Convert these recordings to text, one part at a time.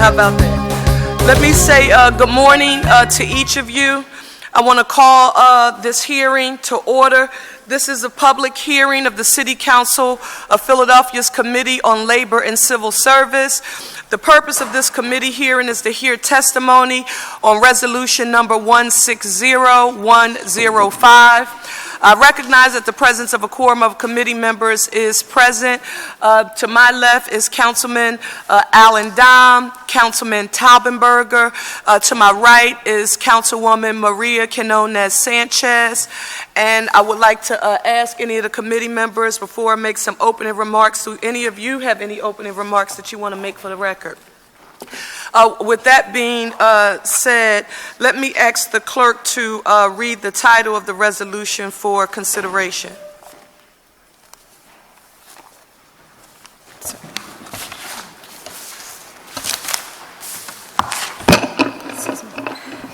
How about that? Let me say good morning to each of you. I want to call this hearing to order. This is a public hearing of the City Council of Philadelphia's Committee on Labor and Civil Service. The purpose of this committee hearing is to hear testimony on resolution number 160105. I recognize that the presence of a quorum of committee members is present. To my left is Councilman Alan Dom, Councilman Taubenberger. To my right is Councilwoman Maria Quinones Sanchez. And I would like to ask any of the committee members before I make some opening remarks. Do any of you have any opening remarks that you want to make for the record? With that being said, let me ask the clerk to read the title of the resolution for consideration.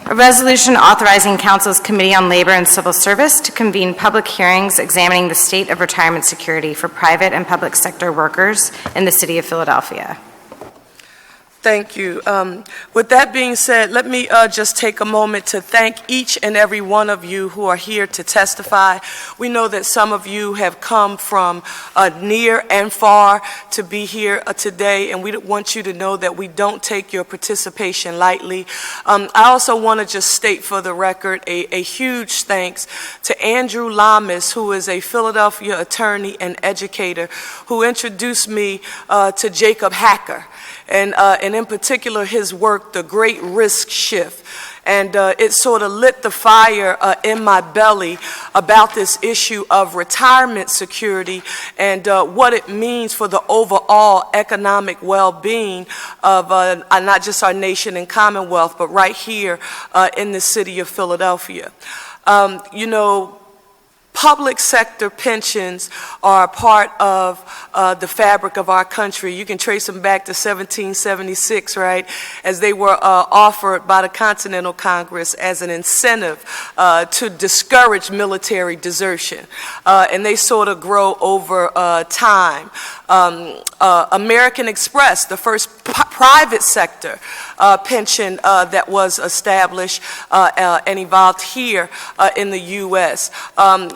A resolution authorizing Council's Committee on Labor and Civil Service to convene public hearings examining the state of retirement security for private and public sector workers in the City of Philadelphia. Thank you. With that being said, let me just take a moment to thank each and every one of you who are here to testify. We know that some of you have come from near and far to be here today, and we want you to know that we don't take your participation lightly. I also want to just state for the record a huge thanks to Andrew Lamas, who is a Philadelphia attorney and educator, who introduced me to Jacob Hacker. And in particular, his work, The Great Risk Shift. And it sort of lit the fire in my belly about this issue of retirement security and what it means for the overall economic well-being of not just our nation and Commonwealth, but right here in the city of Philadelphia. You know, public sector pensions are a part of the fabric of our country. You can trace them back to 1776, right, as they were offered by the Continental Congress as an incentive to discourage military desertion. And they sort of grow over time. American Express, the first private sector pension that was established and evolved here in the U.S.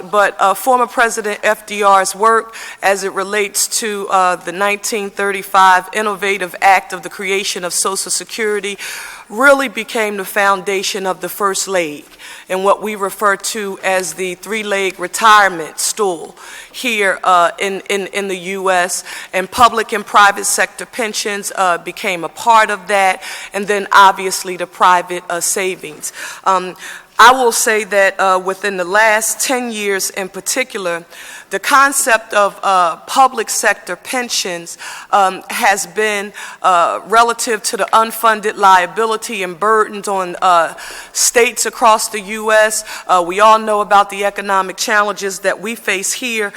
But former President FDR's work as it relates to the 1935 Innovative Act of the creation of Social Security really became the foundation of the first leg and what we refer to as the three-leg retirement stool here in the U.S. And public and private sector pensions became a part of that, and then obviously the private savings. I will say that within the last 10 years in particular, the concept of public sector pensions has been relative to the unfunded liability and burdens on states across the U.S. We all know about the economic challenges that we face here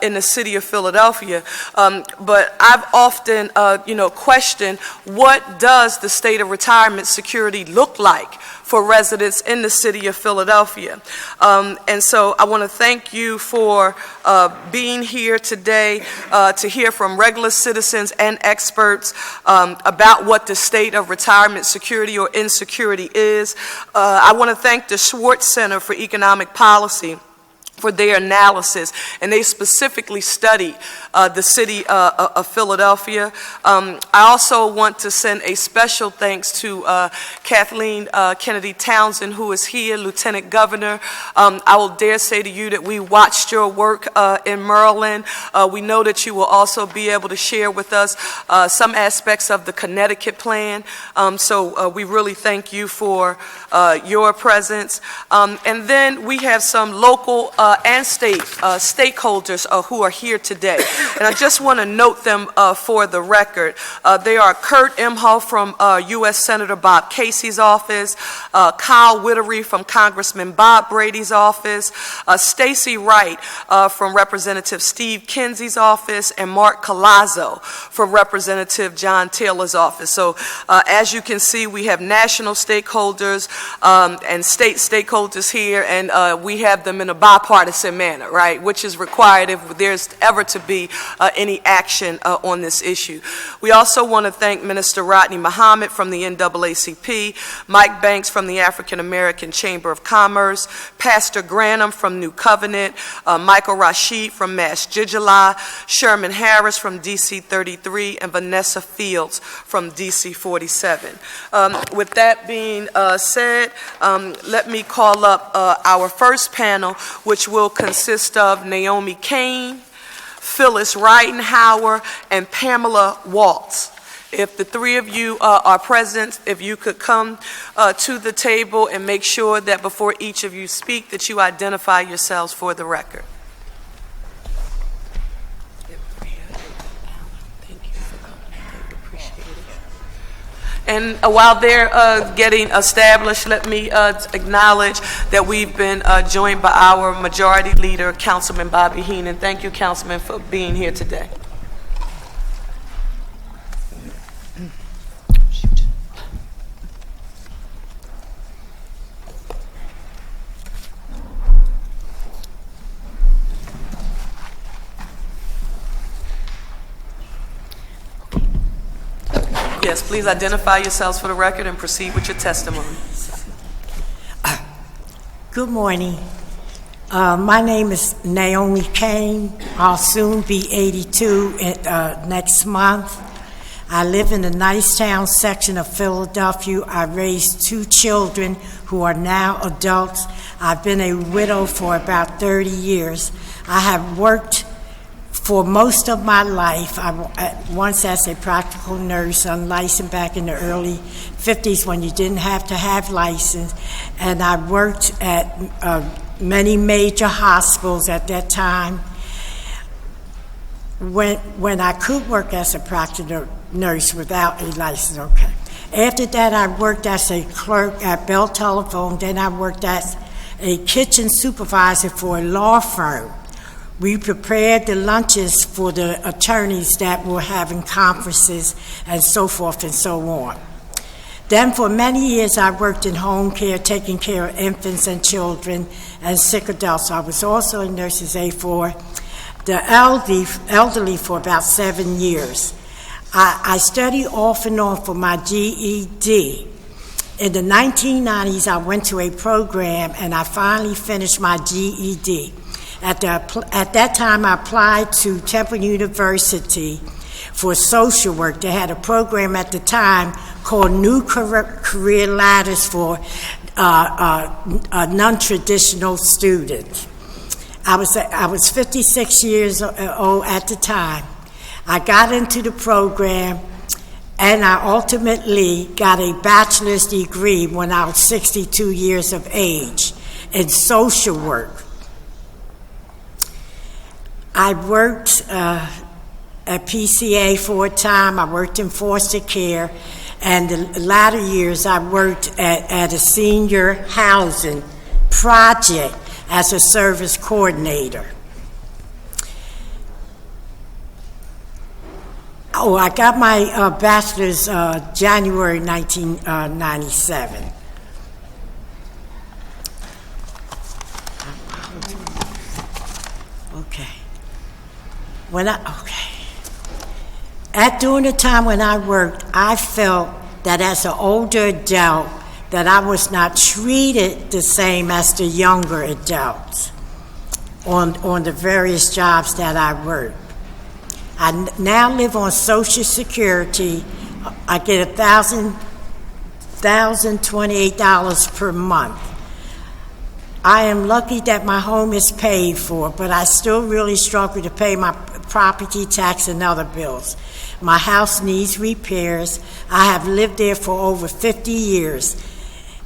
in the city of Philadelphia. But I've often, questioned what does the state of retirement security look like for residents in the city of Philadelphia. And so I want to thank you for being here today to hear from regular citizens and experts about what the state of retirement security or insecurity is. I want to thank the Schwartz Center for Economic Policy for their analysis, and they specifically studied the city of Philadelphia. I also want to send a special thanks to Kathleen Kennedy Townsend, who is here, Lieutenant Governor. I will dare say to you that we watched your work in Maryland. We know that you will also be able to share with us some aspects of the Connecticut plan. So we really thank you for your presence. And then we have some local and state stakeholders who are here today. And I just want to note them for the record. They are Kurt Imhoff from U.S. Senator Bob Casey's office, Kyle Wittery from Congressman Bob Brady's office, Stacey Wright from Representative Steve Kinsey's office, and Mark Colazzo from Representative John Taylor's office. So as you can see, we have national stakeholders and state stakeholders here, and we have them in a bipartisan partisan manner, right, which is required if there's ever to be any action on this issue. We also want to thank Minister Rodney Muhammad from the NAACP, Mike Banks from the African American Chamber of Commerce, Pastor Granum from New Covenant, Michael Rashid from Mass Jijala, Sherman Harris from DC 33, and Vanessa Fields from DC 47. With that being said, let me call up our first panel, which will consist of Naomi Kane, Phyllis Reitenhauer, and Pamela Waltz. If the three of you are present, if you could come to the table and make sure that before each of you speak that you identify yourselves for the record. And while they're getting established, let me acknowledge that we've been joined by our Majority Leader, Councilman Bobby Heenan. Thank you, Councilman, for being here today. Yes, please identify yourselves for the record and proceed with your testimony. Good morning. My name is Naomi Kane. I'll soon be 82 next month. I live in the Nicetown section of Philadelphia. I raised 2 children who are now adults. I've been a widow for about 30 years. I have worked for most of my life. Once as a practical nurse, unlicensed back in the early 50s when you didn't have to have license, and I worked at many major hospitals at that time. When I could work as a practical nurse without a license, okay. After that, I worked as a clerk at Bell Telephone. Then I worked as a kitchen supervisor for a law firm. We prepared the lunches for the attorneys that were having conferences and so forth and so on. Then for many years I worked in home care, taking care of infants and children and sick adults. I was also a nurse's aide for the elderly for about 7 years. I studied off and on for my GED. In the 1990s, I went to a program and I finally finished my GED. At that time, I applied to Temple University for social work. They had a program at the time called New Career Ladders for non-traditional students. I was 56 years old at the time. I got into the program, and I ultimately got a bachelor's degree when I was 62 years of age in social work. I worked at PCA for a time. I worked in foster care, and the latter years I worked at a senior housing project as a service coordinator. Oh, I got my bachelor's January 1997. During the time when I worked, I felt that as an older adult, that I was not treated the same as the younger adults on the various jobs that I worked. I now live on Social Security. I get $1,028 per month. I am lucky that my home is paid for, but I still really struggle to pay my property tax and other bills. My house needs repairs. I have lived there for over 50 years.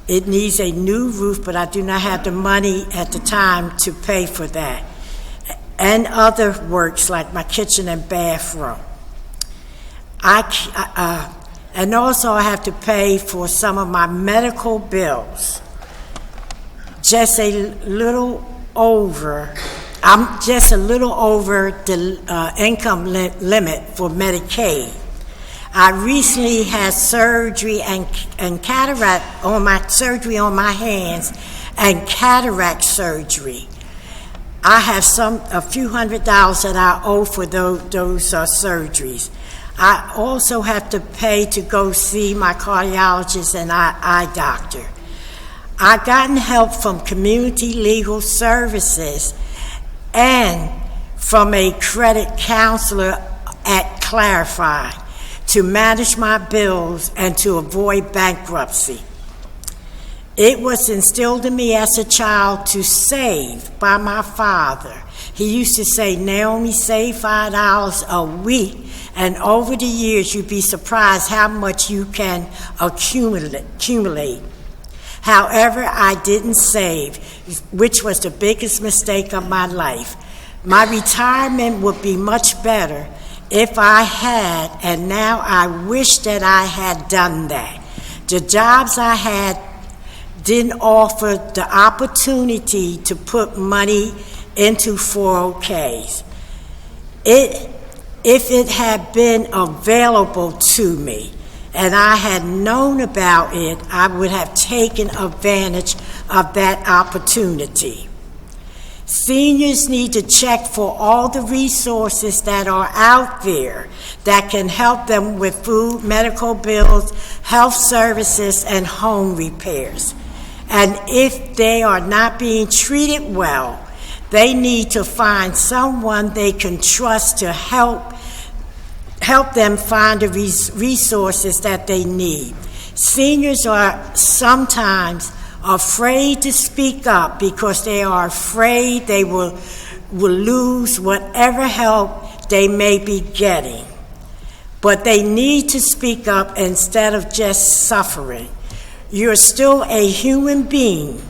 It needs a new roof, but I do not have the money at the time to pay for that. And other works like my kitchen and bathroom. And also I have to pay for some of my medical bills. Just a little over. I'm just a little over the income limit for Medicaid. I recently had surgery and cataract on my hands and cataract surgery. I have a few $100s that I owe for those surgeries. I also have to pay to go see my cardiologist and eye doctor. I've gotten help from community legal services and from a credit counselor at Clarify to manage my bills and to avoid bankruptcy. It was instilled in me as a child to save by my father. He used to say, Naomi, save $5 a week, and over the years you'd be surprised how much you can accumulate. However, I didn't save, which was the biggest mistake of my life. My retirement would be much better if I had, and now I wish that I had done that. The jobs I had didn't offer the opportunity to put money into 401ks. If it had been available to me and I had known about it, I would have taken advantage of that opportunity. Seniors need to check for all the resources that are out there that can help them with food, medical bills, health services, and home repairs. And if they are not being treated well, they need to find someone they can trust to help them find the resources that they need. Seniors are sometimes afraid to speak up because they are afraid they will lose whatever help they may be getting. But they need to speak up instead of just suffering. You're still a human being,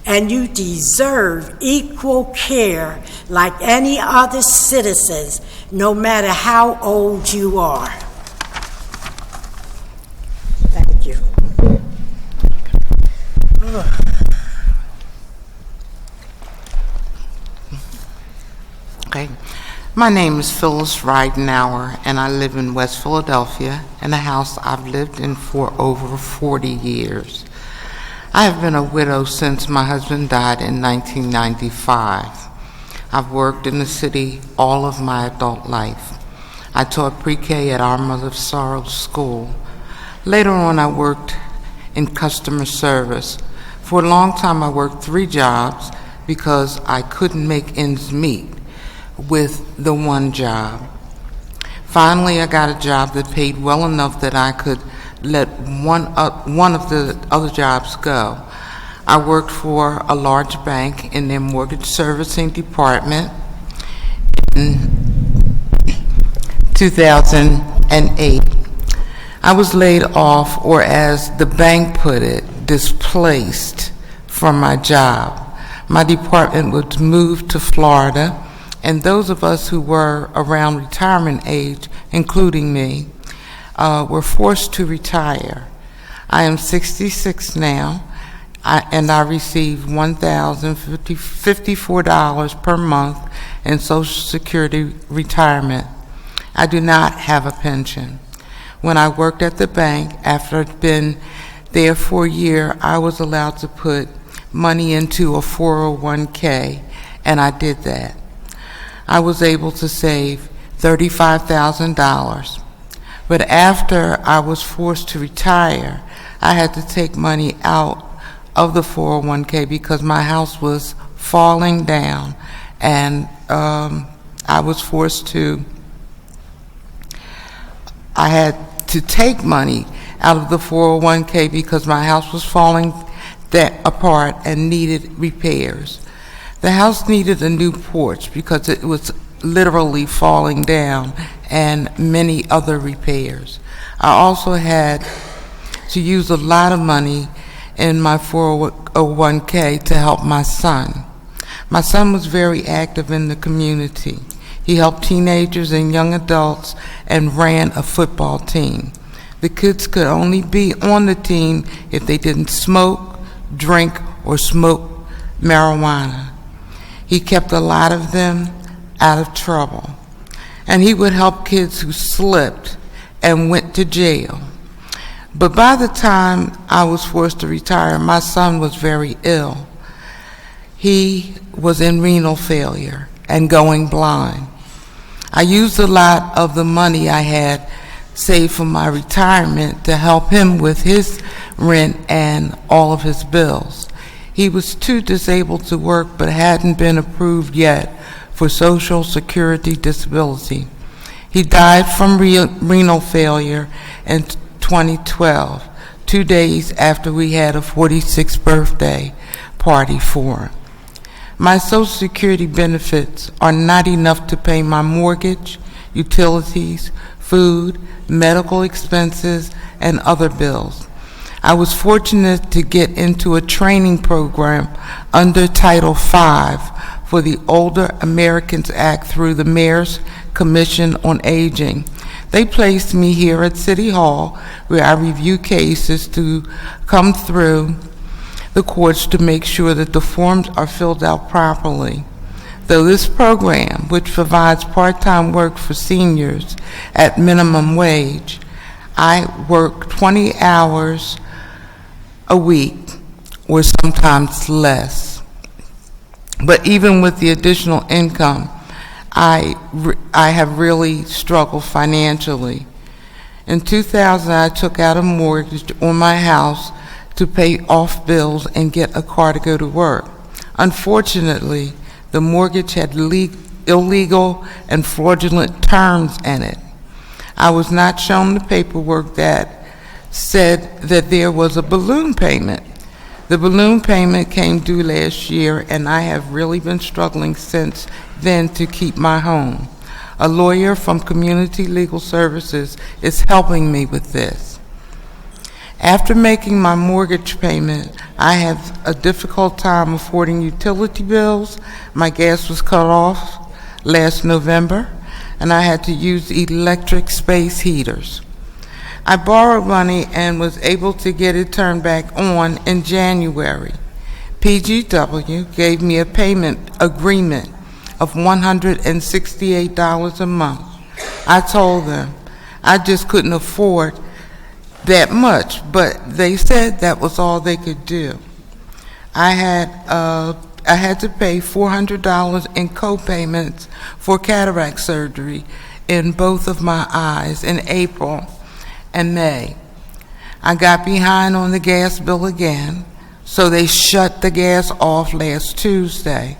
and you deserve equal care like any other citizens, no matter how old you are. Thank you. Okay. My name is Phyllis Ridenauer, and I live in West Philadelphia in a house I've lived in for over 40 years. I have been a widow since my husband died in 1995. I've worked in the city all of my adult life. I taught pre-K at Our Mother of Sorrows School. Later on, I worked in customer service. For a long time, I worked 3 jobs because I couldn't make ends meet with the one job. Finally, I got a job that paid well enough that I could let one of the other jobs go. I worked for a large bank in their mortgage servicing department in 2008. I was laid off, or as the bank put it, displaced from my job. My department was moved to Florida, and those of us who were around retirement age, including me, were forced to retire. I am 66 now, and I receive $1,054 per month in Social Security retirement. I do not have a pension. When I worked at the bank, after I'd been there for a year, I was allowed to put money into a 401k, and I did that. I was able to save $35,000. But after I was forced to retire, I had to take money out of the 401k because my house was falling down, and I had to take money out of the 401k because my house was falling apart and needed repairs. The house needed a new porch because it was literally falling down, and many other repairs. I also had to use a lot of money in my 401k to help my son. My son was very active in the community. He helped teenagers and young adults and ran a football team. The kids could only be on the team if they didn't smoke, drink, or smoke marijuana. He kept a lot of them out of trouble, and he would help kids who slipped and went to jail. But by the time I was forced to retire, my son was very ill. He was in renal failure and going blind. I used a lot of the money I had saved from my retirement to help him with his rent and all of his bills. He was too disabled to work but hadn't been approved yet for Social Security disability. He died from renal failure in 2012, 2 days after we had a 46th birthday party for him. My Social Security benefits are not enough to pay my mortgage, utilities, food, medical expenses, and other bills. I was fortunate to get into a training program under Title V for the Older Americans Act through the Mayor's Commission on Aging. They placed me here at City Hall, where I review cases to come through the courts to make sure that the forms are filled out properly. Though this program, which provides part-time work for seniors at minimum wage, I work 20 hours a week or sometimes less. But even with the additional income, I have really struggled financially. In 2000, I took out a mortgage on my house to pay off bills and get a car to go to work. Unfortunately, the mortgage had illegal and fraudulent terms in it. I was not shown the paperwork that said that there was a balloon payment. The balloon payment came due last year, and I have really been struggling since then to keep my home. A lawyer from Community Legal Services is helping me with this. After making my mortgage payment, I have a difficult time affording utility bills. My gas was cut off last November, and I had to use electric space heaters. I borrowed money and was able to get it turned back on in January. PGW gave me a payment agreement of $168 a month. I told them I just couldn't afford that much, but they said that was all they could do. I had to pay $400 in co-payments for cataract surgery in both of my eyes in April and May. I got behind on the gas bill again, so they shut the gas off last Tuesday.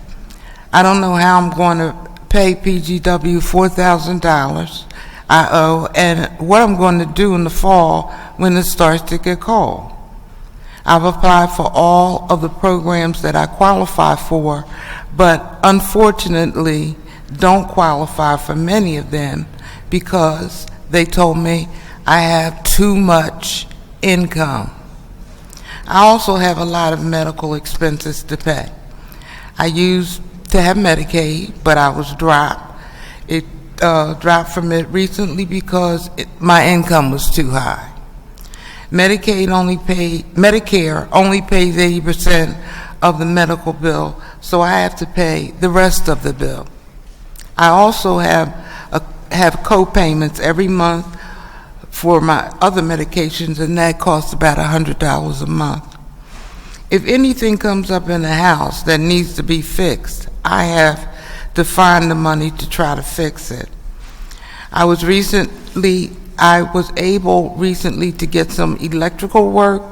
I don't know how I'm going to pay PGW $4,000 I owe, and what I'm going to do in the fall when it starts to get cold. I've applied for all of the programs that I qualify for, but unfortunately don't qualify for many of them because they told me I have too much income. I also have a lot of medical expenses to pay. I used to have Medicaid, but I was dropped. It dropped from it recently because my income was too high. Medicare only pays 80% of the medical bill, so I have to pay the rest of the bill. I also have co-payments every month for my other medications, and that costs about $100 a month. If anything comes up in the house that needs to be fixed, I have to find the money to try to fix it. I was able recently to get some electrical work,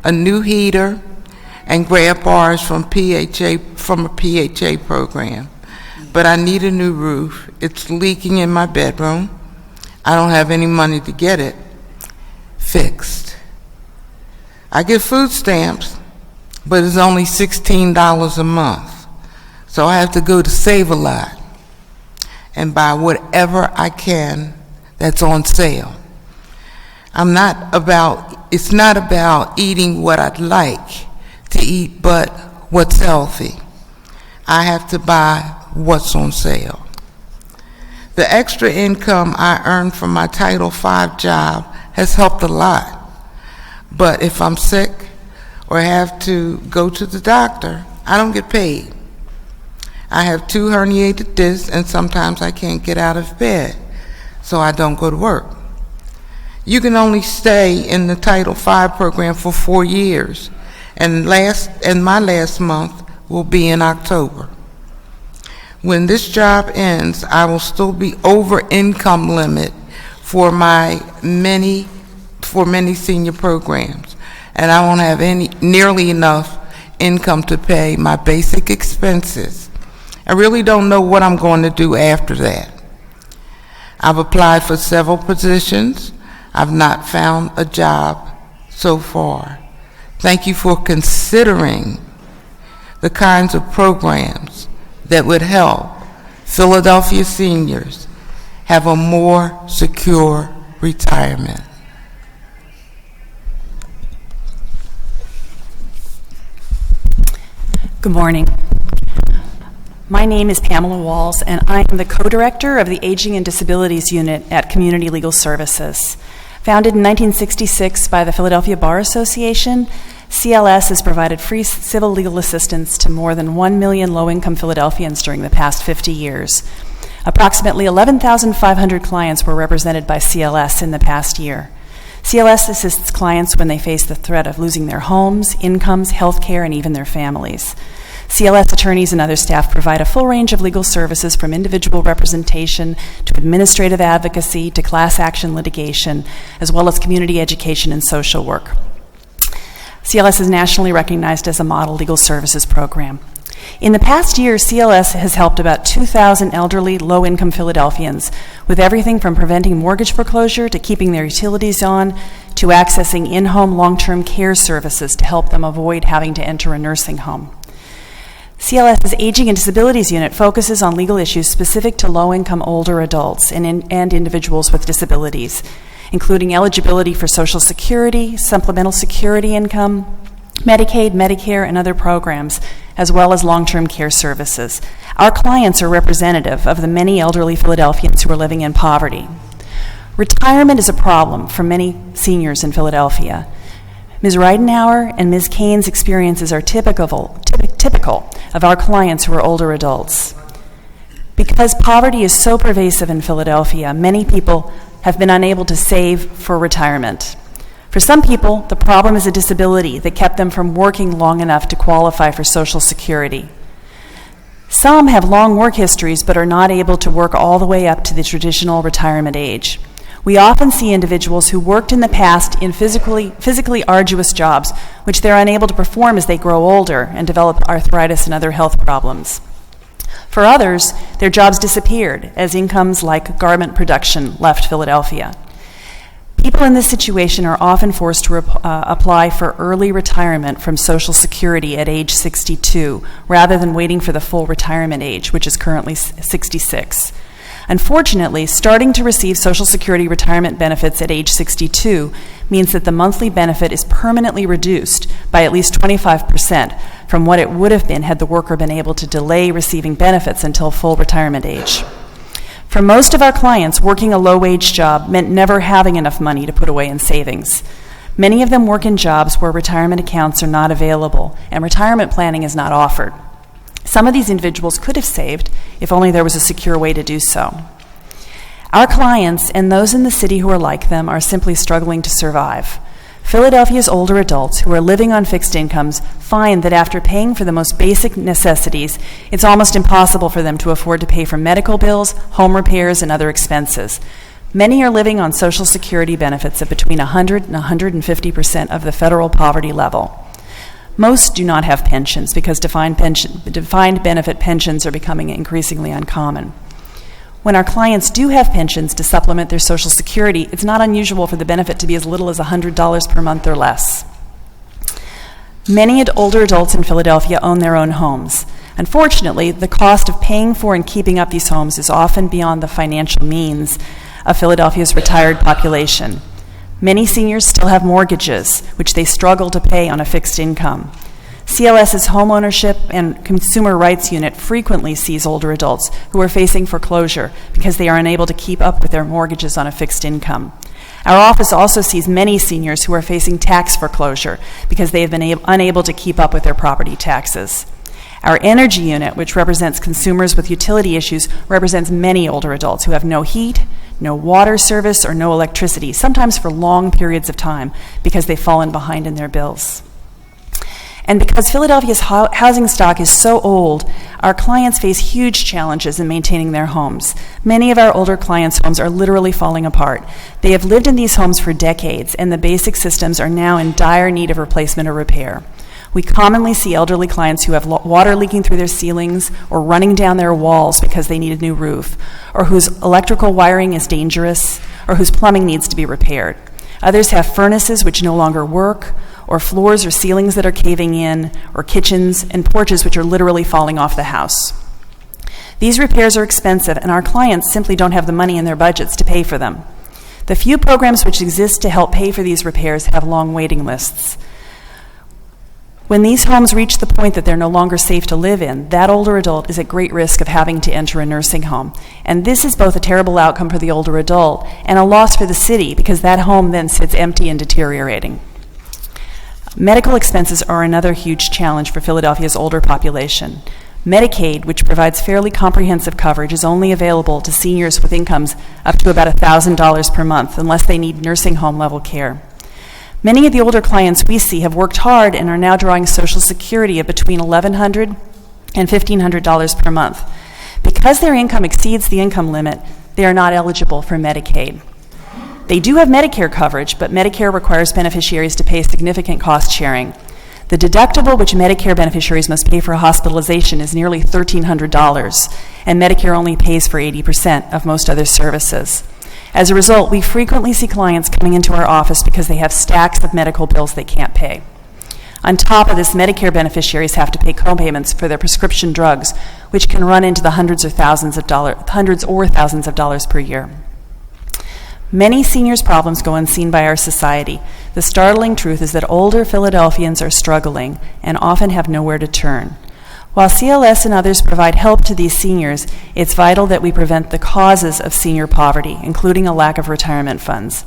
a new heater, and grab bars from a PHA program. But I need a new roof. It's leaking in my bedroom. I don't have any money to get it fixed. I get food stamps, but it's only $16 a month. So I have to go to Save-A-Lot and buy whatever I can that's on sale. It's not about eating what I'd like to eat, but what's healthy. I have to buy what's on sale. The extra income I earned from my Title V job has helped a lot. But if I'm sick or have to go to the doctor, I don't get paid. I have 2 herniated discs, and sometimes I can't get out of bed, so I don't go to work. You can only stay in the Title V program for 4 years, and my last month will be in October. When this job ends, I will still be over income limit for many senior programs, and I won't have nearly enough income to pay my basic expenses. I really don't know what I'm going to do after that. I've applied for several positions. I've not found a job so far. Thank you for considering the kinds of programs that would help Philadelphia seniors have a more secure retirement. Good morning. My name is Pamela Walls, and I am the co-director of the Aging and Disabilities Unit at Community Legal Services. Founded in 1966 by the Philadelphia Bar Association, CLS has provided free civil legal assistance to more than 1 million low-income Philadelphians during the past 50 years. Approximately 11,500 clients were represented by CLS in the past year. CLS assists clients when they face the threat of losing their homes, incomes, health care, and even their families. CLS attorneys and other staff provide a full range of legal services from individual representation to administrative advocacy to class action litigation, as well as community education and social work. CLS is nationally recognized as a model legal services program. In the past year, CLS has helped about 2,000 elderly, low-income Philadelphians with everything from preventing mortgage foreclosure to keeping their utilities on to accessing in-home long-term care services to help them avoid having to enter a nursing home. CLS's Aging and Disabilities Unit focuses on legal issues specific to low-income older adults and individuals with disabilities, including eligibility for Social Security, supplemental security income, Medicaid, Medicare, and other programs, as well as long-term care services. Our clients are representative of the many elderly Philadelphians who are living in poverty. Retirement is a problem for many seniors in Philadelphia. Ms. Reidenauer and Ms. Kane's experiences are typical of our clients who are older adults. Because poverty is so pervasive in Philadelphia, many people have been unable to save for retirement. For some people, the problem is a disability that kept them from working long enough to qualify for Social Security. Some have long work histories but are not able to work all the way up to the traditional retirement age. We often see individuals who worked in the past in physically arduous jobs, which they're unable to perform as they grow older and develop arthritis and other health problems. For others, their jobs disappeared as incomes like garment production left Philadelphia. People in this situation are often forced to apply for early retirement from Social Security at age 62, rather than waiting for the full retirement age, which is currently 66. Unfortunately, starting to receive Social Security retirement benefits at age 62 means that the monthly benefit is permanently reduced by at least 25% from what it would have been had the worker been able to delay receiving benefits until full retirement age. For most of our clients, working a low-wage job meant never having enough money to put away in savings. Many of them work in jobs where retirement accounts are not available and retirement planning is not offered. Some of these individuals could have saved if only there was a secure way to do so. Our clients and those in the city who are like them are simply struggling to survive. Philadelphia's older adults who are living on fixed incomes find that after paying for the most basic necessities, it's almost impossible for them to afford to pay for medical bills, home repairs, and other expenses. Many are living on Social Security benefits of between 100 and 150% of the federal poverty level. Most do not have pensions because defined benefit pensions are becoming increasingly uncommon. When our clients do have pensions to supplement their Social Security, it's not unusual for the benefit to be as little as $100 per month or less. Many older adults in Philadelphia own their own homes. Unfortunately, the cost of paying for and keeping up these homes is often beyond the financial means of Philadelphia's retired population. Many seniors still have mortgages, which they struggle to pay on a fixed income. CLS's Homeownership and Consumer Rights Unit frequently sees older adults who are facing foreclosure because they are unable to keep up with their mortgages on a fixed income. Our office also sees many seniors who are facing tax foreclosure because they have been unable to keep up with their property taxes. Our Energy Unit, which represents consumers with utility issues, represents many older adults who have no heat, no water service, or no electricity, sometimes for long periods of time because they've fallen behind in their bills. And because Philadelphia's housing stock is so old, our clients face huge challenges in maintaining their homes. Many of our older clients' homes are literally falling apart. They have lived in these homes for decades, and the basic systems are now in dire need of replacement or repair. We commonly see elderly clients who have water leaking through their ceilings or running down their walls because they need a new roof, or whose electrical wiring is dangerous, or whose plumbing needs to be repaired. Others have furnaces which no longer work, or floors or ceilings that are caving in, or kitchens and porches which are literally falling off the house. These repairs are expensive, and our clients simply don't have the money in their budgets to pay for them. The few programs which exist to help pay for these repairs have long waiting lists. When these homes reach the point that they're no longer safe to live in, that older adult is at great risk of having to enter a nursing home. And this is both a terrible outcome for the older adult and a loss for the city, because that home then sits empty and deteriorating. Medical expenses are another huge challenge for Philadelphia's older population. Medicaid, which provides fairly comprehensive coverage, is only available to seniors with incomes up to about $1,000 per month, unless they need nursing home level care. Many of the older clients we see have worked hard and are now drawing Social Security of between $1,100 and $1,500 per month. Because their income exceeds the income limit, they are not eligible for Medicaid. They do have Medicare coverage, but Medicare requires beneficiaries to pay significant cost sharing. The deductible which Medicare beneficiaries must pay for a hospitalization is nearly $1,300, and Medicare only pays for 80% of most other services. As a result, we frequently see clients coming into our office because they have stacks of medical bills they can't pay. On top of this, Medicare beneficiaries have to pay co-payments for their prescription drugs, which can run into the hundreds or thousands of dollars per year. Many seniors' problems go unseen by our society. The startling truth is that older Philadelphians are struggling and often have nowhere to turn. While CLS and others provide help to these seniors, it's vital that we prevent the causes of senior poverty, including a lack of retirement funds.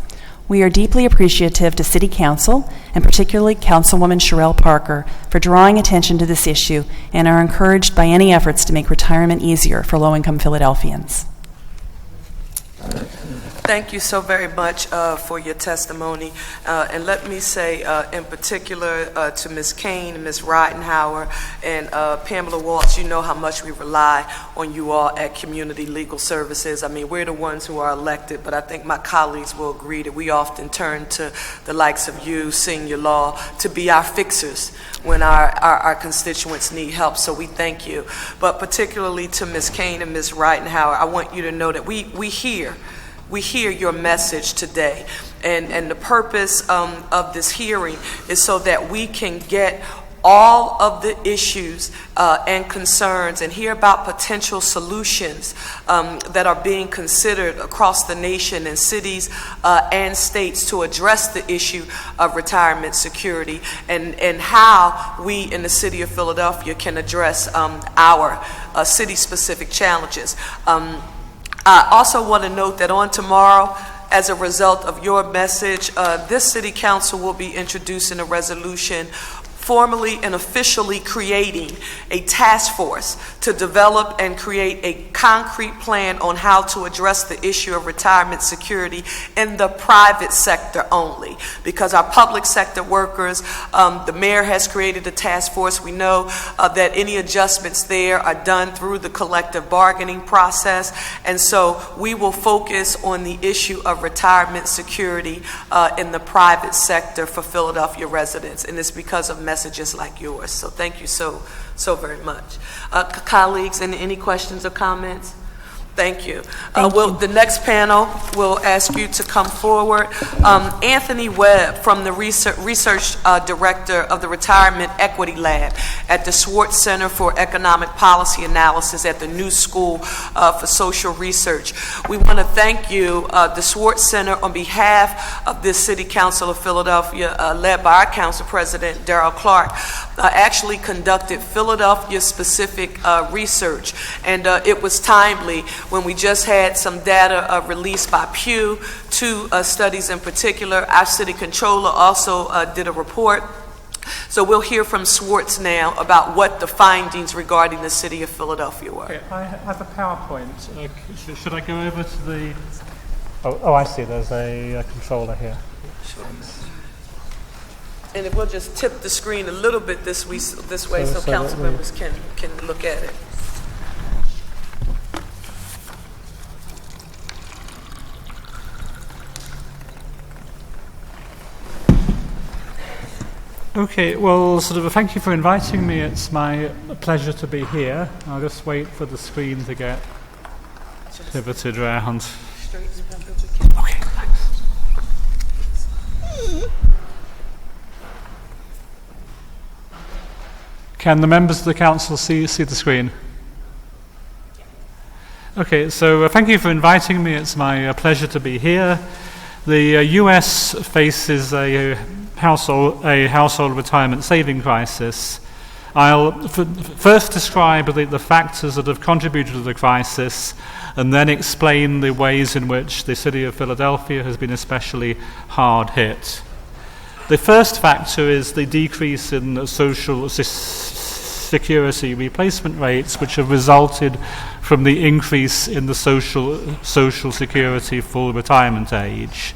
We are deeply appreciative to City Council, and particularly Councilwoman Cherelle Parker, for drawing attention to this issue, and are encouraged by any efforts to make retirement easier for low-income Philadelphians. Thank you so very much for your testimony. And let me say in particular to Ms. Kane and Ms. Ridenhour and Pamela Waltz, you know how much we rely on you all at Community Legal Services. I mean, we're the ones who are elected, but I think my colleagues will agree that we often turn to the likes of you, senior law, to be our fixers when our constituents need help. So we thank you. But particularly to Ms. Kane and Ms. Ridenhour, I want you to know that we hear your message today, and the purpose of this hearing is so that we can get all of the issues and concerns and hear about potential solutions that are being considered across the nation in cities and states to address the issue of retirement security, and how we in the city of Philadelphia can address our city-specific challenges. I also want to note that on tomorrow, as a result of your message, this City Council will be introducing a resolution formally and officially creating a task force to develop and create a concrete plan on how to address the issue of retirement security in the private sector only. Because our public sector workers, the mayor has created a task force. We know that any adjustments there are done through the collective bargaining process. And so we will focus on the issue of retirement security in the private sector for Philadelphia residents. And it's because of messages like yours. So thank you so very much. Colleagues, any questions or comments? Thank you. The next panel will ask you to come forward. Anthony Webb, from the research director of the Retirement Equity Lab at the Schwartz Center for Economic Policy Analysis at the New School for Social Research. We want to thank you, the Schwartz Center, on behalf of this City Council of Philadelphia, led by our Council President, Darrell Clark, actually conducted Philadelphia-specific research, and it was timely when we just had some data released by Pew, two studies in particular. Our city controller also did a report. So we'll hear from Schwartz now about what the findings regarding the city of Philadelphia were. Okay, I have a PowerPoint. Should I go over to the... Oh, I see. There's a controller here. Sure. And if we'll just tip the screen a little bit this way so that council way. members can look at it. Okay, well, thank you for inviting me. It's my pleasure to be here. I'll just wait for the screen to get pivoted around. Okay, thanks. Can the members of the council see the screen? Okay, so thank you for inviting me. It's my pleasure to be here. The US faces a household retirement saving crisis. I'll first describe the factors that have contributed to the crisis, and then explain the ways in which the city of Philadelphia has been especially hard hit. The first factor is the decrease in social security replacement rates, which have resulted from the increase in the social security full retirement age.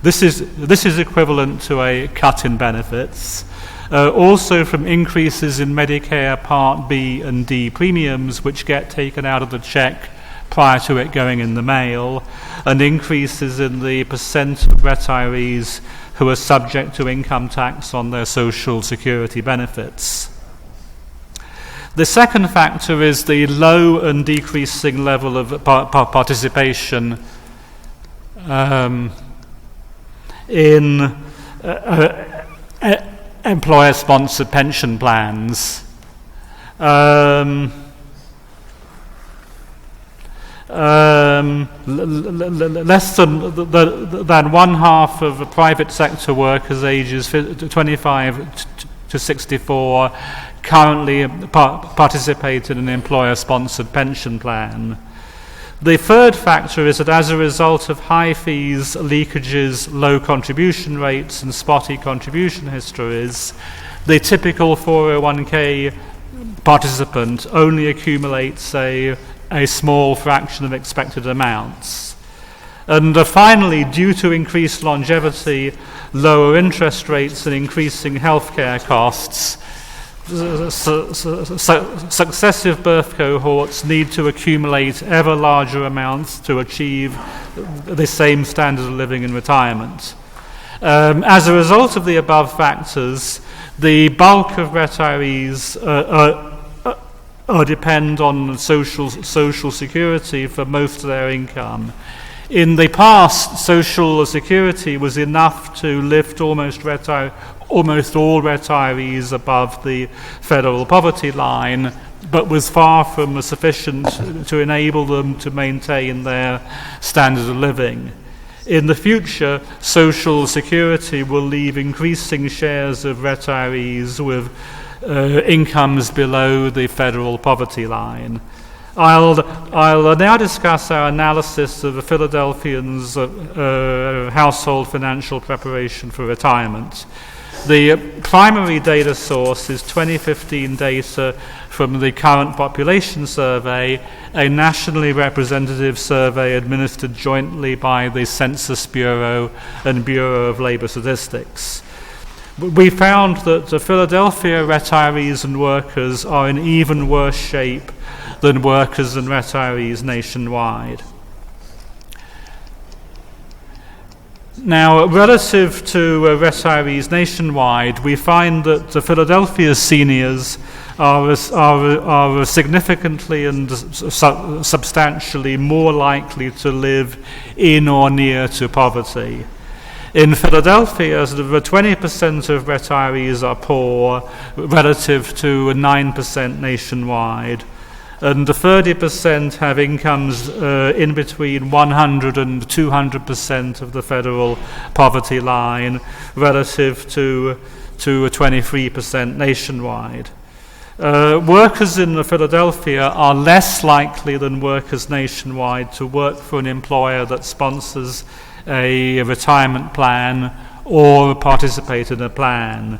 This is equivalent to a cut in benefits. Also from increases in Medicare Part B and D premiums, which get taken out of the check prior to it going in the mail, and increases in the percent of retirees who are subject to income tax on their social security benefits. The second factor is the low and decreasing level of participation in employer-sponsored pension plans. Less than one half of private sector workers ages 25 to 64 currently participate in an employer-sponsored pension plan. The third factor is that as a result of high fees, leakages, low contribution rates, and spotty contribution histories, the typical 401k participant only accumulates a small fraction of expected amounts. And finally, due to increased longevity, lower interest rates, and increasing healthcare costs, successive birth cohorts need to accumulate ever larger amounts to achieve the same standard of living in retirement. As a result of the above factors, the bulk of retirees depend on social security for most of their income. In the past, social security was enough to lift almost all retirees above the federal poverty line, but was far from sufficient to enable them to maintain their standard of living. In the future, social security will leave increasing shares of retirees with incomes below the federal poverty line. I'll now discuss our analysis of a Philadelphian's household financial preparation for retirement. The primary data source is 2015 data from the Current Population Survey, a nationally representative survey administered jointly by the Census Bureau and Bureau of Labor Statistics. We found that the Philadelphia retirees and workers are in even worse shape than workers and retirees nationwide. Now, relative to retirees nationwide, we find that the Philadelphia seniors are significantly and substantially more likely to live in or near to poverty. In Philadelphia, 20% of retirees are poor, relative to 9% nationwide, and 30% have incomes in between 100 and 200% of the federal poverty line, relative to 23% nationwide. Workers in Philadelphia are less likely than workers nationwide to work for an employer that sponsors a retirement plan or participate in a plan.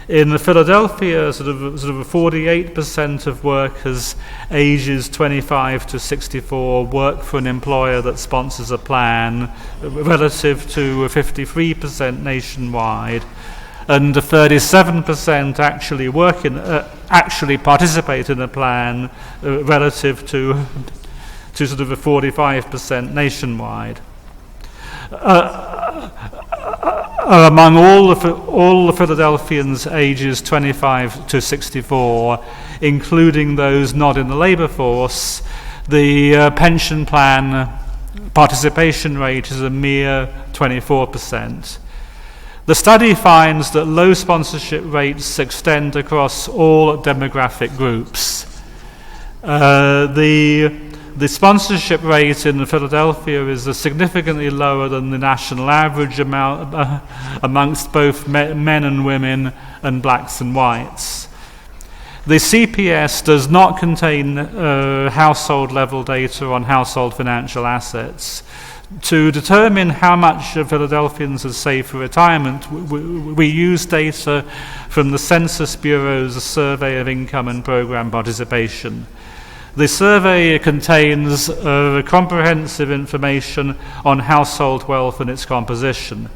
In Philadelphia, 48% of workers ages 25 to 64 work for an employer that sponsors a plan, relative to 53% nationwide. and 37% actually participate in a plan relative to sort of a 45% nationwide. Among all the Philadelphians ages 25 to 64, including those not in the labor force, the pension plan participation rate is a mere 24%. The study finds that low sponsorship rates extend across all demographic groups. The sponsorship rate in Philadelphia is significantly lower than the national average amount amongst both men and women and blacks and whites. The CPS does not contain household level data on household financial assets. To determine how much Philadelphians are saved for retirement, we use data from the Census Bureau's Survey of Income and Program Participation. The survey contains comprehensive information on household wealth and its composition.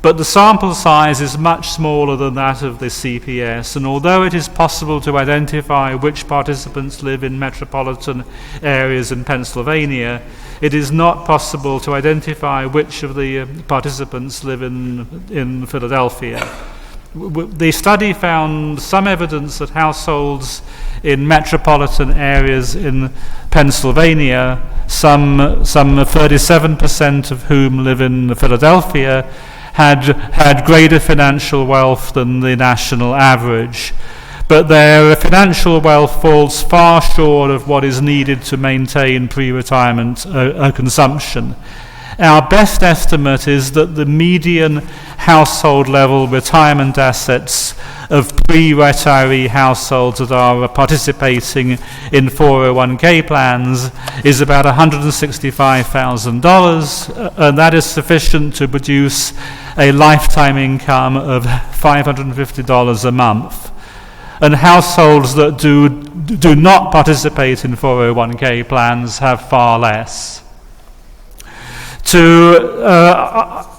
But the sample size is much smaller than that of the CPS, and although it is possible to identify which participants live in metropolitan areas in Pennsylvania, it is not possible to identify which of the participants live in Philadelphia. The study found some evidence that households in metropolitan areas in Pennsylvania, some 37% of whom live in Philadelphia, had greater financial wealth than the national average. But their financial wealth falls far short of what is needed to maintain pre-retirement consumption. Our best estimate is that the median household level retirement assets of pre-retiree households that are participating in 401k plans is about $165,000, and that is sufficient to produce a lifetime income of $550 a month. And households that do not participate in 401k plans have far less.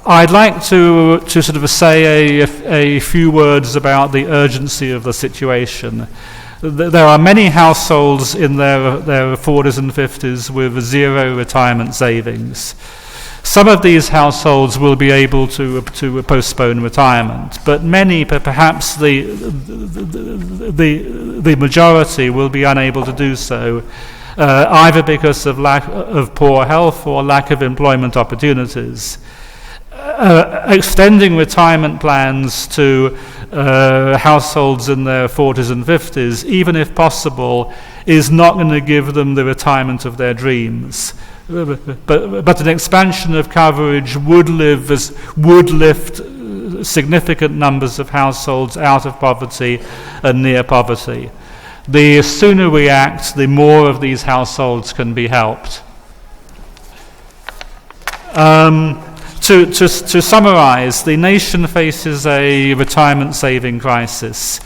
I'd like to sort of say a few words about the urgency of the situation. There are many households in their 40s and 50s with zero retirement savings. Some of these households will be able to postpone retirement, but many, perhaps the majority, will be unable to do so. Either because of lack of poor health or lack of employment opportunities. Extending retirement plans to households in their 40s and 50s, even if possible, is not going to give them the retirement of their dreams. But an expansion of coverage would lift significant numbers of households out of poverty and near poverty. The sooner we act, the more of these households can be helped. To summarize, the nation faces a retirement saving crisis.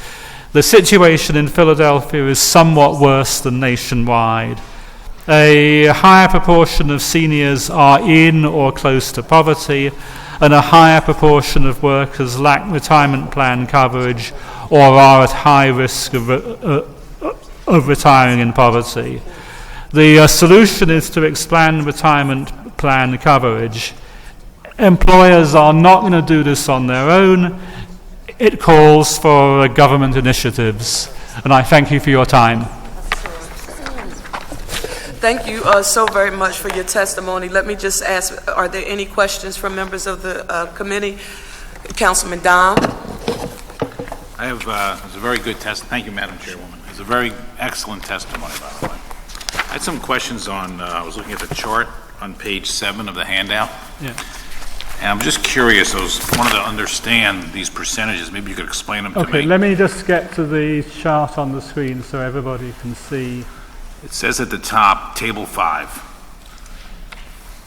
The situation in Philadelphia is somewhat worse than nationwide. A higher proportion of seniors are in or close to poverty, and a higher proportion of workers lack retirement plan coverage or are at high risk of retiring in poverty. The solution is to expand retirement plan coverage. Employers are not going to do this on their own. It calls for government initiatives. And I thank you for your time. Thank you so very much for your testimony. Let me just ask, are there any questions from members of the committee? Councilman Dom? I have, it was a very good thank you, Madam Chairwoman. It was a very excellent testimony, by the way. I had some questions on, I was looking at the chart on page 7 of the handout. Yeah. And I'm just curious, I wanted to understand these percentages. Maybe you could explain them to me. Okay, let me just get to the chart on the screen so everybody can see. It says at the top, table 5.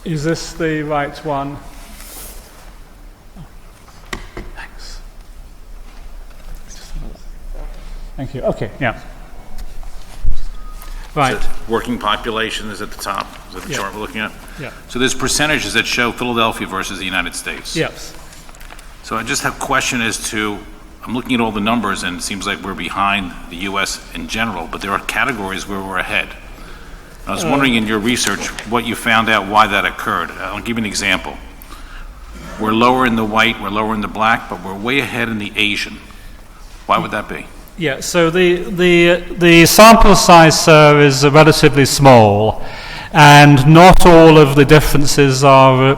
Is this the right one? Thanks. Thank you. Okay, yeah. Right. So working population is at the top. Is that the chart we're looking at? Yeah. So there's percentages that show Philadelphia versus the United States. Yes. So I just have a question as to, I'm looking at all the numbers and it seems like we're behind the U.S. in general, but there are categories where we're ahead. I was wondering in your research what you found out why that occurred. I'll give you an example. We're lower in the white, we're lower in the black, but we're way ahead in the Asian. Why would that be? Yeah, so the sample size, sir, is relatively small, and not all of the differences are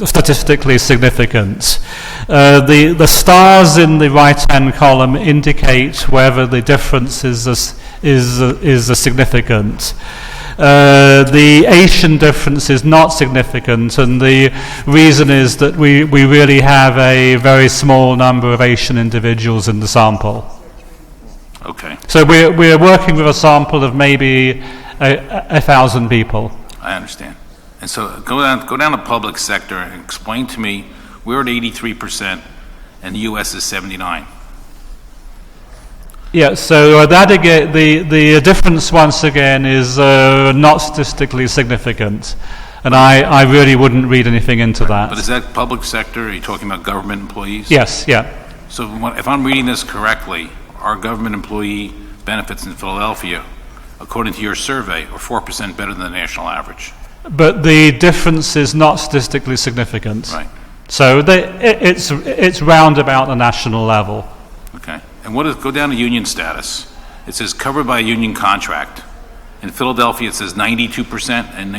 statistically significant. The stars in the right-hand column indicate whether the difference is significant. The Asian difference is not significant, and the reason is that we really have a very small number of Asian individuals in the sample. Okay. So we're working with a sample of maybe 1,000 people. I understand. And so go down to public sector and explain to me, we're at 83% and the U.S. is 79%. Yeah, so that again, the difference once again is not statistically significant, and I really wouldn't read anything into that. But is that public sector? Are you talking about government employees? Yes, yeah. So if I'm reading this correctly, our government employee benefits in Philadelphia, according to your survey, are 4% better than the national average. But the difference is not statistically significant. Right. So it's round about the national level. Okay. And go down to union status. It says covered by a union contract. In Philadelphia, it says 92%, and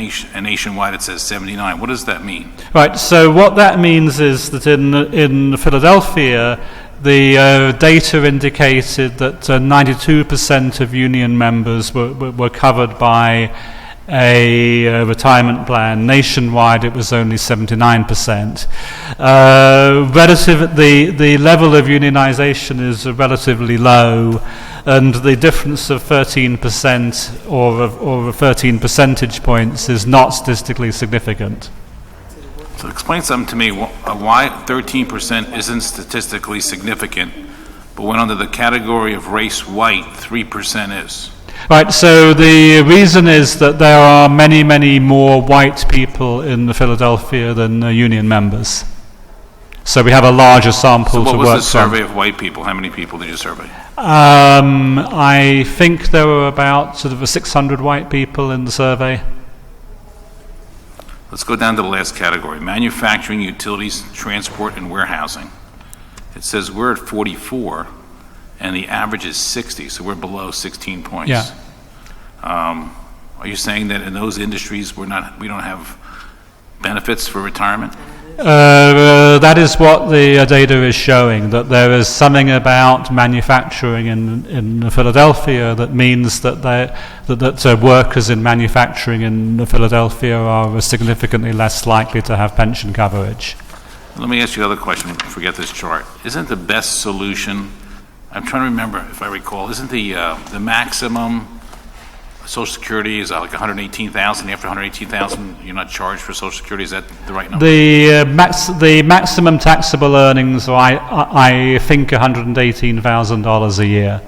nationwide it says 79%. What does that mean? Right. So what that means is that in Philadelphia, the data indicated that 92% of union members were covered by a retirement plan. Nationwide, it was only 79%. The level of unionization is relatively low, and the difference of 13% or 13 percentage points is not statistically significant. So explain something to me, why 13% isn't statistically significant, but when under the category of race white, 3% is? Right, so the reason is that there are many, many more white people in Philadelphia than union members. So we have a larger sample to work from. So what was the survey of white people? How many people did you survey? I think there were about sort of 600 white people in the survey. Let's go down to the last category, manufacturing, utilities, transport, and warehousing. It says we're at 44, and the average is 60, so we're below 16 points. Yeah. Are you saying that in those industries we don't have benefits for retirement? That is what the data is showing, that there is something about manufacturing in Philadelphia that means that workers in manufacturing in Philadelphia are significantly less likely to have pension coverage. Let me ask you another question, forget this chart. Isn't the best solution, I'm trying to remember if I recall, isn't the maximum Social Security is like $118,000. After $118,000, you're not charged for Social Security. Is that the right number? The maximum taxable earnings are, I think, $118,000 a year.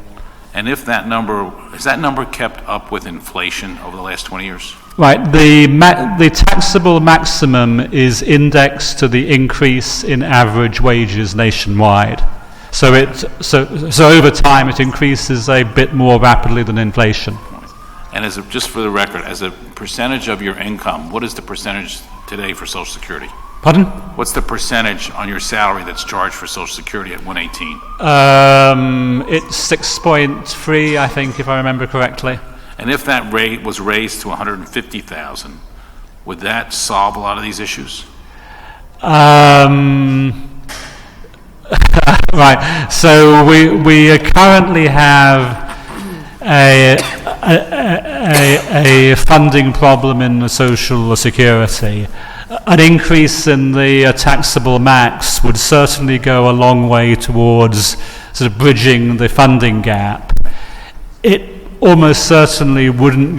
And if that number is that number kept up with inflation over the last 20 years? Right. The taxable maximum is indexed to the increase in average wages nationwide. So over time, it increases a bit more rapidly than inflation. And just for the record, as a percentage of your income, what is the percentage today for Social Security? Pardon? What's the percentage on your salary that's charged for Social Security at 118? It's 6.3, I think, if I remember correctly. And if that rate was raised to 150,000, would that solve a lot of these issues? Right. So we currently have a funding problem in Social Security. An increase in the taxable max would certainly go a long way towards sort of bridging the funding gap. It almost certainly wouldn't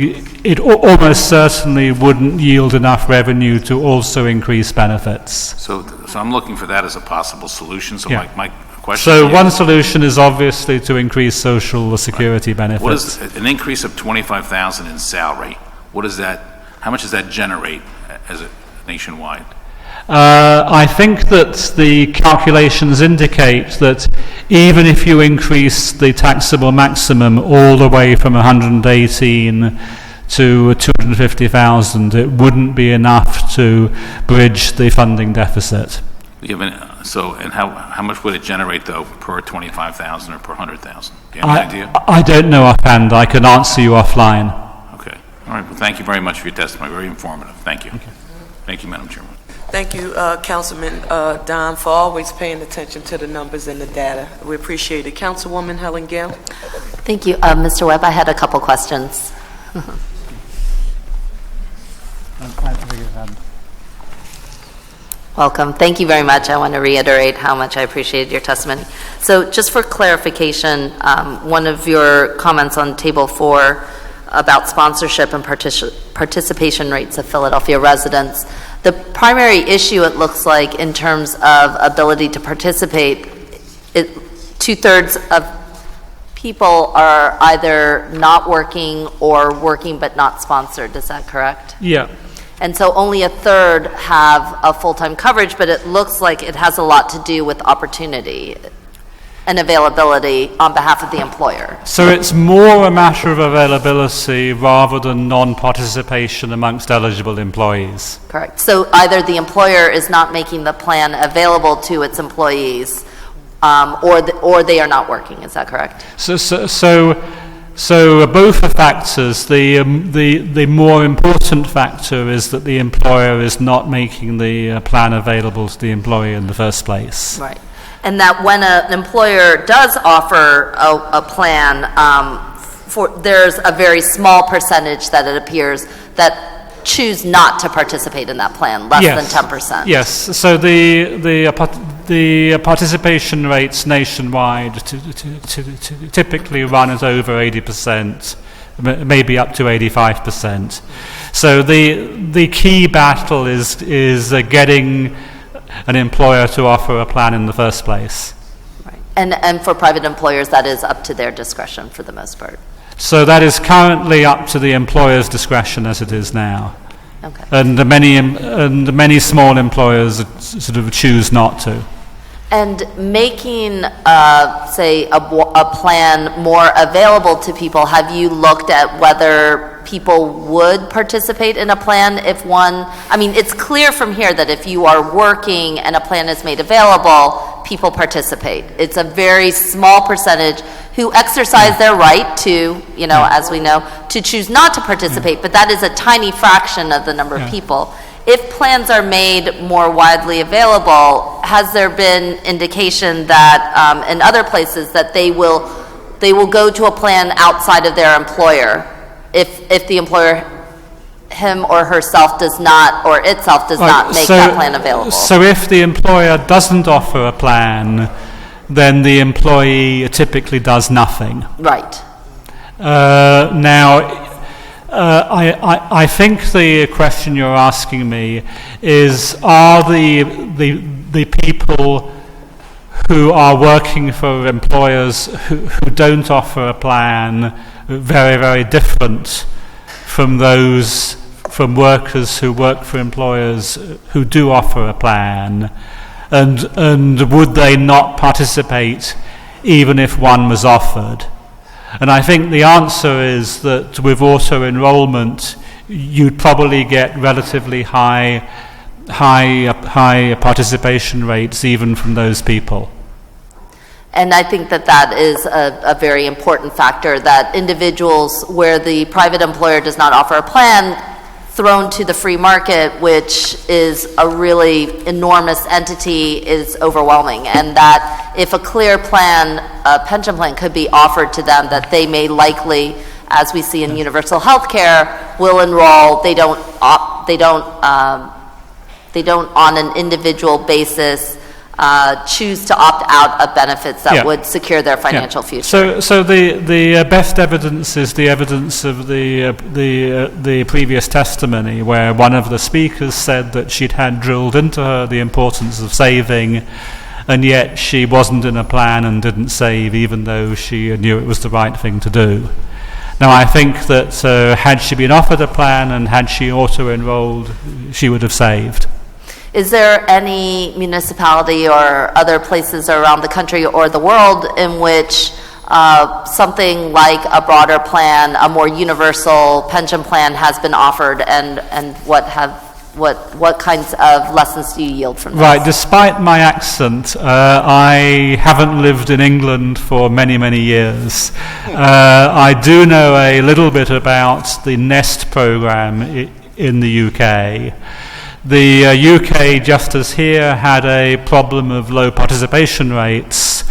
yield enough revenue to also increase benefits. So I'm looking for that as a possible solution. So yeah. my question. So one solution is obviously to increase Social Security benefits. What is an increase of $25,000 in salary? What is that? How much does that generate as a nationwide? I think that the calculations indicate that even if you increase the taxable maximum all the way from 118 to 250,000, it wouldn't be enough to bridge the funding deficit. And how much would it generate, though, per 25,000 or per 100,000? Do you have an idea? I don't know offhand. I can answer you offline. Okay. All right. Well, thank you very much for your testimony. Very informative. Thank you. Okay. Thank you, Madam Chairman. Thank you, Councilman Don, for always paying attention to the numbers and the data. We appreciate it. Councilwoman Helen Gale. Thank you. Mr. Webb, I had a couple questions. Welcome. Thank you very much. I want to reiterate how much I appreciated your testimony. So just for clarification, one of your comments on Table 4 about sponsorship and participation rates of Philadelphia residents, the primary issue, it looks like, in terms of ability to participate, 2/3 of people are either not working or working but not sponsored. Is that correct? Yeah. And so only 1/3 have a full-time coverage, but it looks like it has a lot to do with opportunity and availability on behalf of the employer. So it's more a matter of availability rather than non-participation amongst eligible employees. Correct. So either the employer is not making the plan available to its employees, or they are not working. Is that correct? So both are factors. The more important factor is that the employer is not making the plan available to the employee in the first place. Right. And that when an employer does offer a plan, there's a very small percentage that it appears that choose not to participate in that plan, less than 10%. Yes. So the participation rates nationwide typically run at over 80%, maybe up to 85%. So the key battle is getting an employer to offer a plan in the first place. Right. And for private employers, that is up to their discretion for the most part. So that is currently up to the employer's discretion as it is now. Okay. And the many small employers sort of choose not to. And making, say, a plan more available to people, have you looked at whether people would participate in a plan if one, I mean, it's clear from here that if you are working and a plan is made available, people participate. It's a very small percentage who exercise their right to, as we know, to choose not to participate, but that is a tiny fraction of the number of people. If plans are made more widely available, has there been indication that in other places that they will go to a plan outside of their employer if the employer, him or herself, does not, or itself does not make that plan available? So if the employer doesn't offer a plan, then the employee typically does nothing. Right. I think the question you're asking me is, are the people who are working for employers who don't offer a plan very, very different from workers who work for employers who do offer a plan, and would they not participate even if one was offered? And I think the answer is that with auto-enrollment, you'd probably get relatively high participation rates even from those people. And I think that is a very important factor, that individuals where the private employer does not offer a plan, thrown to the free market, which is a really enormous entity, is overwhelming. And that if a clear plan, a pension plan, could be offered to them, that they may likely, as we see in universal health care, will enroll. They don't on an individual basis choose to opt out of benefits that would secure their financial future. So the best evidence is the evidence of the previous testimony, where one of the speakers said that she'd had drilled into her the importance of saving, and yet she wasn't in a plan and didn't save, even though she knew it was the right thing to do. Now, I think that had she been offered a plan and had she auto-enrolled, she would have saved. Is there any municipality or other places around the country or the world in which something like a broader plan, a more universal pension plan has been offered, and what kinds of lessons do you yield from this? Right, despite my accent, I haven't lived in England for many, many years. I do know a little bit about the NEST program in the UK. The UK, just as here, had a problem of low participation rates.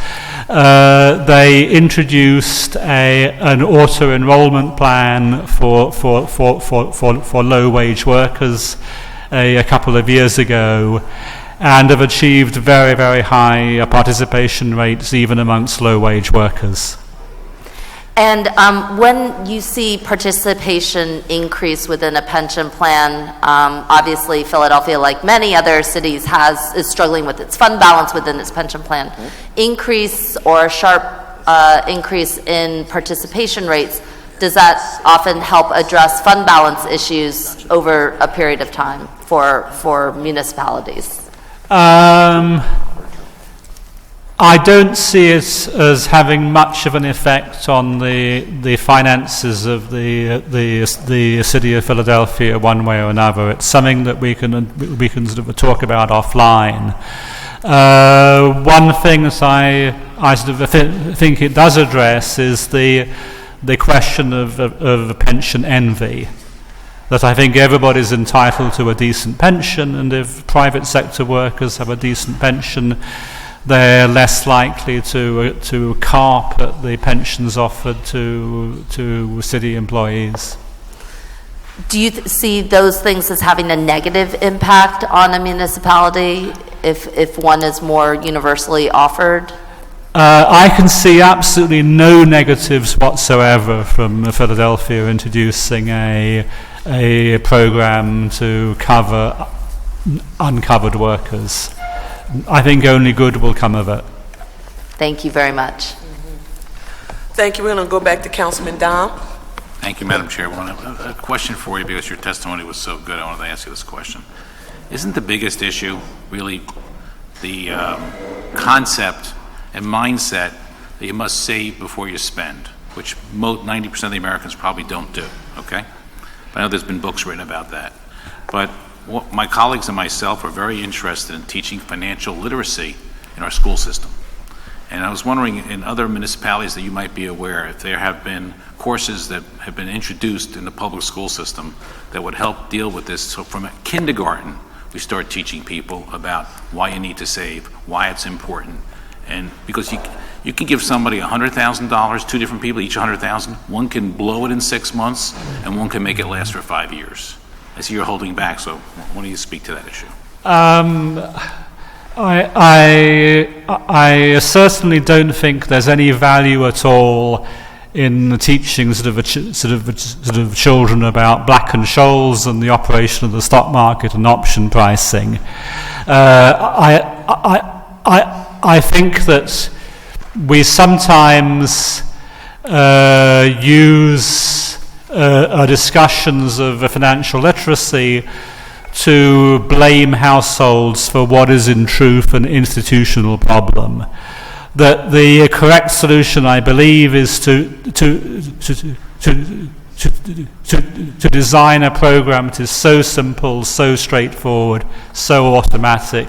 They introduced an auto-enrollment plan for low-wage workers a couple of years ago, and have achieved very, very high participation rates even amongst low-wage workers. And when you see participation increase within a pension plan, obviously Philadelphia, like many other cities, is struggling with its fund balance within its pension plan. Increase or sharp increase in participation rates, does that often help address fund balance issues over a period of time for municipalities? I don't see it as having much of an effect on the finances of the city of Philadelphia one way or another. It's something that we can sort of talk about offline. One thing that I sort of think it does address is the question of pension envy. That I think everybody's entitled to a decent pension, and if private sector workers have a decent pension, they're less likely to carp at the pensions offered to city employees. Do you see those things as having a negative impact on a municipality if one is more universally offered? I can see absolutely no negatives whatsoever from Philadelphia introducing a program to cover uncovered workers. I think only good will come of it. Thank you very much. Thank you. We're going to go back to Councilman Dom. Thank you, Madam Chairwoman. A question for you, because your testimony was so good, I wanted to ask you this question. Isn't the biggest issue really the concept and mindset that you must save before you spend, which 90% of the Americans probably don't do, okay? I know there's been books written about that. But my colleagues and myself are very interested in teaching financial literacy in our school system. And I was wondering, in other municipalities that you might be aware, if there have been courses that have been introduced in the public school system that would help deal with this. So from kindergarten, we start teaching people about why you need to save, why it's important. And because you can give somebody $100,000, two different people, each $100,000. One can blow it in 6 months, and one can make it last for 5 years. I see you're holding back, so why don't you speak to that issue? I certainly don't think there's any value at all in teaching sort of children about Black and Scholes and the operation of the stock market and option pricing. I think that we sometimes use discussions of financial literacy to blame households for what is in truth an institutional problem. That the correct solution, I believe, is to design a program that is so simple, so straightforward, so automatic,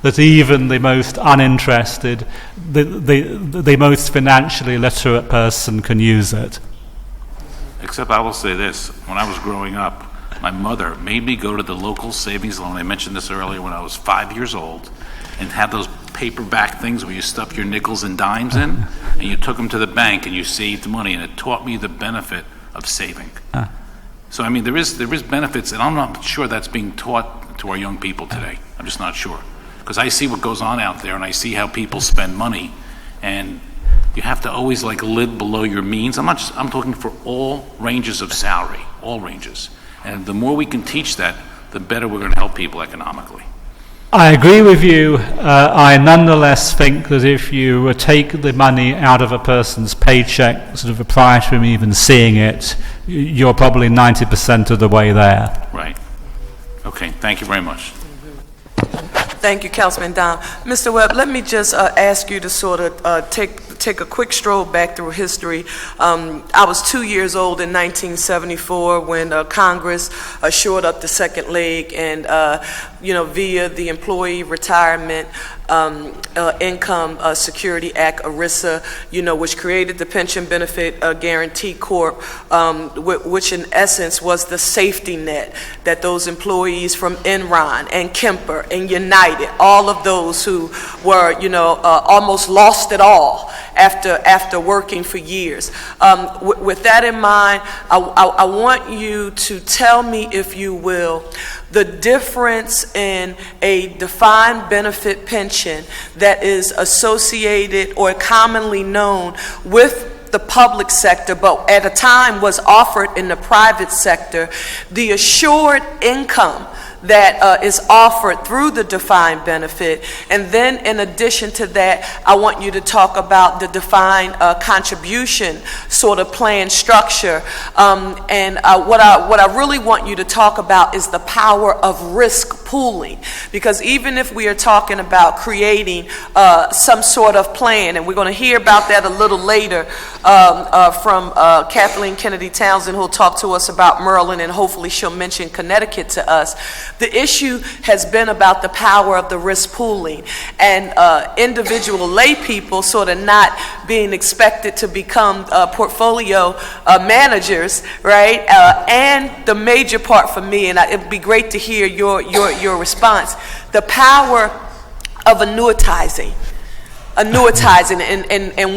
that even the most uninterested, the most financially literate person can use it. Except I will say this, when I was growing up, my mother made me go to the local savings loan. I mentioned this earlier, when I was 5 years old, and had those paperback things where you stuffed your nickels and dimes in, and you took them to the bank and you saved money, and it taught me the benefit of saving. So I mean, there is benefits, and I'm not sure that's being taught to our young people today. I'm just not sure, because I see what goes on out there, and I see how people spend money, and you have to always live below your means. I'm talking for all ranges of salary, all ranges. And the more we can teach that, the better we're going to help people economically. I agree with you. I nonetheless think that if you take the money out of a person's paycheck sort of prior to him even seeing it, you're probably 90% of the way there. Right. Okay, thank you very much. Thank you, Councilman Dom. Mr. Webb, let me just ask you to sort of take a quick stroll back through history. I was 2 years old in 1974 when Congress shored up the second leg and, via the Employee Retirement Income Security Act, ERISA, which created the Pension Benefit Guarantee Corp, which in essence was the safety net that those employees from Enron and Kemper and United, all of those who were, almost lost it all after working for years. With that in mind, I want you to tell me, if you will, the difference in a defined benefit pension that is associated or commonly known with the public sector, but at a time was offered in the private sector, the assured income that is offered through the defined benefit. And then in addition to that, I want you to talk about the defined contribution sort of plan structure. What I really want you to talk about is the power of risk pooling. Because even if we are talking about creating some sort of plan, and we're going to hear about that a little later from Kathleen Kennedy Townsend, who'll talk to us about Maryland, and hopefully she'll mention Connecticut to us. The issue has been about the power of the risk pooling and individual lay people sort of not being expected to become portfolio managers, right? And the major part for me, and it'd be great to hear your response, the power of annuitizing, and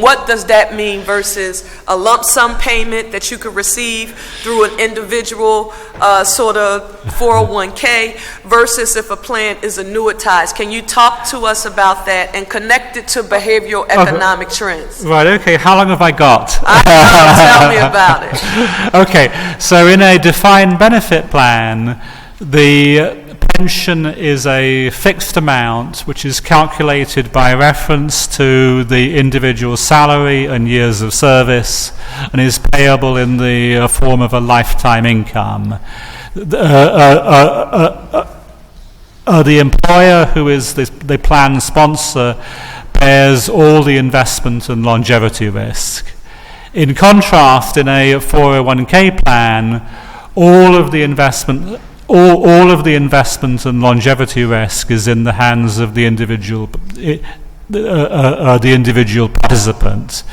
what does that mean versus a lump sum payment that you could receive through an individual sort of 401k versus if a plan is annuitized. Can you talk to us about that and connect it to behavioral economic trends? Right, okay, how long have I got? Tell me about it. Okay, so in a defined benefit plan, the pension is a fixed amount which is calculated by reference to the individual's salary and years of service and is payable in the form of a lifetime income. The employer, who is the plan sponsor, bears all the investment and longevity risk. In contrast, in a 401k plan, all of the investment and longevity risk is in the hands of the individual participant.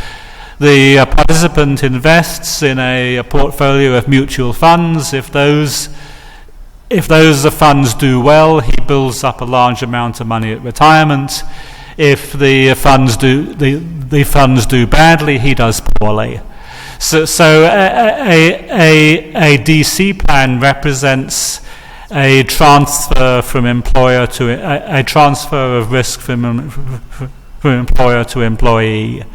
The participant invests in a portfolio of mutual funds. If those funds do well, he builds up a large amount of money at retirement. If the funds do badly, he does poorly. So a DC plan represents a transfer from employer to a transfer of risk from employer to employee.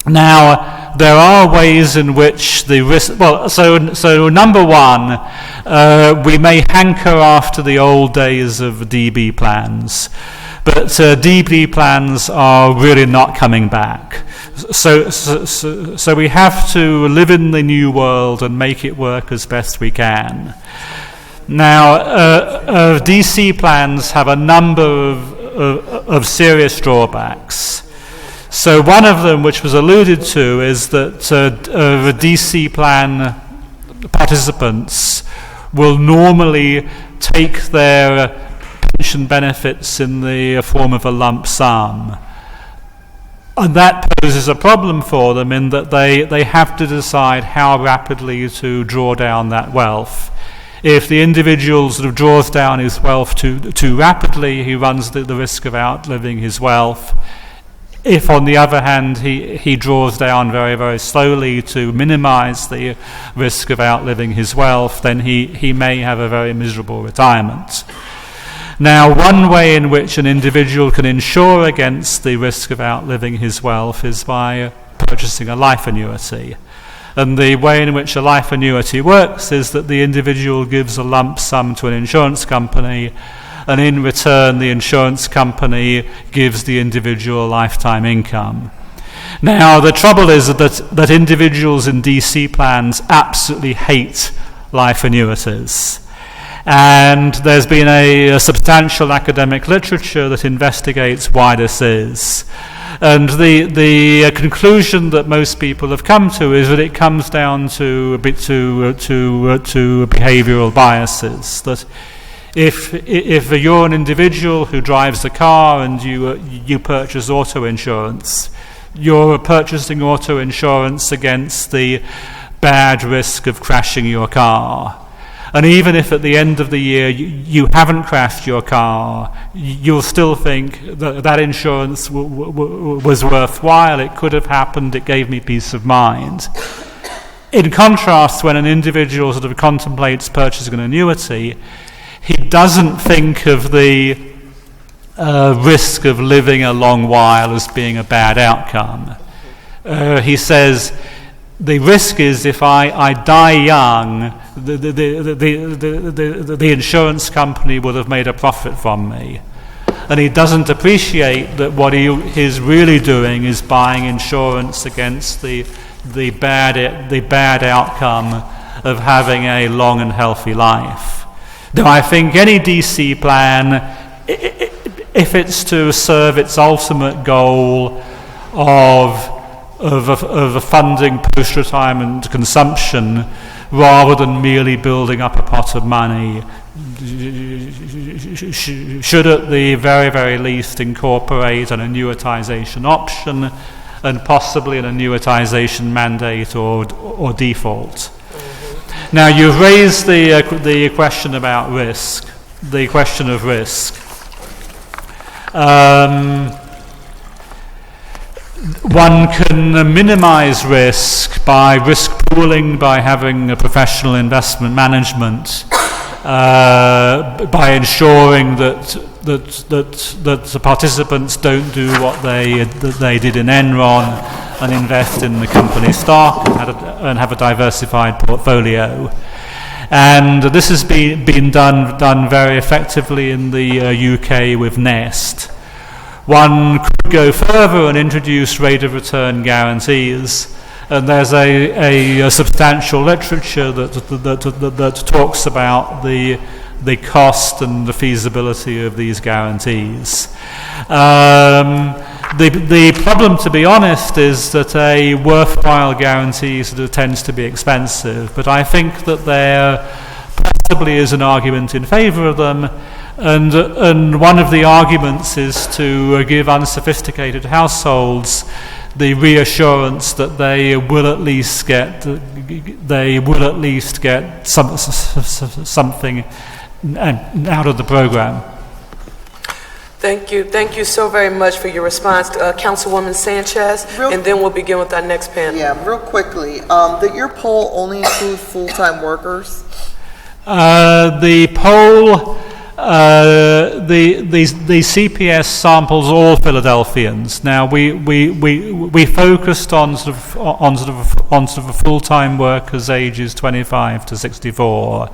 Now, there are ways in which the risk. Well, so number one, we may hanker after the old days of DB plans, but DB plans are really not coming back. So we have to live in the new world and make it work as best we can. Now, DC plans have a number of serious drawbacks. So one of them, which was alluded to, is that the DC plan participants will normally take their pension benefits in the form of a lump sum. And that poses a problem for them in that they have to decide how rapidly to draw down that wealth. If the individual sort of draws down his wealth too rapidly, he runs the risk of outliving his wealth. If, on the other hand, he draws down very, very slowly to minimize the risk of outliving his wealth, then he may have a very miserable retirement. Now, one way in which an individual can insure against the risk of outliving his wealth is by purchasing a life annuity. And the way in which a life annuity works is that the individual gives a lump sum to an insurance company, and in return the insurance company gives the individual lifetime income. Now, the trouble is that individuals in DC plans absolutely hate life annuities. And there's been a substantial academic literature that investigates why this is. And the conclusion that most people have come to is that it comes down to behavioral biases. That if you're an individual who drives a car and you purchase auto insurance, you're purchasing auto insurance against the bad risk of crashing your car. And even if at the end of the year you haven't crashed your car, you'll still think that insurance was worthwhile, it could have happened, it gave me peace of mind. In contrast, when an individual sort of contemplates purchasing an annuity, he doesn't think of the risk of living a long while as being a bad outcome. He says, the risk is if I die young, the insurance company will have made a profit from me. And he doesn't appreciate that what he is really doing is buying insurance against the bad outcome of having a long and healthy life. Now, I think any DC plan, if it's to serve its ultimate goal of funding post-retirement consumption rather than merely building up a pot of money, should at the very, very least incorporate an annuitization option and possibly an annuitization mandate or default. Now, you've raised the question about risk, the question of risk. One can minimize risk by risk pooling, by having a professional investment management, by ensuring that the participants don't do what they did in Enron and invest in the company stock and have a diversified portfolio. And this has been done very effectively in the UK with Nest. One could go further and introduce rate of return guarantees, and there's a substantial literature that talks about the cost and the feasibility of these guarantees. The problem, to be honest, is that a worthwhile guarantee sort of tends to be expensive, but I think that there possibly is an argument in favour of them. And one of the arguments is to give unsophisticated households the reassurance that they will at least get something out of the program. Thank you so very much for your response, Councilwoman Sanchez, and then we'll begin with our next panel. Yeah, real quickly, did your poll only include full-time workers? The poll. The CPS samples all Philadelphians. Now we focused on sort of full-time workers ages 25 to 64.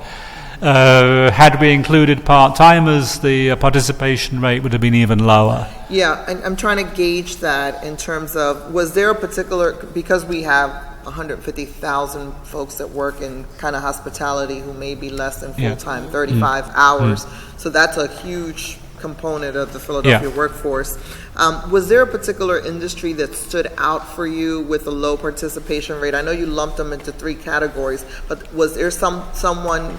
Had we included part-timers, the participation rate would have been even lower. Yeah, and I'm trying to gauge that in terms of, was there a particular, because we have 150,000 folks that work in kind of hospitality who may be less than full-time, 35 hours. So that's a huge component of the Philadelphia workforce. Was there a particular industry that stood out for you with a low participation rate? I know you lumped them into three categories, but was there someone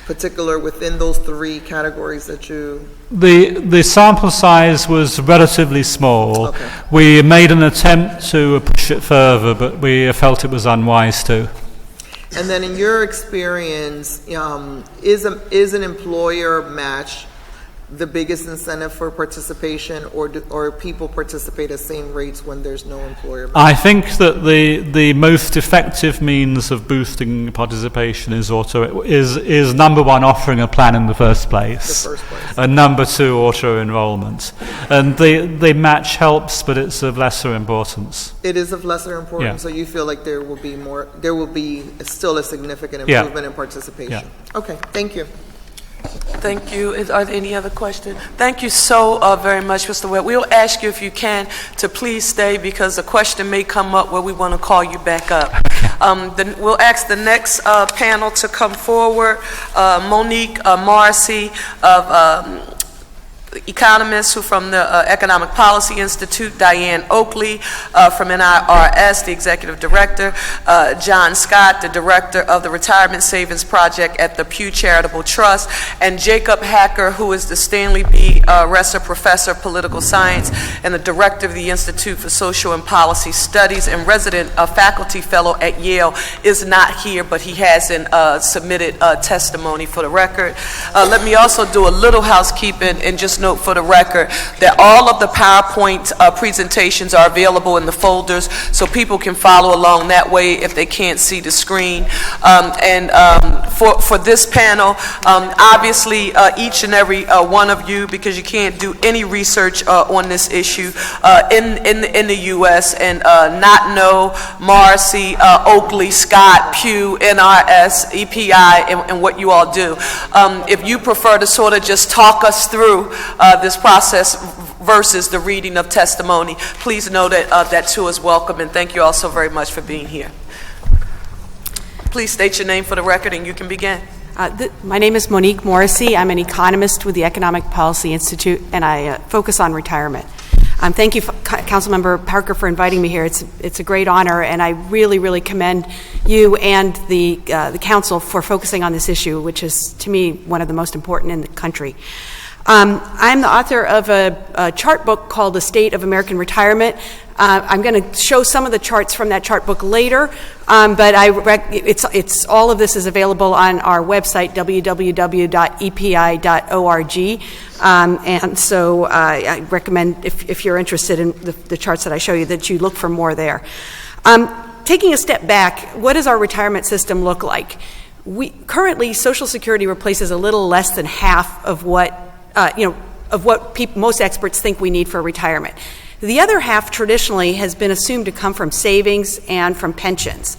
particular within those three categories that you... The sample size was relatively small. Okay. We made an attempt to push it further, but we felt it was unwise to. And then in your experience, is an employer match the biggest incentive for participation, or people participate at same rates when there's no employer match? I think that the most effective means of boosting participation is number one, offering a plan in the first place. And number two, auto enrollment. And the match helps, but it's of lesser importance. It is of lesser importance, so you feel like there will be still a significant improvement in participation. Yeah. Okay, thank you. Thank you. Are there any other questions? Thank you so very much, Mr. Webb. We'll ask you, if you can, to please stay, because a question may come up where we want to call you back up. We'll ask the next panel to come forward. Monique Morrissey of economists who from the Economic Policy Institute, Diane Oakley from NIRS, the executive director, John Scott, the director of the Retirement Savings Project at the Pew Charitable Trust, and Jacob Hacker, who is the Stanley B. Resser Professor of Political Science and the director of the Institute for Social and Policy Studies and resident faculty fellow at Yale, is not here, but he hasn't submitted testimony for the record. Let me also do a little housekeeping and just note for the record that all of the PowerPoint presentations are available in the folders, so people can follow along that way if they can't see the screen. For this panel, obviously each and every one of you, because you can't do any research on this issue in the U.S. and not know Morrissey, Oakley, Scott, Pew, NRS, EPI, and what you all do. If you prefer to sort of just talk us through this process versus the reading of testimony, please know that that too is welcome, and thank you all so very much for being here. Please state your name for the record and you can begin. My name is Monique Morrissey. I'm an economist with the Economic Policy Institute, and I focus on retirement. Thank you, Councilmember Parker, for inviting me here. It's a great honor, and I really, really commend you and the council for focusing on this issue, which is, to me, one of the most important in the country. I'm the author of a chart book called The State of American Retirement. I'm going to show some of the charts from that chart book later, but it's all of this is available on our website, www.epi.org. And so I recommend, if you're interested in the charts that I show you, that you look for more there. Taking a step back, what does our retirement system look like? Currently, Social Security replaces a little less than half of what most experts think we need for retirement. The other half traditionally has been assumed to come from savings and from pensions.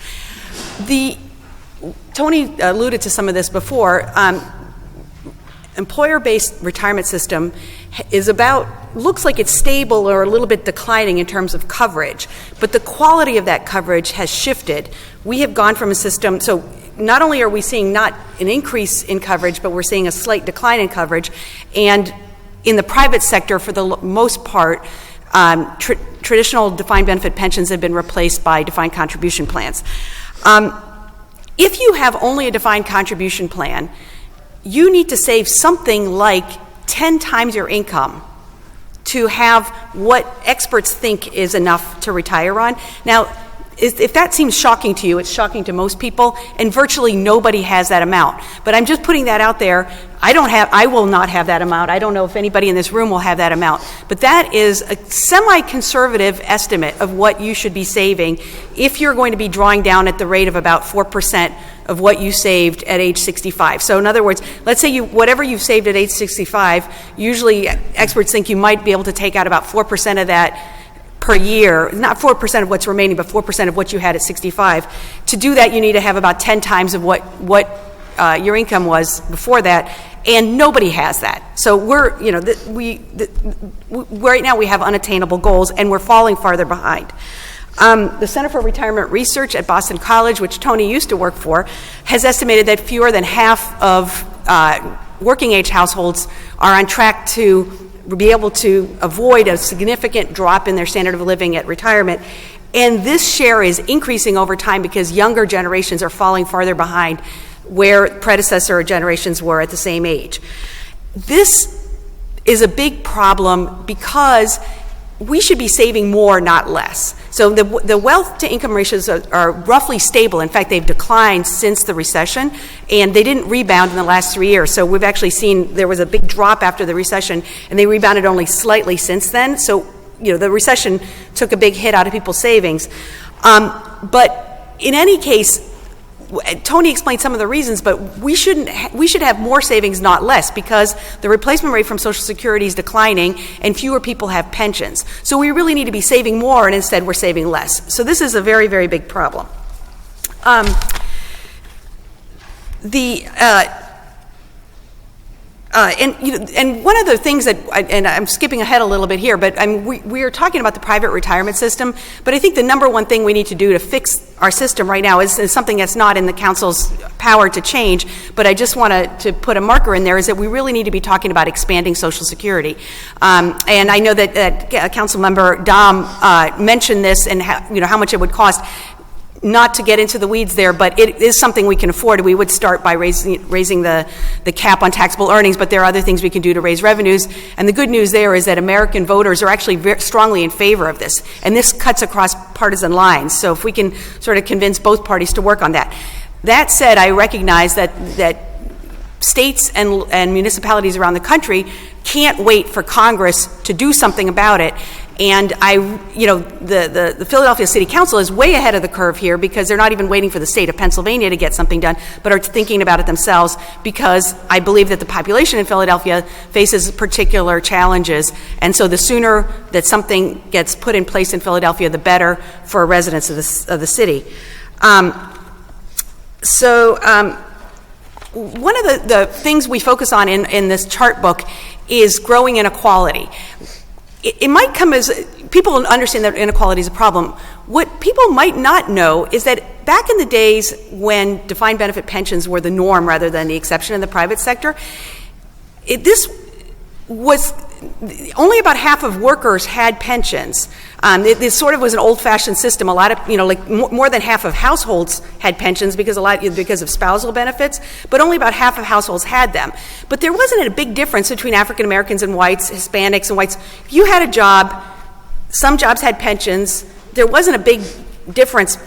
Tony alluded to some of this before. Employer-based retirement system looks like it's stable or a little bit declining in terms of coverage, but the quality of that coverage has shifted. We have gone from a system, so not only are we seeing not an increase in coverage, but we're seeing a slight decline in coverage, and in the private sector, for the most part, traditional defined benefit pensions have been replaced by defined contribution plans. If you have only a defined contribution plan, you need to save something like 10 times your income to have what experts think is enough to retire on. Now, if that seems shocking to you, it's shocking to most people, and virtually nobody has that amount. But I'm just putting that out there. I will not have that amount. I don't know if anybody in this room will have that amount. But that is a semi-conservative estimate of what you should be saving if you're going to be drawing down at the rate of about 4% of what you saved at age 65. So in other words, let's say whatever you've saved at age 65, usually experts think you might be able to take out about 4% of that per year, not 4% of what's remaining, but 4% of what you had at 65. To do that, you need to have about 10 times of what your income was before that, and nobody has that. So right now we have unattainable goals, and we're falling farther behind. The Center for Retirement Research at Boston College, which Tony used to work for, has estimated that fewer than half of working age households are on track to be able to avoid a significant drop in their standard of living at retirement. And this share is increasing over time because younger generations are falling farther behind where predecessor generations were at the same age. This is a big problem because we should be saving more, not less. So the wealth to income ratios are roughly stable. In fact, they've declined since the recession, and they didn't rebound in the last 3 years. So we've actually seen there was a big drop after the recession, and they rebounded only slightly since then. So, the recession took a big hit out of people's savings. But in any case, Tony explained some of the reasons, but we should have more savings, not less, because the replacement rate from Social Security is declining and fewer people have pensions. So we really need to be saving more, and instead we're saving less. So this is a very, very big problem. And one of the things that, and I'm skipping ahead a little bit here, but we are talking about the private retirement system, but I think the number one thing we need to do to fix our system right now is something that's not in the council's power to change, but I just want to put a marker in there, is that we really need to be talking about expanding Social Security. And I know that Council Member Dom mentioned this and how much it would cost. Not to get into the weeds there, but it is something we can afford. We would start by raising the cap on taxable earnings, but there are other things we can do to raise revenues. And the good news there is that American voters are actually very strongly in favor of this. And this cuts across partisan lines. So if we can sort of convince both parties to work on that. That said, I recognize that states and municipalities around the country can't wait for Congress to do something about it. And the Philadelphia City Council is way ahead of the curve here, because they're not even waiting for the state of Pennsylvania to get something done, but are thinking about it themselves, because I believe that the population in Philadelphia faces particular challenges. And so the sooner that something gets put in place in Philadelphia, the better for residents of the city. One of the things we focus on in this chart book is growing inequality. It might come as, people understand that inequality is a problem. What people might not know is that back in the days when defined benefit pensions were the norm rather than the exception in the private sector, this was only about half of workers had pensions. This sort of was an old-fashioned system. A lot of, more than half of households had pensions because of spousal benefits, but only about half of households had them. But there wasn't a big difference between African Americans and whites, Hispanics and whites. If you had a job, some jobs had pensions. There wasn't a big difference,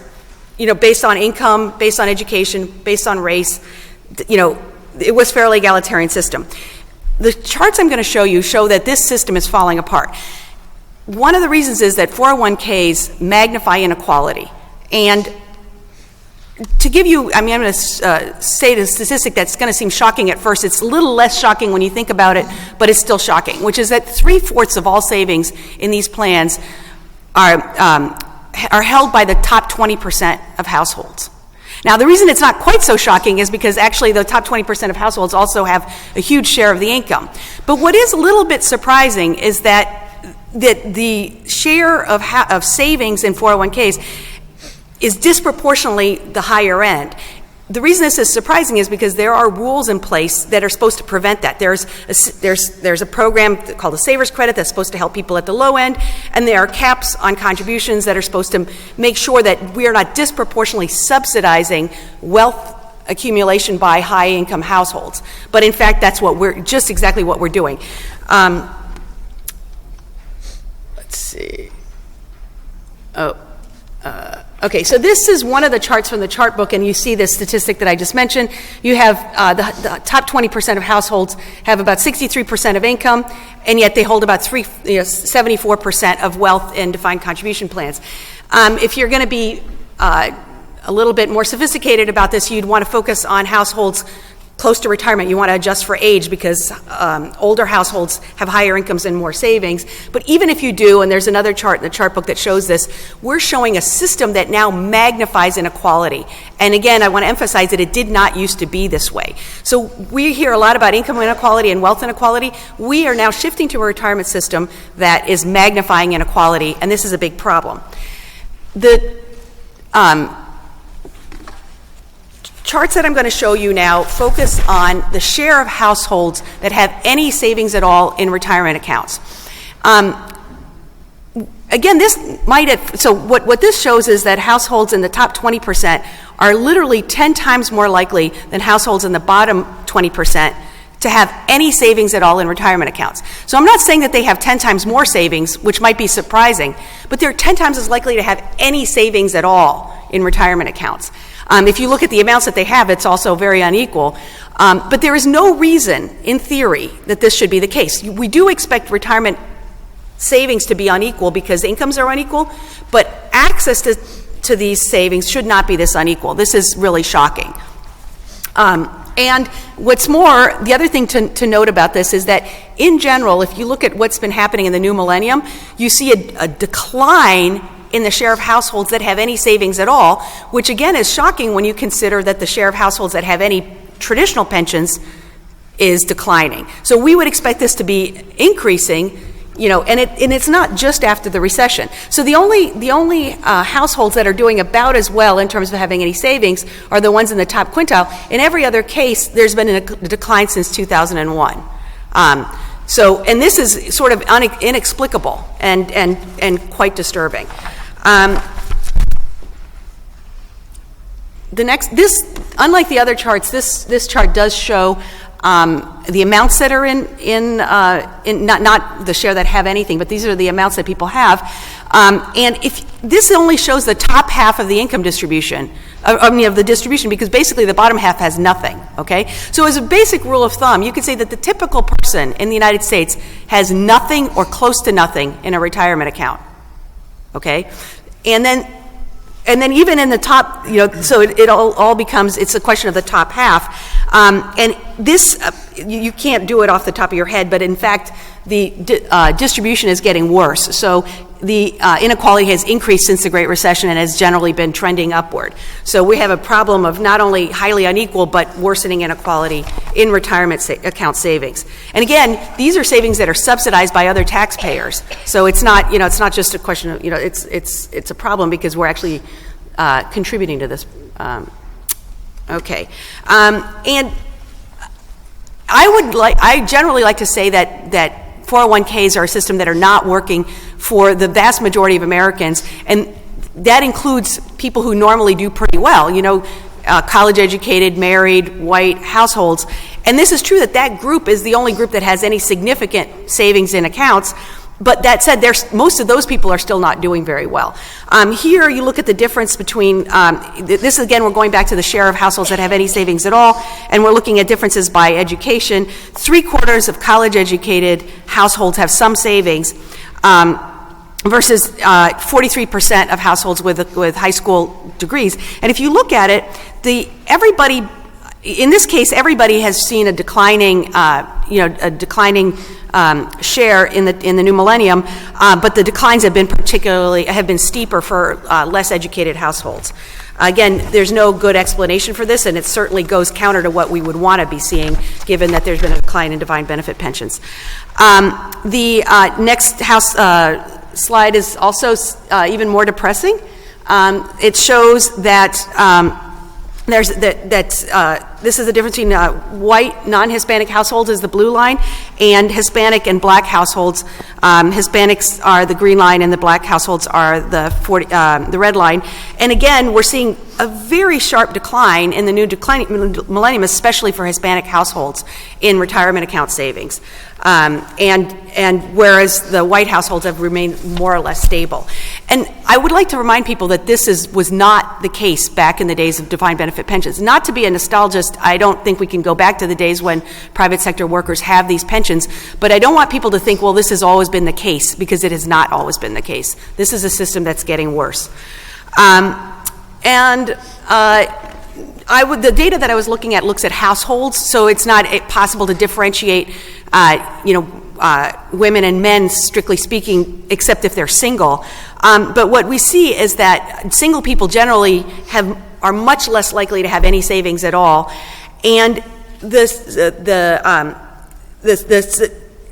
based on income, based on education, based on race. It was a fairly egalitarian system. The charts I'm going to show you show that this system is falling apart. One of the reasons is that 401ks magnify inequality. And to give you, I'm going to state a statistic that's going to seem shocking at first. It's a little less shocking when you think about it, but it's still shocking, which is that 3/4 of all savings in these plans are held by the top 20% of households. Now, the reason it's not quite so shocking is because actually the top 20% of households also have a huge share of the income. But what is a little bit surprising is that the share of savings in 401ks is disproportionately the higher end. The reason this is surprising is because there are rules in place that are supposed to prevent that. There's a program called the Savers Credit that's supposed to help people at the low end, and there are caps on contributions that are supposed to make sure that we are not disproportionately subsidizing wealth accumulation by high-income households. But in fact, that's just exactly what we're doing. Let's see. Okay, so this is one of the charts from the chart book, and you see this statistic that I just mentioned. You have the top 20% of households have about 63% of income, and yet they hold about 74% of wealth in defined contribution plans. If you're going to be a little bit more sophisticated about this, you'd want to focus on households close to retirement. You want to adjust for age because older households have higher incomes and more savings. But even if you do, and there's another chart in the chart book that shows this, we're showing a system that now magnifies inequality. And again, I want to emphasize that it did not used to be this way. So we hear a lot about income inequality and wealth inequality. We are now shifting to a retirement system that is magnifying inequality, and this is a big problem. The charts that I'm going to show you now focus on the share of households that have any savings at all in retirement accounts. Again, what this shows is that households in the top 20% are literally 10 times more likely than households in the bottom 20% to have any savings at all in retirement accounts. So I'm not saying that they have 10 times more savings, which might be surprising, but they're 10 times as likely to have any savings at all in retirement accounts. If you look at the amounts that they have, it's also very unequal. But there is no reason, in theory, that this should be the case. We do expect retirement savings to be unequal because incomes are unequal, but access to these savings should not be this unequal. This is really shocking. And what's more, the other thing to note about this is that, in general, if you look at what's been happening in the new millennium, you see a decline in the share of households that have any savings at all, which again is shocking when you consider that the share of households that have any traditional pensions is declining. So we would expect this to be increasing, and it's not just after the recession. So the only households that are doing about as well in terms of having any savings are the ones in the top quintile. In every other case, there's been a decline since 2001. And this is sort of inexplicable and quite disturbing. Unlike the other charts, this chart does show the amounts that are in not the share that have anything, but these are the amounts that people have. And if this only shows the top half of the income distribution, of the distribution, because basically the bottom half has nothing, okay? So as a basic rule of thumb, you could say that the typical person in the United States has nothing or close to nothing in a retirement account, okay? And then even in the top, so it all becomes, it's a question of the top half. And this, you can't do it off the top of your head, but in fact, the distribution is getting worse. So the inequality has increased since the Great Recession and has generally been trending upward. So we have a problem of not only highly unequal, but worsening inequality in retirement account savings. And again, these are savings that are subsidized by other taxpayers. So it's not, it's not just a question of, it's a problem because we're actually contributing to this. Okay. And I generally like to say that 401ks are a system that are not working for the vast majority of Americans, and that includes people who normally do pretty well, college-educated, married, white households. And this is true that group is the only group that has any significant savings in accounts. But that said, most of those people are still not doing very well. Here, you look at the difference between, this again, we're going back to the share of households that have any savings at all, and we're looking at differences by education. 3/4 of college-educated households have some savings, versus 43% of households with high school degrees. And if you look at it, everybody, in this case, everybody has seen a declining, share in the new millennium, but the declines have been steeper for less educated households. Again, there's no good explanation for this, and it certainly goes counter to what we would want to be seeing, given that there's been a decline in defined benefit pensions. The next slide is also even more depressing. It shows that this is the difference between white non-Hispanic households is the blue line, and Hispanic and black households. Hispanics are the green line, and the black households are the red line. And again, we're seeing a very sharp decline in the new millennium, especially for Hispanic households in retirement account savings. And whereas the white households have remained more or less stable. And I would like to remind people that this was not the case back in the days of defined benefit pensions. Not to be a nostalgist, I don't think we can go back to the days when private sector workers have these pensions, but I don't want people to think, well, this has always been the case, because it has not always been the case. This is a system that's getting worse. The data that I was looking at looks at households, so it's not possible to differentiate, women and men, strictly speaking, except if they're single. But what we see is that single people generally are much less likely to have any savings at all, and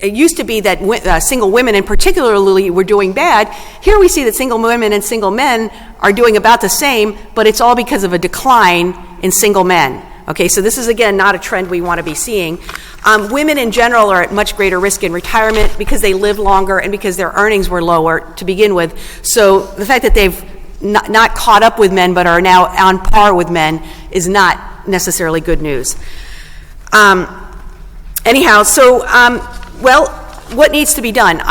it used to be that single women in particularly were doing bad. Here we see that single women and single men are doing about the same, but it's all because of a decline in single men. Okay, so this is, again, not a trend we want to be seeing. Women in general are at much greater risk in retirement because they live longer and because their earnings were lower to begin with. So the fact that they've not caught up with men but are now on par with men is not necessarily good news. Well, what needs to be done?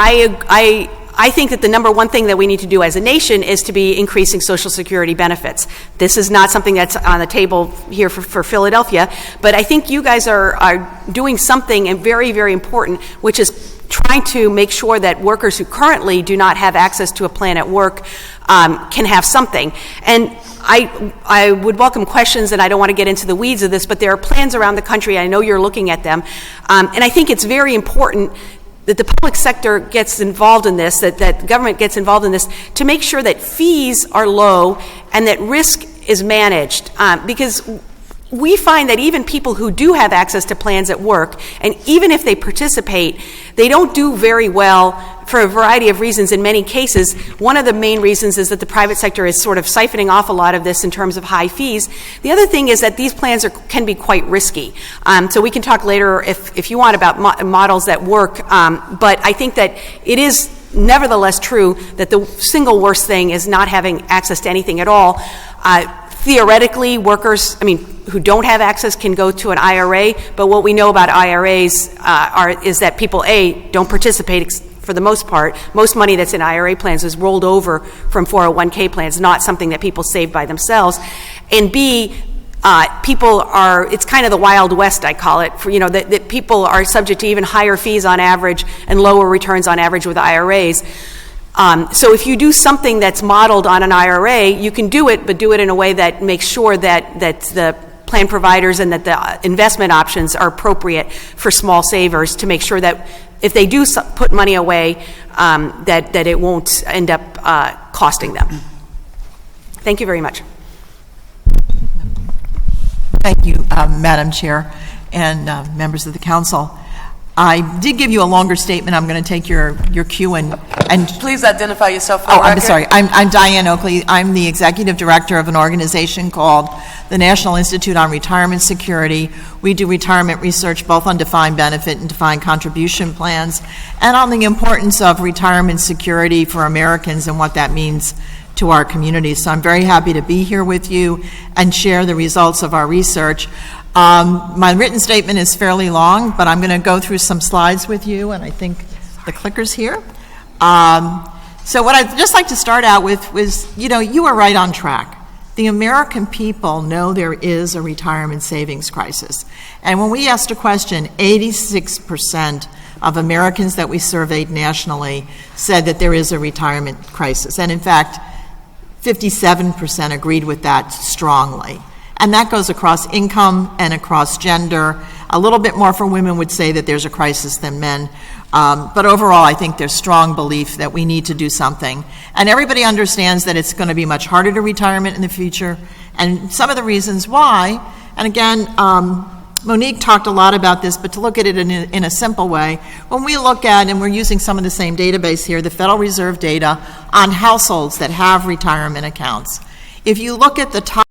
I think that the number one thing that we need to do as a nation is to be increasing Social Security benefits. This is not something that's on the table here for Philadelphia, but I think you guys are doing something very, very important, which is trying to make sure that workers who currently do not have access to a plan at work can have something. And I would welcome questions, and I don't want to get into the weeds of this, but there are plans around the country. I know you're looking at them. And I think it's very important that the public sector gets involved in this, that government gets involved in this, to make sure that fees are low and that risk is managed. Because we find that even people who do have access to plans at work, and even if they participate, they don't do very well for a variety of reasons in many cases. One of the main reasons is that the private sector is sort of siphoning off a lot of this in terms of high fees. The other thing is that these plans can be quite risky. So we can talk later if you want about models that work, but I think that it is nevertheless true that the single worst thing is not having access to anything at all. Theoretically, workers, who don't have access can go to an IRA, but what we know about IRAs is that people, A, don't participate for the most part. Most money that's in IRA plans is rolled over from 401k plans, not something that people save by themselves. And B, people are, it's kind of the Wild West, I call it, that people are subject to even higher fees on average and lower returns on average with IRAs. So if you do something that's modeled on an IRA, you can do it, but do it in a way that makes sure that the plan providers and that the investment options are appropriate for small savers to make sure that if they do put money away, that it won't end up costing them. Thank you very much. Thank you, Madam Chair and members of the council. I did give you a longer statement. I'm going to take your cue and please identify yourself for the I'm record. sorry. I'm Diane Oakley. I'm the executive director of an organization called the National Institute on Retirement Security. We do retirement research both on defined benefit and defined contribution plans, and on the importance of retirement security for Americans and what that means to our communities. So I'm very happy to be here with you and share the results of our research. My written statement is fairly long, but I'm going to go through some slides with you, and I think the clicker's here. So what I'd just like to start out with was, you are right on track. The American people know there is a retirement savings crisis. And when we asked a question, 86% of Americans that we surveyed nationally said that there is a retirement crisis. And in fact, 57% agreed with that strongly. And that goes across income and across gender. A little bit more for women would say that there's a crisis than men. But overall, I think there's strong belief that we need to do something. And everybody understands that it's going to be much harder to retirement in the future. And some of the reasons why, and again, Monique talked a lot about this, but to look at it in a simple way, when we look at, and we're using some of the same database here, the Federal Reserve data on households that have retirement accounts. If you look at the top,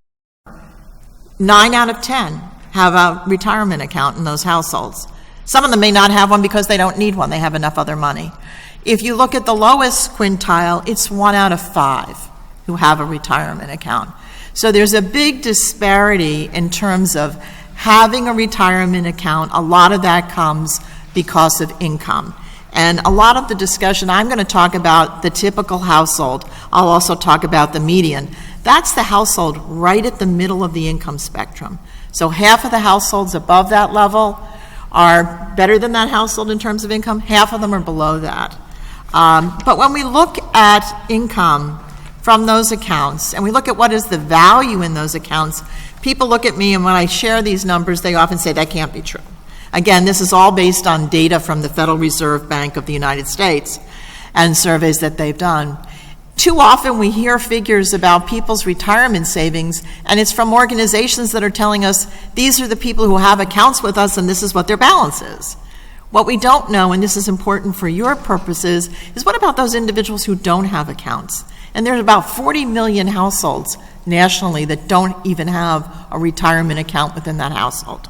9 out of 10 have a retirement account in those households. Some of them may not have one because they don't need one. They have enough other money. If you look at the lowest quintile, it's 1 out of 5 who have a retirement account. So there's a big disparity in terms of having a retirement account. A lot of that comes because of income. And a lot of the discussion, I'm going to talk about the typical household. I'll also talk about the median. That's the household right at the middle of the income spectrum. So half of the households above that level are better than that household in terms of income. Half of them are below that. But when we look at income from those accounts, and we look at what is the value in those accounts, people look at me, and when I share these numbers, they often say that can't be true. Again, this is all based on data from the Federal Reserve Bank of the United States and surveys that they've done. Too often we hear figures about people's retirement savings, and it's from organizations that are telling us these are the people who have accounts with us and this is what their balance is. What we don't know, and this is important for your purposes, is what about those individuals who don't have accounts? And there's about 40 million households nationally that don't even have a retirement account within that household.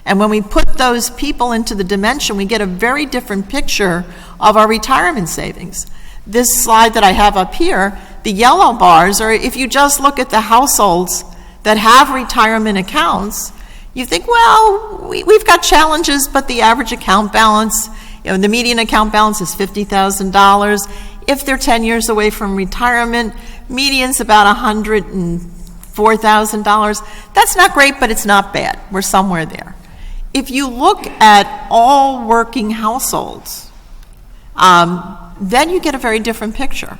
And when we put those people into the dimension, we get a very different picture of our retirement savings. This slide that I have up here, the yellow bars, or if you just look at the households that have retirement accounts, you think, well, we've got challenges, but the average account balance, the median account balance is $50,000. If they're 10 years away from retirement, median's about $104,000. That's not great, but it's not bad. We're somewhere there. If you look at all working households, then you get a very different picture.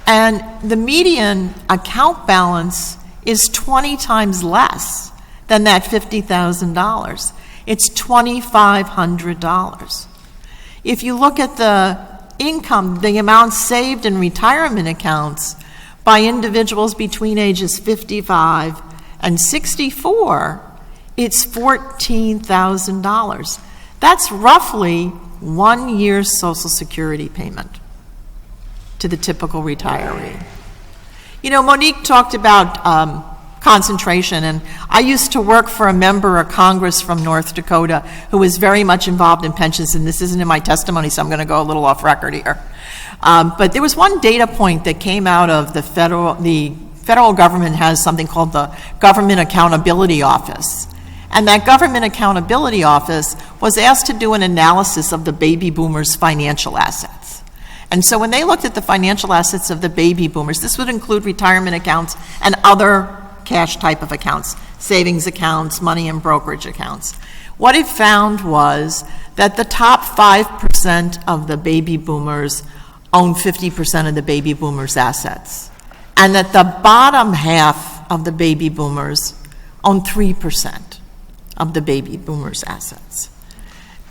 And the median account balance is 20 times less than that $50,000. It's $2,500. If you look at the income, the amount saved in retirement accounts by individuals between ages 55 and 64, it's $14,000. That's roughly 1 year's Social Security payment to the typical retiree. You know, Monique talked about concentration, and I used to work for a member of Congress from North Dakota who was very much involved in pensions, and this isn't in my testimony, so I'm going to go a little off record here. But there was one data point that came out of the federal government has something called the Government Accountability Office. And that Government Accountability Office was asked to do an analysis of the baby boomers' financial assets. And so when they looked at the financial assets of the baby boomers, this would include retirement accounts and other cash type of accounts, savings accounts, money and brokerage accounts. What it found was that the top 5% of the baby boomers own 50% of the baby boomers' assets, and that the bottom half of the baby boomers own 3% of the baby boomers' assets.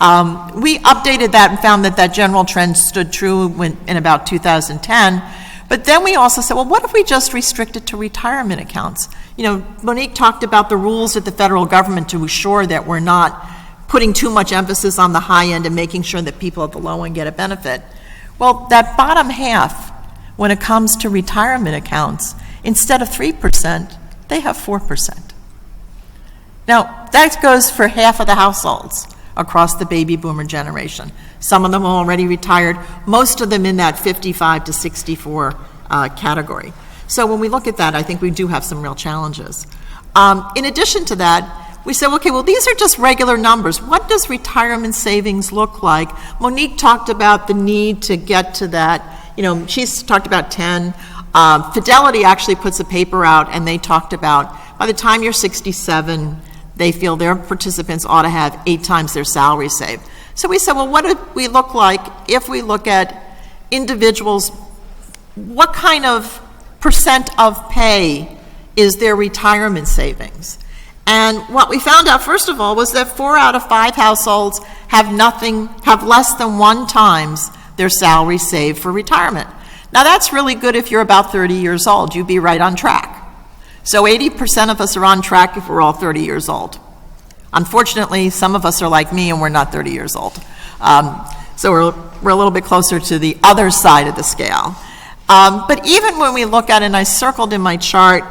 We updated that and found that that general trend stood true in about 2010. But then we also said, well, what if we just restrict it to retirement accounts? You know, Monique talked about the rules at the federal government to ensure that we're not putting too much emphasis on the high end and making sure that people at the low end get a benefit. Well, that bottom half, when it comes to retirement accounts, instead of 3%, they have 4%. Now, that goes for half of the households across the baby boomer generation. Some of them are already retired, most of them in that 55 to 64 category. So when we look at that, I think we do have some real challenges. In addition to that, we said, okay, well, these are just regular numbers. What does retirement savings look like? Monique talked about the need to get to that. You know, she's talked about 10. Fidelity actually puts a paper out, and they talked about by the time you're 67, they feel their participants ought to have 8 times their salary saved. So we said, well, what do we look like if we look at individuals? What kind of percent of pay is their retirement savings? And what we found out, first of all, was that 4 out of 5 households have less than 1 times their salary saved for retirement. Now, that's really good if you're about 30 years old. You'd be right on track. So 80% of us are on track if we're all 30 years old. Unfortunately, some of us are like me and we're not 30 years old. So we're a little bit closer to the other side of the scale. But even when we look at it, and I circled in my chart,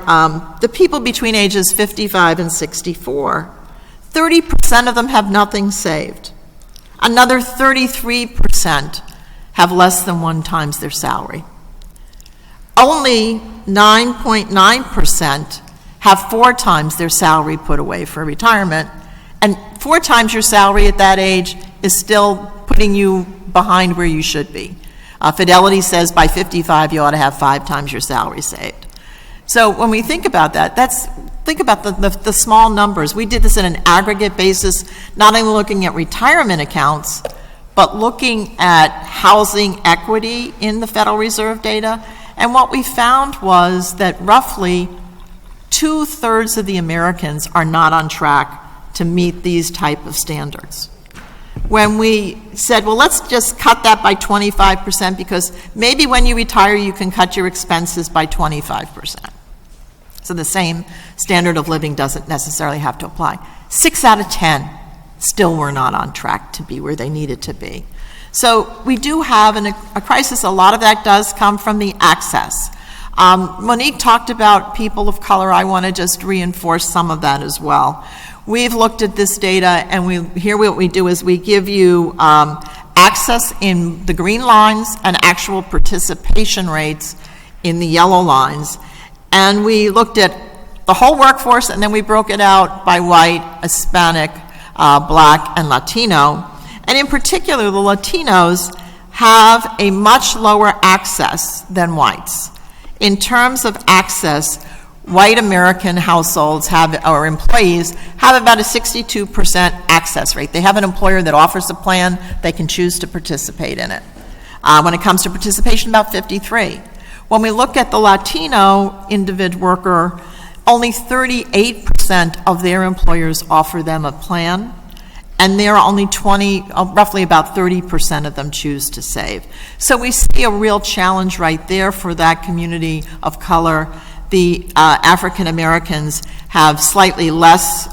the people between ages 55 and 64, 30% of them have nothing saved. Another 33% have less than 1 times their salary. Only 9.9% have 4 times their salary put away for retirement, and 4 times your salary at that age is still putting you behind where you should be. Fidelity says by 55 you ought to have 5 times your salary saved. So when we think about that, think about the small numbers. We did this in an aggregate basis, not only looking at retirement accounts, but looking at housing equity in the Federal Reserve data. And what we found was that roughly 2/3 of the Americans are not on track to meet these type of standards. When we said, well, let's just cut that by 25% because maybe when you retire you can cut your expenses by 25%. So the same standard of living doesn't necessarily have to apply. 6 out of 10 still were not on track to be where they needed to be. So we do have a crisis. A lot of that does come from the access. Monique talked about people of color. I want to just reinforce some of that as well. We've looked at this data, and here what we do is we give you access in the green lines and actual participation rates in the yellow lines. And we looked at the whole workforce, and then we broke it out by white, Hispanic, Black, and Latino. And in particular, the Latinos have a much lower access than whites. In terms of access, white American households or employees have about a 62% access rate. They have an employer that offers a plan, they can choose to participate in it. When it comes to participation, about 53. When we look at the Latino individual worker, only 38% of their employers offer them a plan, and there are only roughly about 30% of them choose to save. So we see a real challenge right there for that community of color the African Americans have slightly less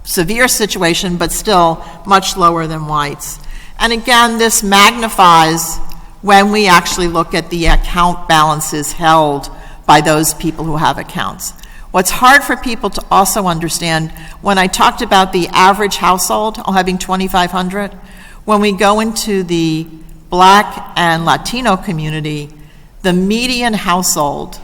severe situation, but still much lower than whites. And again, this magnifies when we actually look at the account balances held by those people who have accounts. What's hard for people to also understand, when I talked about the average household having $2,500, when we go into the Black and Latino community, the median household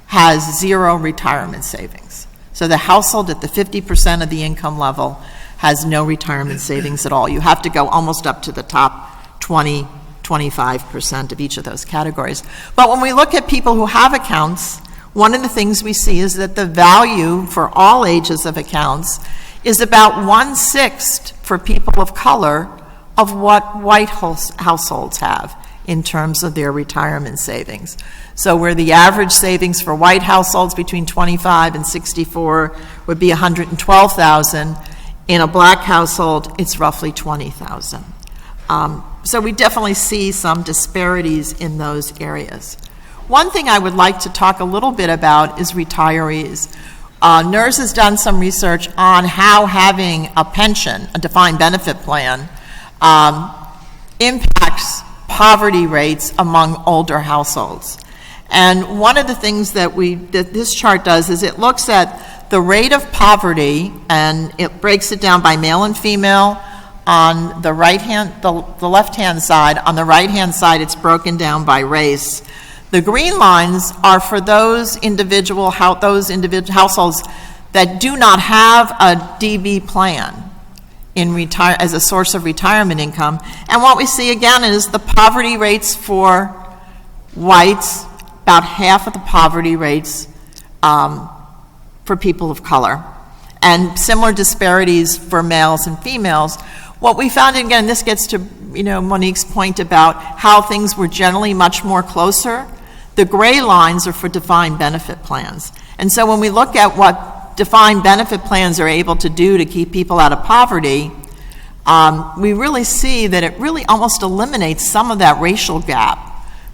has 0 retirement savings. So the household at the 50% of the income level has no retirement savings at all. You have to go almost up to the top 20, 25% of each of those categories. But when we look at people who have accounts, one of the things we see is that the value for all ages of accounts is about 1/6 for people of color of what white households have in terms of their retirement savings. So where the average savings for white households between 25 and 64 would be $112,000, in a Black household, it's roughly $20,000. So we definitely see some disparities in those areas. One thing I would like to talk a little bit about is retirees. NERS has done some research on how having a pension, a defined benefit plan, impacts poverty rates among older households. And one of the things that this chart does is it looks at the rate of poverty, and it breaks it down by male and female. On the the left-hand side, on the right-hand side, it's broken down by race. The green lines are for those individual households that do not have a DB plan as a source of retirement income. And what we see again is the poverty rates for whites, about half of the poverty rates for people of color, and similar disparities for males and females. What we found, and again, this gets to Monique's point about how things were generally much more closer. The gray lines are for defined benefit plans. And so when we look at what defined benefit plans are able to do to keep people out of poverty, we really see that it really almost eliminates some of that racial gap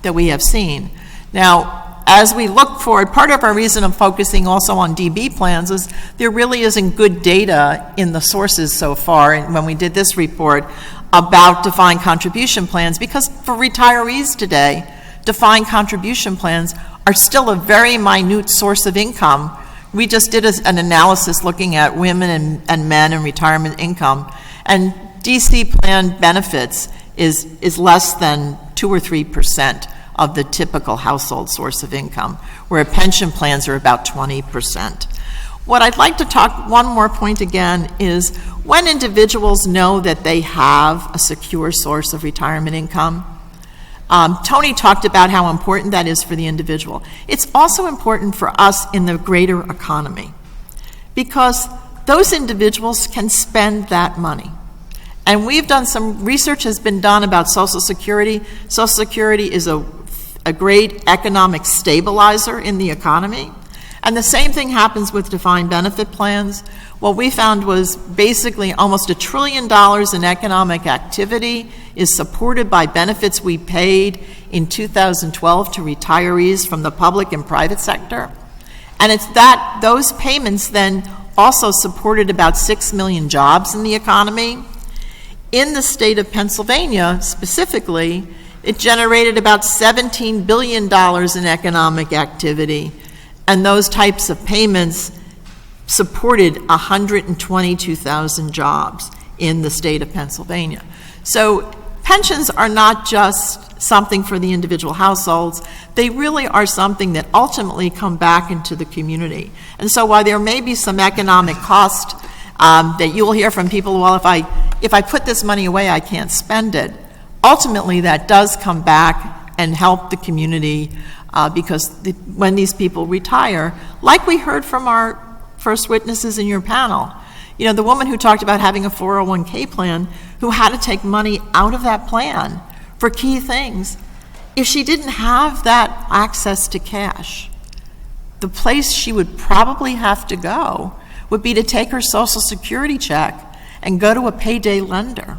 that we have seen. Now, as we look forward, part of our reason of focusing also on DB plans is there really isn't good data in the sources so far, and when we did this report, about defined contribution plans, because for retirees today, defined contribution plans are still a very minute source of income. We just did an analysis looking at women and men and retirement income, and DC plan benefits is less than 2 or 3% of the typical household source of income, where pension plans are about 20%. What I'd like to talk, one more point again, is when individuals know that they have a secure source of retirement income, Tony talked about how important that is for the individual. It's also important for us in the greater economy, because those individuals can spend that money. And we've done some research has been done about Social Security. Social Security is a great economic stabilizer in the economy. And the same thing happens with defined benefit plans. What we found was basically almost $1 trillion in economic activity is supported by benefits we paid in 2012 to retirees from the public and private sector. And it's that those payments then also supported about 6 million jobs in the economy. In the state of Pennsylvania specifically, it generated about $17 billion in economic activity, and those types of payments supported 122,000 jobs in the state of Pennsylvania. So pensions are not just something for the individual households, they really are something that ultimately come back into the community. And so while there may be some economic cost that you will hear from people, well, if I put this money away, I can't spend it. Ultimately, that does come back and help the community because when these people retire, like we heard from our first witnesses in your panel, the woman who talked about having a 401k plan who had to take money out of that plan for key things, if she didn't have that access to cash, the place she would probably have to go would be to take her Social Security check and go to a payday lender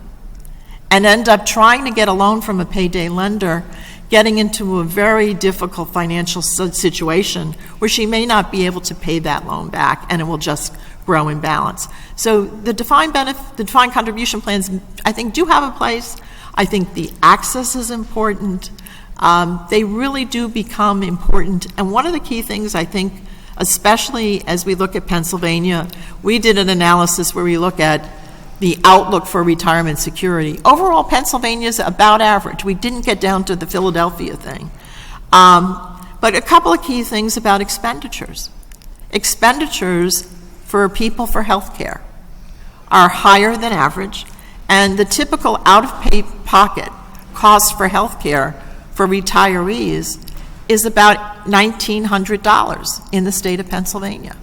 and end up trying to get a loan from a payday lender, getting into a very difficult financial situation where she may not be able to pay that loan back, and it will just grow in balance. So the defined contribution plans, I think, do have a place. I think the access is important. They really do become important. And one of the key things, I think, especially as we look at Pennsylvania, we did an analysis where we look at the outlook for retirement security. Overall, Pennsylvania is about average. We didn't get down to the Philadelphia thing. But a couple of key things about expenditures. Expenditures for people for health care are higher than average, and the typical out-of-pocket cost for health care for retirees is about $1,900 in the state of Pennsylvania.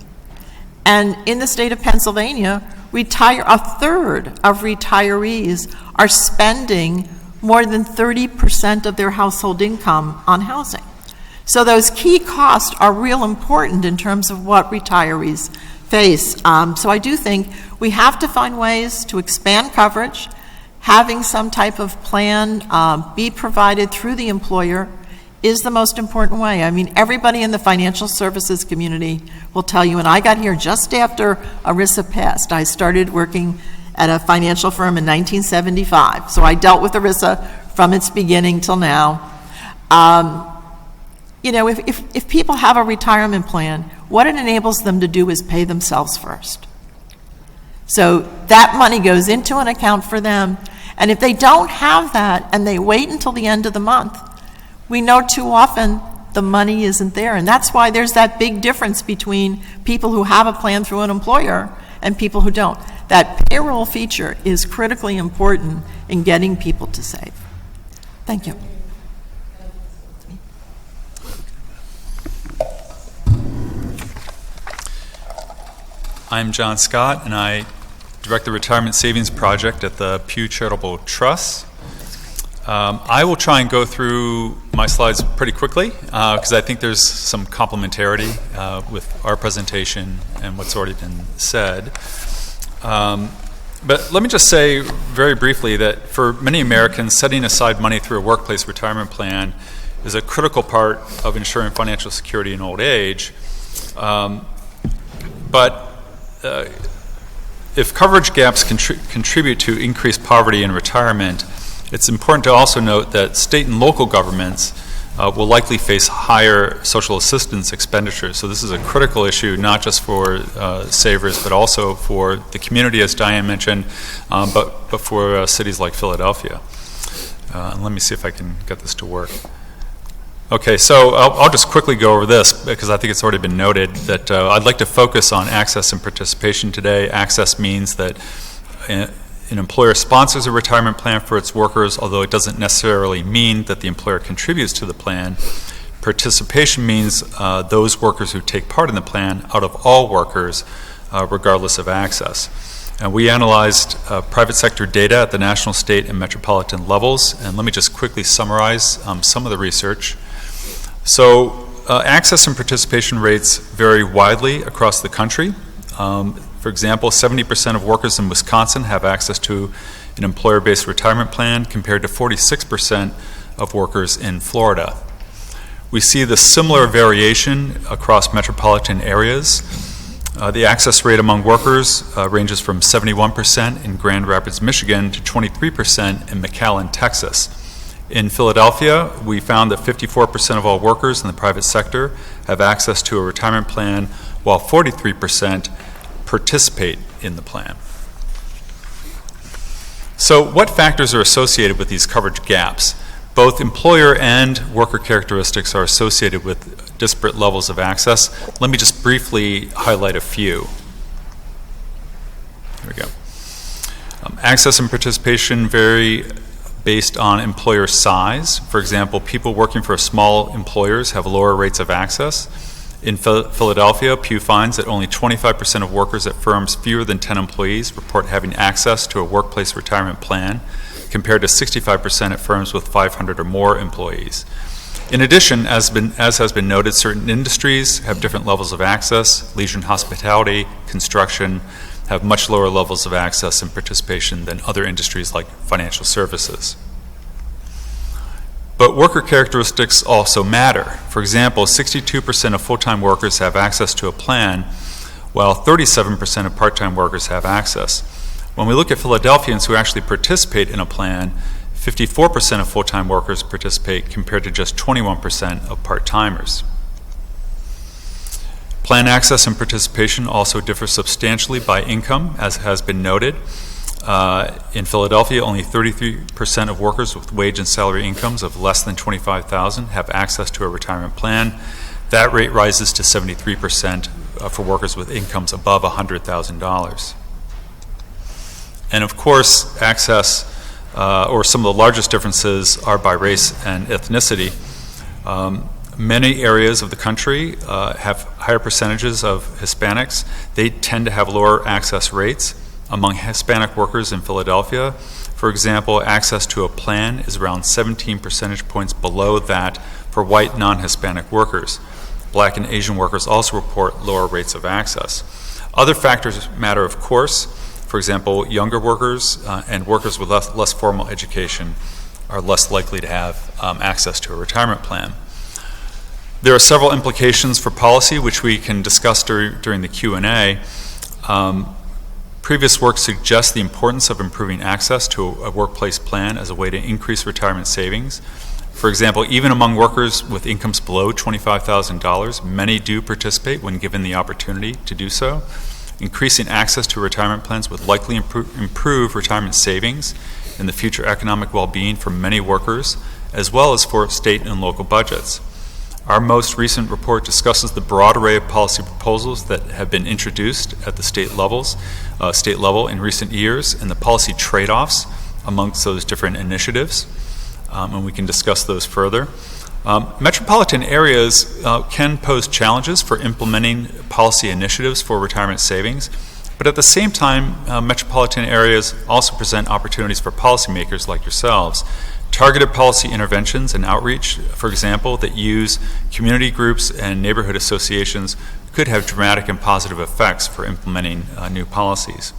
And in the state of Pennsylvania, a third of retirees are spending more than 30% of their household income on housing. So those key costs are real important in terms of what retirees face. So I do think we have to find ways to expand coverage, having some type of plan be provided through the employer is the most important way. I mean, everybody in the financial services community will tell you, and I got here just after ERISA passed. I started working at a financial firm in 1975, so I dealt with ERISA from its beginning till now. If people have a retirement plan, what it enables them to do is pay themselves first. So that money goes into an account for them, and if they don't have that and they wait until the end of the month, we know too often the money isn't there. And that's why there's that big difference between people who have a plan through an employer and people who don't. That payroll feature is critically important in getting people to save. Thank you. I'm John Scott, and I direct the Retirement Savings Project at the Pew Charitable Trust. I will try and go through my slides pretty quickly because I think there's some complementarity with our presentation and what's already been said. But let me just say very briefly that for many Americans, setting aside money through a workplace retirement plan is a critical part of ensuring financial security in old age. But if coverage gaps contribute to increased poverty in retirement, it's important to also note that state and local governments will likely face higher social assistance expenditures. So this is a critical issue, not just for savers, but also for the community, as Diane mentioned, but for cities like Philadelphia. Let me see if I can get this to work. Okay, so I'll just quickly go over this because I think it's already been noted that I'd like to focus on access and participation today. Access means that an employer sponsors a retirement plan for its workers, although it doesn't necessarily mean that the employer contributes to the plan. Participation means those workers who take part in the plan out of all workers, regardless of access. And we analyzed private sector data at the national, state, and metropolitan levels, and let me just quickly summarize some of the research. So access and participation rates vary widely across the country. For example, 70% of workers in Wisconsin have access to an employer-based retirement plan compared to 46% of workers in Florida. We see the similar variation across metropolitan areas. The access rate among workers ranges from 71% in Grand Rapids, Michigan to 23% in McAllen, Texas. In Philadelphia, we found that 54% of all workers in the private sector have access to a retirement plan, while 43% participate in the plan. So what factors are associated with these coverage gaps? Both employer and worker characteristics are associated with disparate levels of access. Let me just briefly highlight a few. Here we go. Access and participation vary based on employer size. For example, people working for small employers have lower rates of access. In Philadelphia, Pew finds that only 25% of workers at firms fewer than 10 employees report having access to a workplace retirement plan, compared to 65% at firms with 500 or more employees. In addition, as has been noted, certain industries have different levels of access. Leisure and hospitality, construction have much lower levels of access and participation than other industries like financial services. But worker characteristics also matter. For example, 62% of full-time workers have access to a plan, while 37% of part-time workers have access. When we look at Philadelphians who actually participate in a plan, 54% of full-time workers participate compared to just 21% of part-timers. Plan access and participation also differ substantially by income, as has been noted. In Philadelphia, only 33% of workers with wage and salary incomes of less than $25,000 have access to a retirement plan. That rate rises to 73% for workers with incomes above $100,000. And of course, access, or some of the largest differences, are by race and ethnicity. Many areas of the country have higher percentages of Hispanics. They tend to have lower access rates. Among Hispanic workers in Philadelphia, for example, access to a plan is around 17 percentage points below that for white non-Hispanic workers. Black and Asian workers also report lower rates of access. Other factors matter, of course. For example, younger workers and workers with less formal education are less likely to have access to a retirement plan. There are several implications for policy which we can discuss during the Q&A. Previous work suggests the importance of improving access to a workplace plan as a way to increase retirement savings. For example, even among workers with incomes below $25,000, many do participate when given the opportunity to do so. Increasing access to retirement plans would likely improve retirement savings and the future economic well-being for many workers, as well as for state and local budgets. Our most recent report discusses the broad array of policy proposals that have been introduced at the state level in recent years, and the policy trade-offs amongst those different initiatives, and we can discuss those further. Metropolitan areas can pose challenges for implementing policy initiatives for retirement savings, but at the same time, metropolitan areas also present opportunities for policymakers like yourselves. Targeted policy interventions and outreach, for example, that use community groups and neighborhood associations could have dramatic and positive effects for implementing new policies.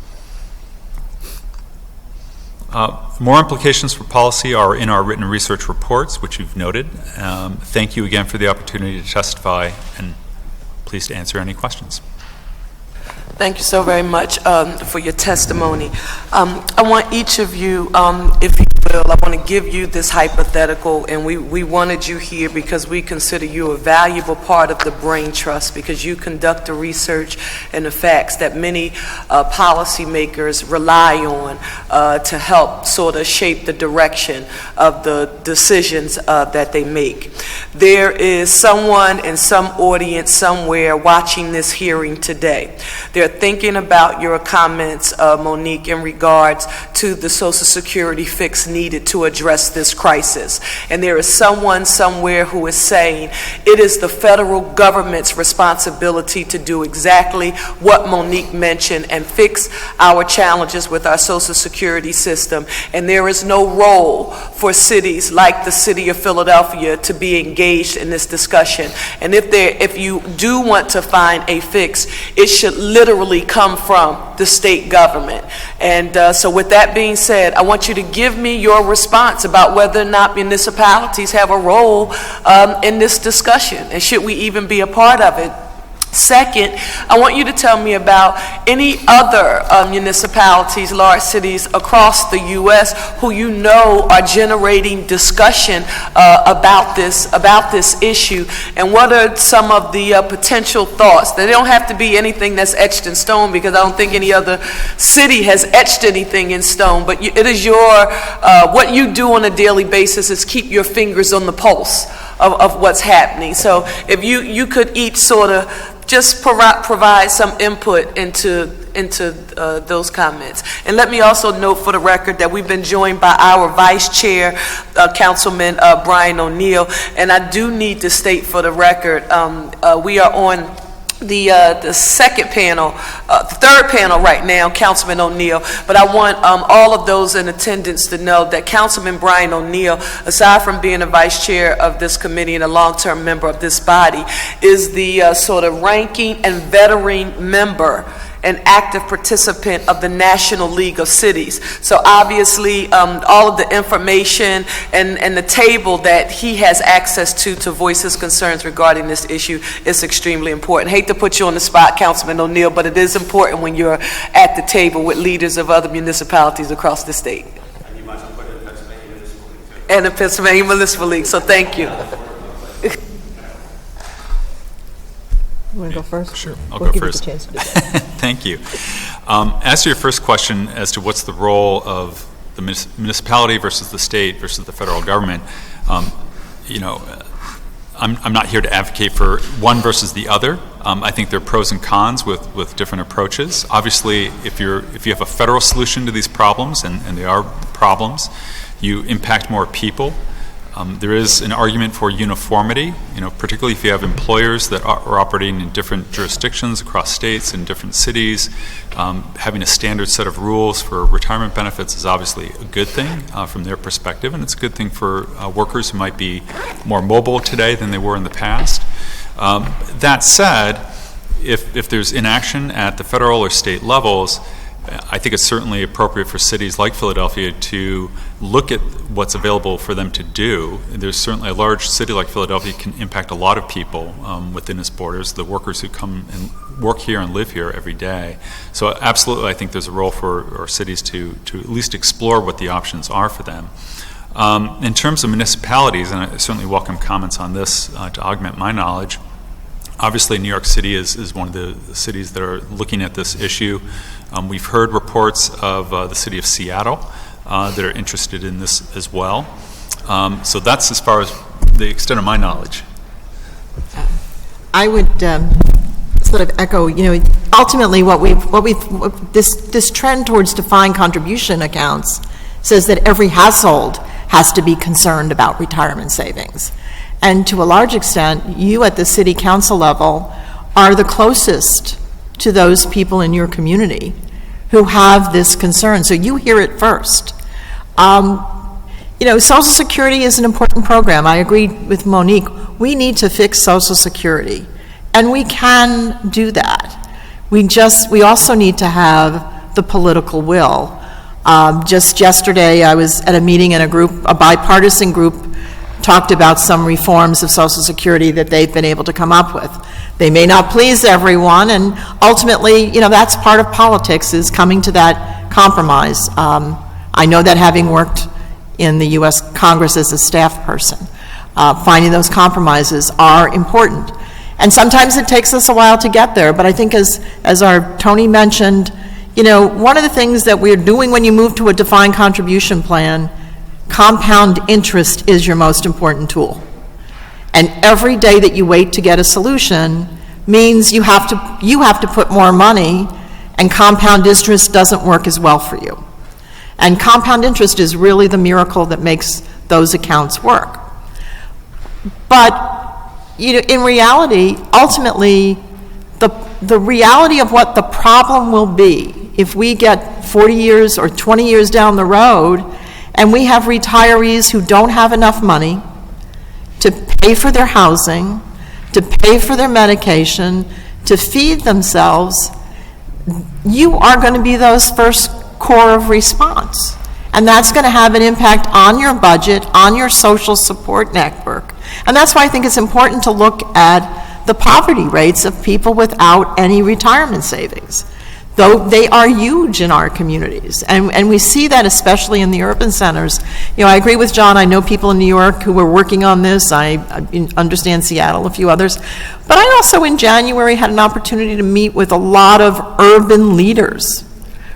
More implications for policy are in our written research reports, which you've noted. Thank you again for the opportunity to testify, and pleased to answer any questions. Thank you so very much for your testimony. I want each of you, if you will, I want to give you this hypothetical, and we wanted you here because we consider you a valuable part of the Brain Trust, because you conduct the research and the facts that many policymakers rely on to help sort of shape the direction of the decisions that they make. There is someone in some audience somewhere watching this hearing today. They're thinking about your comments, Monique, in regards to the Social Security fix needed to address this crisis. And there is someone somewhere who is saying it is the federal government's responsibility to do exactly what Monique mentioned and fix our challenges with our Social Security system. And there is no role for cities like the city of Philadelphia to be engaged in this discussion. And if you do want to find a fix, it should literally come from the state government. And so with that being said, I want you to give me your response about whether or not municipalities have a role in this discussion, and should we even be a part of it. Second, I want you to tell me about any other municipalities, large cities across the U.S. who you know are generating discussion about this issue, and what are some of the potential thoughts. They don't have to be anything that's etched in stone, because I don't think any other city has etched anything in stone, but it is your, what you do on a daily basis is keep your fingers on the pulse of what's happening. So if you could each sort of just provide some input into those comments. And let me also note for the record that we've been joined by our Vice Chair, Councilman Brian O'Neill, and I do need to state for the record, we are on the second panel, the third panel right now, Councilman O'Neill, but I want all of those in attendance to know that Councilman Brian O'Neill, aside from being a vice chair of this committee and a long-term member of this body, is the sort of ranking and veteran member an active participant of the National League of Cities. So obviously, all of the information and the table that he has access to voice his concerns regarding this issue is extremely important. Hate to put you on the spot, Councilman O'Neill, but it is important when you're at the table with leaders of other municipalities across the state. And you might as well put it in Pennsylvania Municipal League, too. And the Pennsylvania Municipal League, so thank you. You want to go first? Sure, I'll We'll go give you first. the chance to do that. Thank you. As to your first question as to what's the role of the municipality versus the state versus the federal government, I'm not here to advocate for one versus the other. I think there are pros and cons with different approaches. Obviously, if you have a federal solution to these problems, and they are problems, you impact more people. There is an argument for uniformity, particularly if you have employers that are operating in different jurisdictions across states and different cities. Having a standard set of rules for retirement benefits is obviously a good thing from their perspective, and it's a good thing for workers who might be more mobile today than they were in the past. That said, if there's inaction at the federal or state levels, I think it's certainly appropriate for cities like Philadelphia to look at what's available for them to do. There's certainly a large city like Philadelphia can impact a lot of people within its borders, the workers who come and work here and live here every day. So absolutely, I think there's a role for our cities to at least explore what the options are for them. In terms of municipalities, and I certainly welcome comments on this to augment my knowledge, obviously New York City is one of the cities that are looking at this issue. We've heard reports of the city of Seattle that are interested in this as well. So that's as far as the extent of my knowledge. I would sort of echo, ultimately this trend towards defined contribution accounts says that every household has to be concerned about retirement savings. And to a large extent, you at the city council level are the closest to those people in your community who have this concern. So you hear it first. Social Security is an important program. I agree with Monique. We need to fix Social Security, and we can do that. We also need to have the political will. Just yesterday, I was at a meeting in a bipartisan group, talked about some reforms of Social Security that they've been able to come up with. They may not please everyone, and ultimately, that's part of politics, is coming to that compromise. I know that, having worked in the U.S. Congress as a staff person, finding those compromises are important. And sometimes it takes us a while to get there, but I think as our Tony mentioned, one of the things that we're doing when you move to a defined contribution plan, compound interest is your most important tool. And every day that you wait to get a solution means you have to put more money, and compound interest doesn't work as well for you. And compound interest is really the miracle that makes those accounts work. But in reality, ultimately, the reality of what the problem will be if we get 40 years or 20 years down the road and we have retirees who don't have enough money to pay for their housing, to pay for their medication, to feed themselves, you are going to be those first core of response. And that's going to have an impact on your budget, on your social support network. And that's why I think it's important to look at the poverty rates of people without any retirement savings, though they are huge in our communities. And we see that especially in the urban centers. I agree with John. I know people in New York who were working on this. I understand Seattle, a few others. But I also, in January, had an opportunity to meet with a lot of urban leaders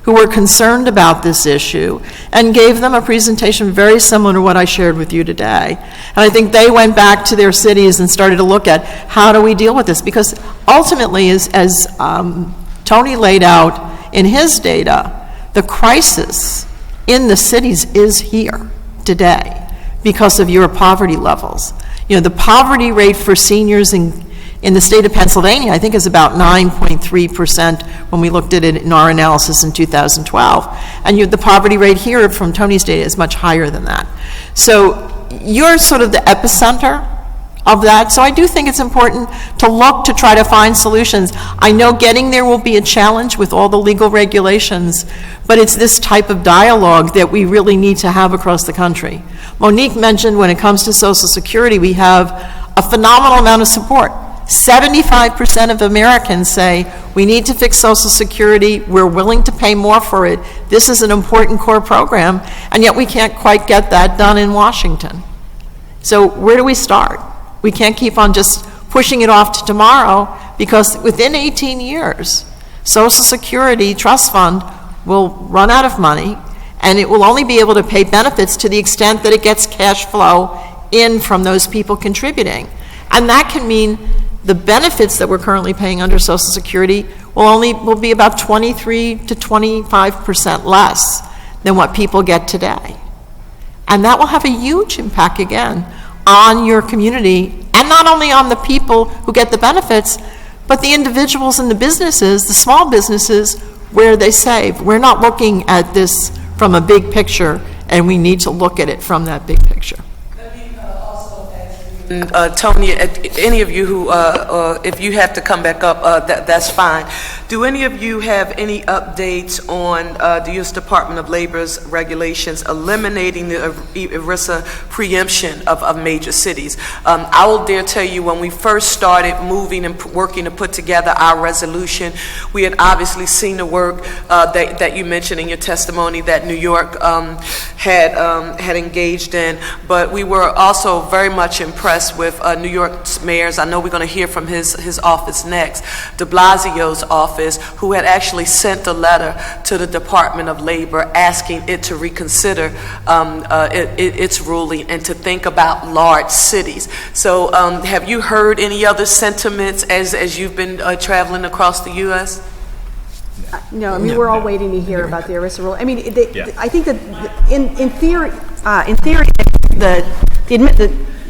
who were concerned about this issue, and gave them a presentation very similar to what I shared with you today. And I think they went back to their cities and started to look at, how do we deal with this? Because ultimately, as Tony laid out in his data, the crisis in the cities is here today because of your poverty levels. The poverty rate for seniors in the state of Pennsylvania, I think, is about 9.3% when we looked at it in our analysis in 2012. And the poverty rate here from Tony's data is much higher than that. So you're sort of the epicenter of that. So I do think it's important to look to try to find solutions. I know getting there will be a challenge with all the legal regulations, but it's this type of dialogue that we really need to have across the country. Monique mentioned when it comes to Social Security, we have a phenomenal amount of support. 75% of Americans say we need to fix Social Security, we're willing to pay more for it, this is an important core program, and yet we can't quite get that done in Washington. So where do we start? We can't keep on just pushing it off to tomorrow, because within 18 years, Social Security Trust Fund will run out of money, and it will only be able to pay benefits to the extent that it gets cash flow in from those people contributing. And that can mean the benefits that we're currently paying under Social Security will be about 23 to 25% less than what people get today. And that will have a huge impact, again, on your community, and not only on the people who get the benefits, but the individuals and the businesses, the small businesses, where they save. We're not looking at this from a big picture, and we need to look at it from that big picture. Tony, any of you who, if you have to come back up, that's fine. Do any of you have any updates on the U.S. Department of Labor's regulations eliminating the ERISA preemption of major cities? I will dare tell you, when we first started moving and working to put together our resolution, we had obviously seen the work that you mentioned in your testimony that New York had engaged in, but we were also very much impressed with New York's mayors. I know we're going to hear from his office next, de Blasio's office, who had actually sent a letter to the Department of Labor asking it to reconsider its ruling and to think about large cities. So have you heard any other sentiments as you've been traveling across the U.S.? No, I mean, we're all waiting to hear about the ERISA rule. I mean, I think that in theory,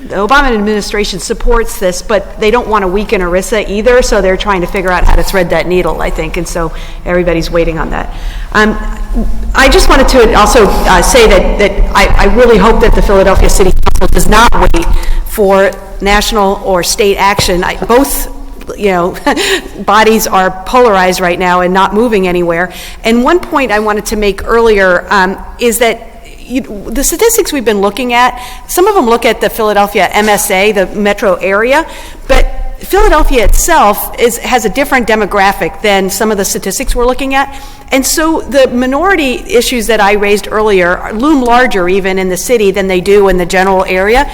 the Obama administration supports this, but they don't want to weaken ERISA either, so they're trying to figure out how to thread that needle, I think, and so everybody's waiting on that. I just wanted to also say that I really hope that the Philadelphia City Council does not wait for national or state action. Both bodies are polarized right now and not moving anywhere. And one point I wanted to make earlier is that the statistics we've been looking at, some of them look at the Philadelphia MSA, the metro area, but Philadelphia itself has a different demographic than some of the statistics we're looking at. And so the minority issues that I raised earlier loom larger even in the city than they do in the general area.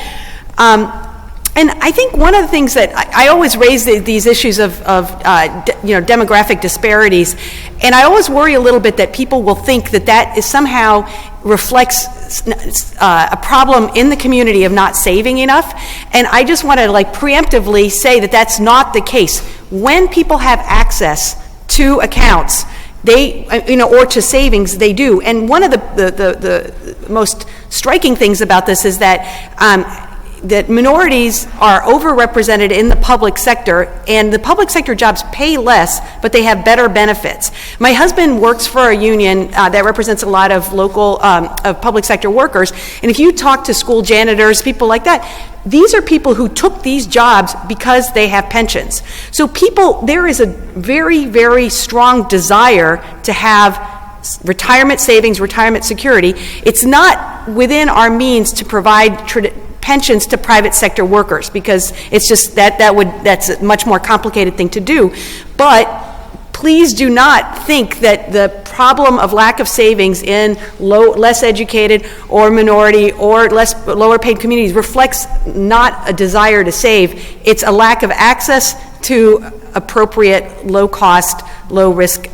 And I think one of the things that I always raise these issues of demographic disparities, and I always worry a little bit that people will think that is somehow reflects a problem in the community of not saving enough. And I just want to preemptively say that that's not the case. When people have access to accounts, or to savings, they do. And one of the most striking things about this is that that minorities are overrepresented in the public sector, and the public sector jobs pay less, but they have better benefits. My husband works for a union that represents a lot of local of public sector workers, and if you talk to school janitors, people like that, these are people who took these jobs because they have pensions. So there is a very, very strong desire to have retirement savings, retirement security. It's not within our means to provide pensions to private sector workers, because it's just that's a much more complicated thing to do. But please do not think that the problem of lack of savings in less educated or minority or lower paid communities reflects not a desire to save. It's a lack of access to appropriate low cost, low risk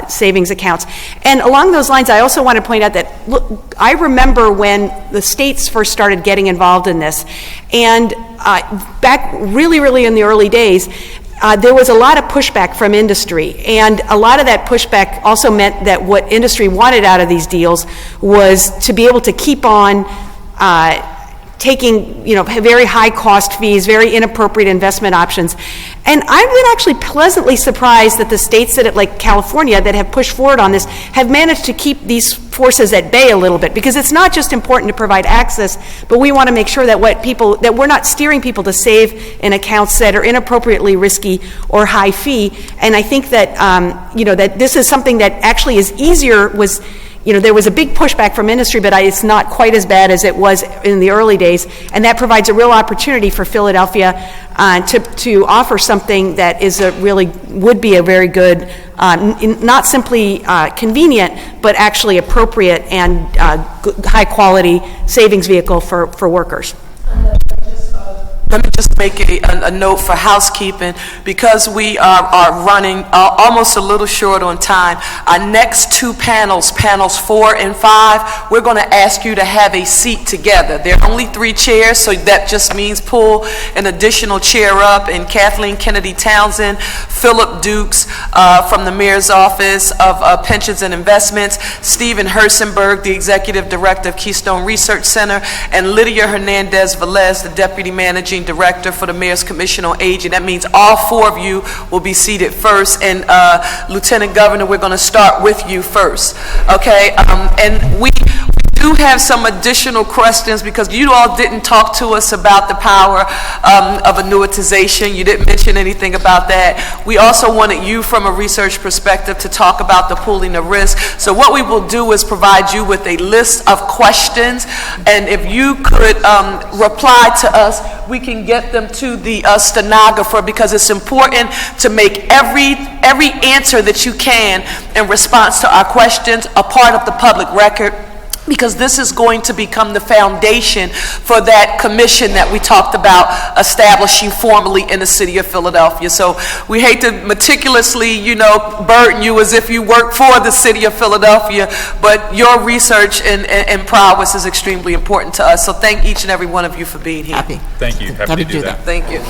savings accounts. And along those lines, I also want to point out that, look, I remember when the states first started getting involved in this, and back really in the early days, there was a lot of pushback from industry, and a lot of that pushback also meant that what industry wanted out of these deals was to be able to keep on taking, very high-cost fees, very inappropriate investment options. And I've been actually pleasantly surprised that the states that, like California, that have pushed forward on this, have managed to keep these forces at bay a little bit, because it's not just important to provide access, but we want to make sure that that we're not steering people to save in accounts that are inappropriately risky or high fee. And I think that, that this is something that actually is easier, there was a big pushback from industry, but it's not quite as bad as it was in the early days, and that provides a real opportunity for Philadelphia to offer something that would be a very good, not simply convenient, but actually appropriate and high-quality savings vehicle for workers. Let me just make a note for housekeeping. Because we are running almost a little short on time, our next two panels, panels 4 and 5, we're going to ask you to have a seat together. There are only 3 chairs, so that just means pull an additional chair up. And Kathleen Kennedy Townsend, Philip Dukes from the Mayor's Office of Pensions and Investments, Stephen Hersenberg, the Executive Director of Keystone Research Center, and Lydia Hernandez-Velez, the Deputy Managing Director for the Mayor's Commission on Aging. That means all 4 of you will be seated first. And Lieutenant Governor, we're going to start with you first. Okay? And we do have some additional questions, because you all didn't talk to us about the power of annuitization. You didn't mention anything about that. We also wanted you, from a research perspective, to talk about the pooling of risk. So what we will do is provide you with a list of questions, and if you could reply to us, we can get them to the stenographer, because it's important to make every answer that you can in response to our questions a part of the public record, because this is going to become the foundation for that commission that we talked about establishing formally in the city of Philadelphia. So we hate to meticulously, burden you as if you work for the city of Philadelphia, but your research and prowess is extremely important to us. So thank each and every one of you for being here. Happy. Thank you. Happy to do that. Thank you.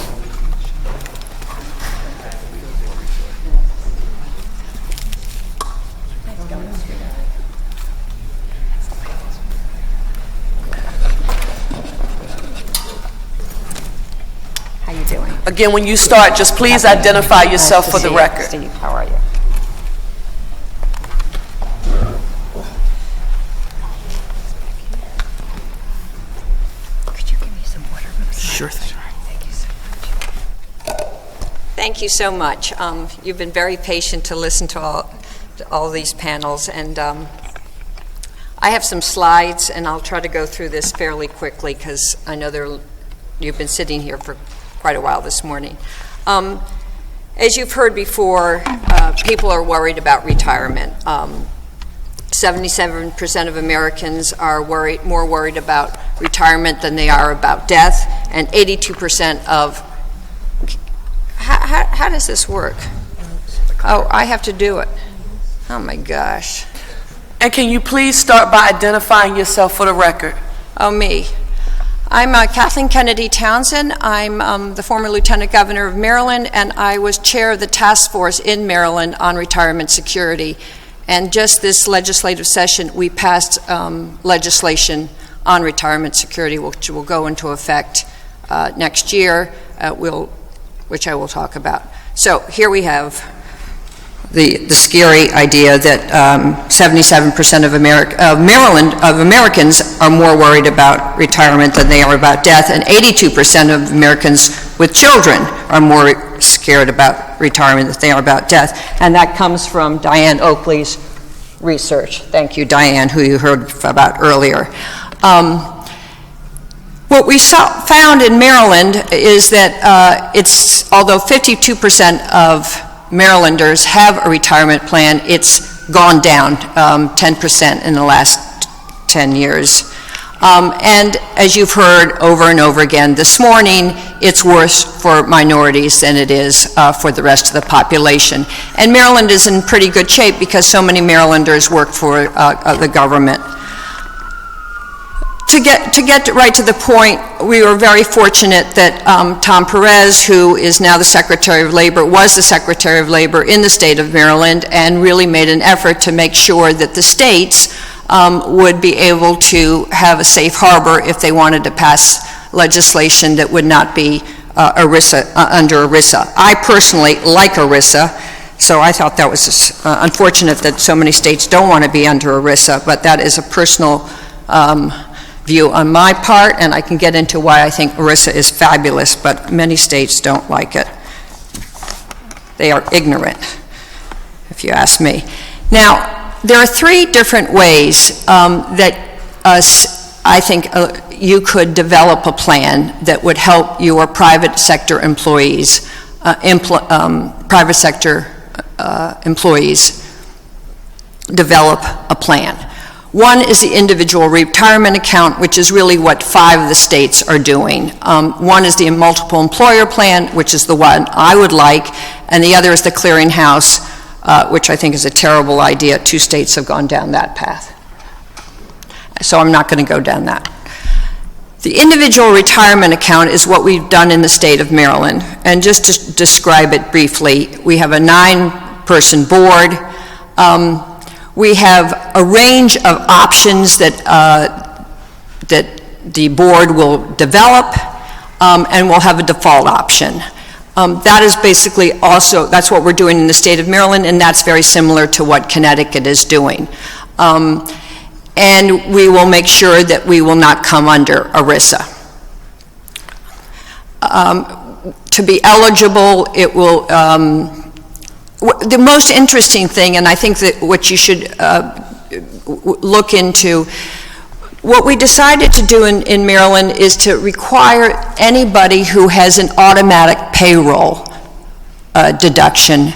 How you doing? Again, when you start, just please identify yourself for the record. Steve, how are you? Could you give me some water? Sure thing. Thank you so much. Thank you so much. You've been very patient to listen to all these panels, and I have some slides, and I'll try to go through this fairly quickly, because I know you've been sitting here for quite a while this morning. As you've heard before, people are worried about retirement. 77% of Americans are more worried about retirement than they are about death, and 82% of... How does this work? Oh, I have to do it. Oh my gosh. And can you please start by identifying yourself for the record? Oh, me. I'm Kathleen Kennedy Townsend. I'm the former Lieutenant Governor of Maryland, and I was chair of the task force in Maryland on retirement security. And just this legislative session, we passed legislation on retirement security, which will go into effect next year, which I will talk about. So here we have the scary idea that 77% of Americans are more worried about retirement than they are about death, and 82% of Americans with children are more scared about retirement than they are about death. And that comes from Diane Oakley's research. Thank you, Diane, who you heard about earlier. What we found in Maryland is that although 52% of Marylanders have a retirement plan, it's gone down 10% in the last 10 years. And as you've heard over and over again this morning, it's worse for minorities than it is for the rest of the population. And Maryland is in pretty good shape because so many Marylanders work for the government. To get right to the point, we were very fortunate that Tom Perez, who is now the Secretary of Labor, was the Secretary of Labor in the state of Maryland and really made an effort to make sure that the states would be able to have a safe harbor if they wanted to pass legislation that would not be under ERISA. I personally like ERISA, so I thought that was unfortunate that so many states don't want to be under ERISA, but that is a personal view on my part, and I can get into why I think ERISA is fabulous, but many states don't like it. They are ignorant, if you ask me. Now, there are three different ways that I think you could develop a plan that would help your private sector employees, develop a plan. One is the individual retirement account, which is really what 5 of the states are doing. One is the multiple employer plan, which is the one I would like, and the other is the clearinghouse, which I think is a terrible idea. 2 states have gone down that path. So I'm not going to go down that. The individual retirement account is what we've done in the state of Maryland. And just to describe it briefly, we have a 9-person board. We have a range of options that the board will develop, and we'll have a default option. That is basically also, that's what we're doing in the state of Maryland, and that's very similar to what Connecticut is doing. And we will make sure that we will not come under ERISA. To be eligible, it will, the most interesting thing, and I think that what you should look into, what we decided to do in Maryland is to require anybody who has an automatic payroll deduction.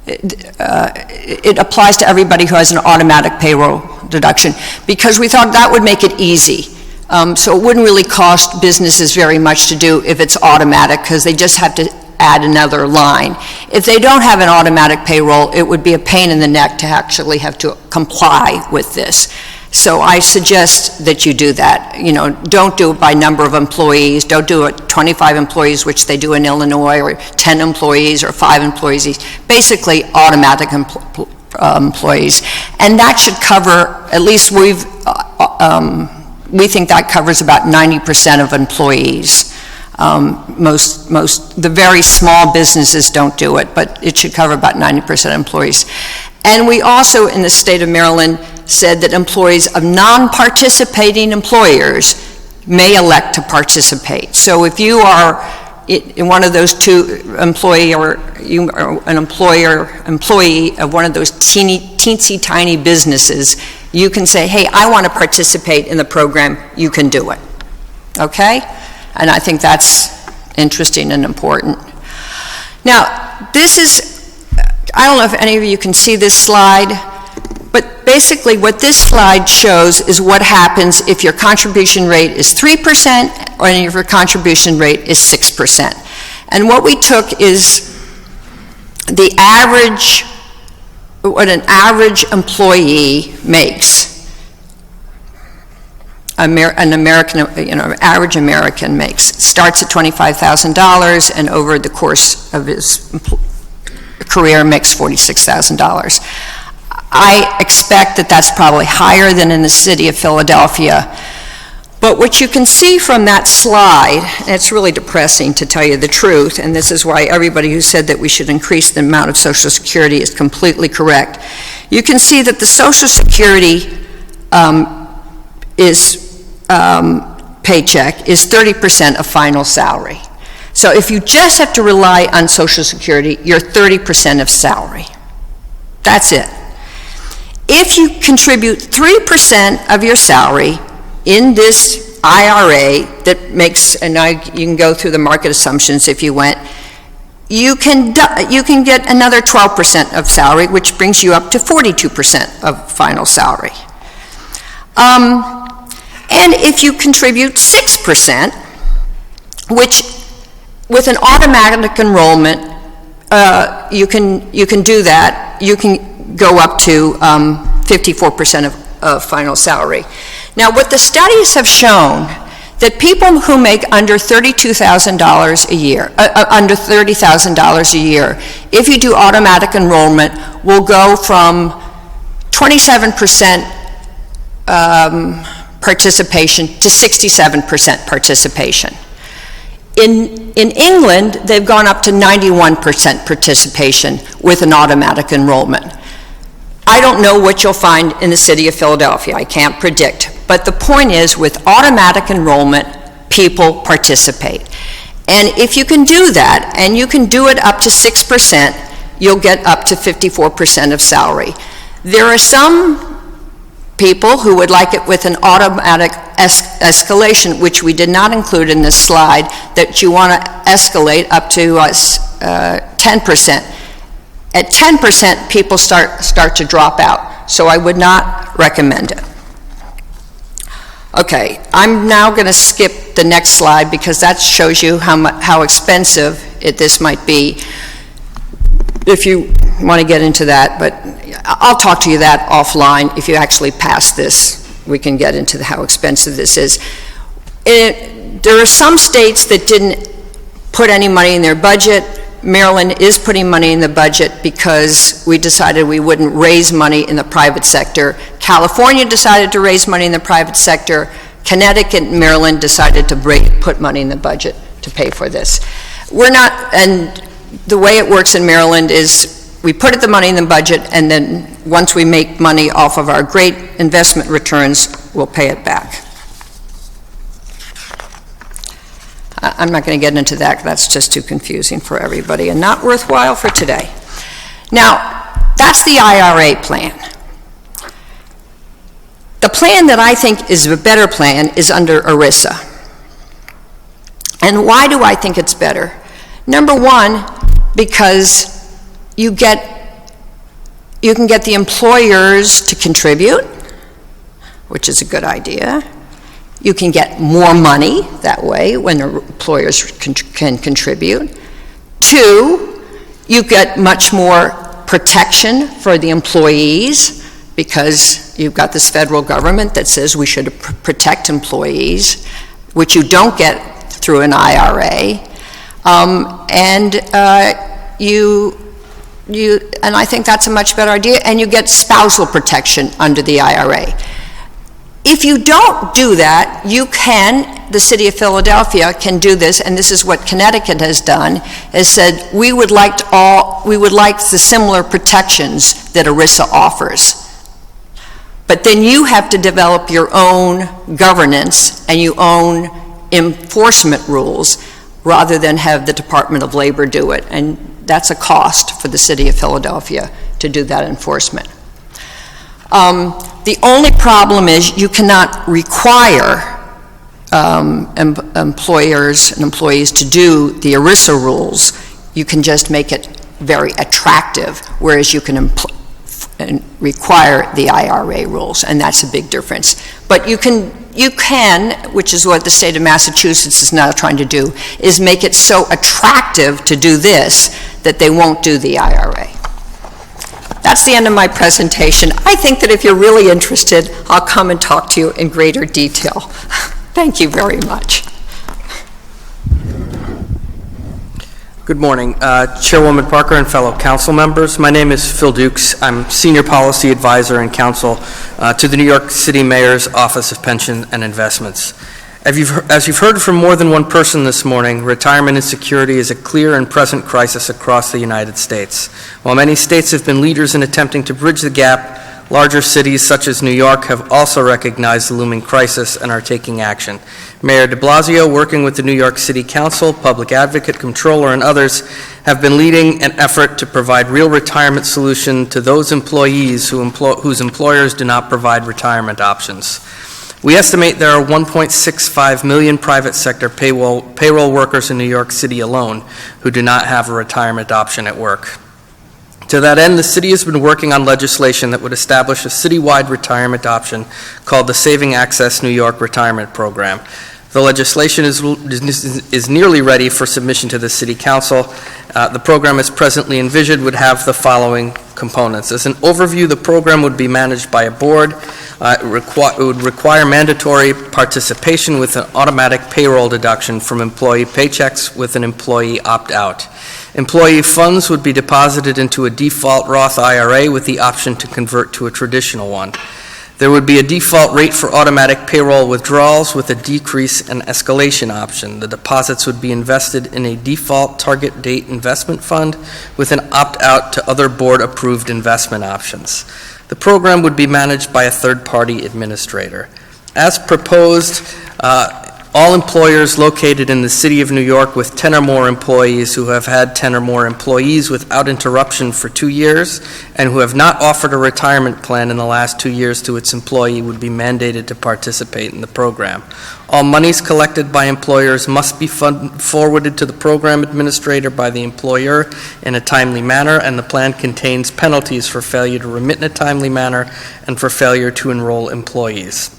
It applies to everybody who has an automatic payroll deduction, because we thought that would make it easy. So it wouldn't really cost businesses very much to do if it's automatic, because they just have to add another line. If they don't have an automatic payroll, it would be a pain in the neck to actually have to comply with this. So I suggest that you do that. You know, don't do it by number of employees. Don't do it 25 employees, which they do in Illinois, or 10 employees, or 5 employees. Basically, automatic employees. And that should cover, at least we think that covers about 90% of employees. The very small businesses don't do it, but it should cover about 90% of employees. And we also, in the state of Maryland, said that employees of non-participating employers may elect to participate. So if you are in one of those 2 employee, or you are an employee of one of those teensy tiny businesses, you can say, hey, I want to participate in the program. You can do it. Okay? And I think that's interesting and important. Now, this is, I don't know if any of you can see this slide, but basically what this slide shows is what happens if your contribution rate is 3% or if your contribution rate is 6%. And what we took is the average, what an average employee makes. An American, average American makes. Starts at $25,000 and over the course of his career makes $46,000. I expect that that's probably higher than in the city of Philadelphia. But what you can see from that slide, and it's really depressing to tell you the truth, and this is why everybody who said that we should increase the amount of Social Security is completely correct. You can see that the Social Security paycheck is 30% of final salary. So if you just have to rely on Social Security, you're 30% of salary. That's it. If you contribute 3% of your salary in this IRA that makes, and you can go through the market assumptions if you went, you can get another 12% of salary, which brings you up to 42% of final salary. And if you contribute 6%, which with an automatic enrollment, you can do that. You can go up to 54% of final salary. Now, what the studies have shown, that people who make under $32,000 a year, under $30,000 a year, if you do automatic enrollment, will go from 27% participation to 67% participation. In England, they've gone up to 91% participation with an automatic enrollment. I don't know what you'll find in the city of Philadelphia. I can't predict. But the point is, with automatic enrollment, people participate. And if you can do that, and you can do it up to 6%, you'll get up to 54% of salary. There are some people who would like it with an automatic escalation, which we did not include in this slide, that you want to escalate up to 10%. At 10%, people start to drop out, so I would not recommend it. Okay, I'm now going to skip the next slide because that shows you how expensive this might be if you want to get into that, but I'll talk to you that offline. If you actually pass this, we can get into how expensive this is. There are some states that didn't put any money in their budget. Maryland is putting money in the budget because we decided we wouldn't raise money in the private sector. California decided to raise money in the private sector. Connecticut and Maryland decided to put money in the budget to pay for this. We're not, and the way it works in Maryland is we put the money in the budget, and then once we make money off of our great investment returns, we'll pay it back. I'm not going to get into that. That's just too confusing for everybody and not worthwhile for today. Now, that's the IRA plan. The plan that I think is a better plan is under ERISA. And why do I think it's better? Number one, because you can get the employers to contribute, which is a good idea. You can get more money that way when the employers can contribute. Two, you get much more protection for the employees because you've got this federal government that says we should protect employees, which you don't get through an IRA. And I think that's a much better idea, and you get spousal protection under the IRA. If you don't do that, the city of Philadelphia can do this, and this is what Connecticut has done, has said, we would like the similar protections that ERISA offers. But then you have to develop your own governance and your own enforcement rules rather than have the Department of Labor do it. And that's a cost for the city of Philadelphia to do that enforcement. The only problem is you cannot require employers and employees to do the ERISA rules. You can just make it very attractive, whereas you can require the IRA rules, and that's a big difference. But you can, which is what the state of Massachusetts is now trying to do, is make it so attractive to do this that they won't do the IRA. That's the end of my presentation. I think that if you're really interested, I'll come and talk to you in greater detail. Thank you very much. Good morning, Chairwoman Parker and fellow council members. My name is Phil Dukes. I'm Senior Policy Advisor and Counsel to the New York City Mayor's Office of Pension and Investments. As you've heard from more than one person this morning, retirement insecurity is a clear and present crisis across the United States. While many states have been leaders in attempting to bridge the gap, larger cities such as New York have also recognized the looming crisis and are taking action. Mayor de Blasio, working with the New York City Council, Public Advocate, Comptroller, and others, have been leading an effort to provide real retirement solution to those employees whose employers do not provide retirement options. We estimate there are 1.65 million private sector payroll workers in New York City alone who do not have a retirement option at work. To that end, the city has been working on legislation that would establish a citywide retirement option called the Saving Access New York Retirement Program. The legislation is nearly ready for submission to the City Council. The program as presently envisioned would have the following components. As an overview, the program would be managed by a board. It would require mandatory participation with an automatic payroll deduction from employee paychecks with an employee opt-out. Employee funds would be deposited into a default Roth IRA with the option to convert to a traditional one. There would be a default rate for automatic payroll withdrawals with a decrease and escalation option. The deposits would be invested in a default target date investment fund with an opt-out to other board-approved investment options. The program would be managed by a third-party administrator. As proposed, all employers located in the City of New York with 10 or more employees who have had 10 or more employees without interruption for 2 years and who have not offered a retirement plan in the last 2 years to its employee would be mandated to participate in the program. All monies collected by employers must be forwarded to the program administrator by the employer in a timely manner, and the plan contains penalties for failure to remit in a timely manner and for failure to enroll employees.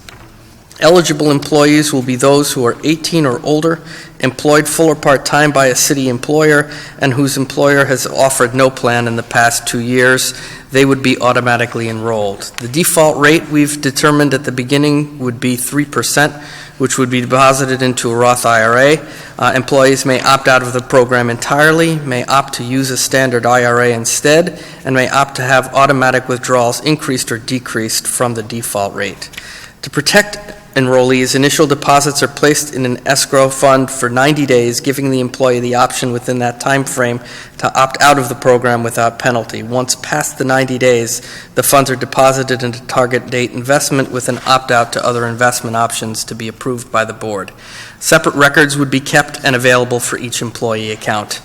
Eligible employees will be those who are 18 or older, employed full or part-time by a city employer, and whose employer has offered no plan in the past 2 years. They would be automatically enrolled. The default rate we've determined at the beginning would be 3%, which would be deposited into a Roth IRA. Employees may opt out of the program entirely, may opt to use a standard IRA instead, and may opt to have automatic withdrawals increased or decreased from the default rate. To protect enrollees, initial deposits are placed in an escrow fund for 90 days, giving the employee the option within that time frame to opt out of the program without penalty. Once past the 90 days, the funds are deposited into target date investment with an opt-out to other investment options to be approved by the board. Separate records would be kept and available for each employee account.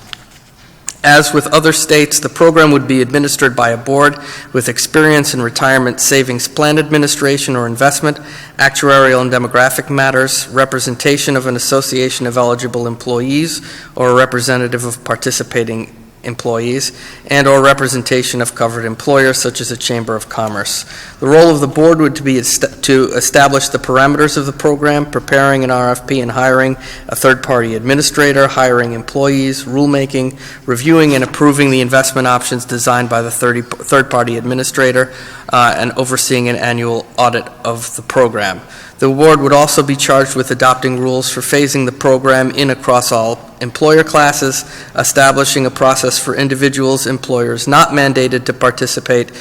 As with other states, the program would be administered by a board with experience in retirement savings plan administration or investment, actuarial and demographic matters, representation of an association of eligible employees or a representative of participating employees, and or representation of covered employers such as a Chamber of Commerce. The role of the board would be to establish the parameters of the program, preparing an RFP and hiring a third-party administrator, hiring employees, rulemaking, reviewing and approving the investment options designed by the third-party administrator, and overseeing an annual audit of the program. The board would also be charged with adopting rules for phasing the program in across all employer classes, establishing a process for individuals, employers not mandated to participate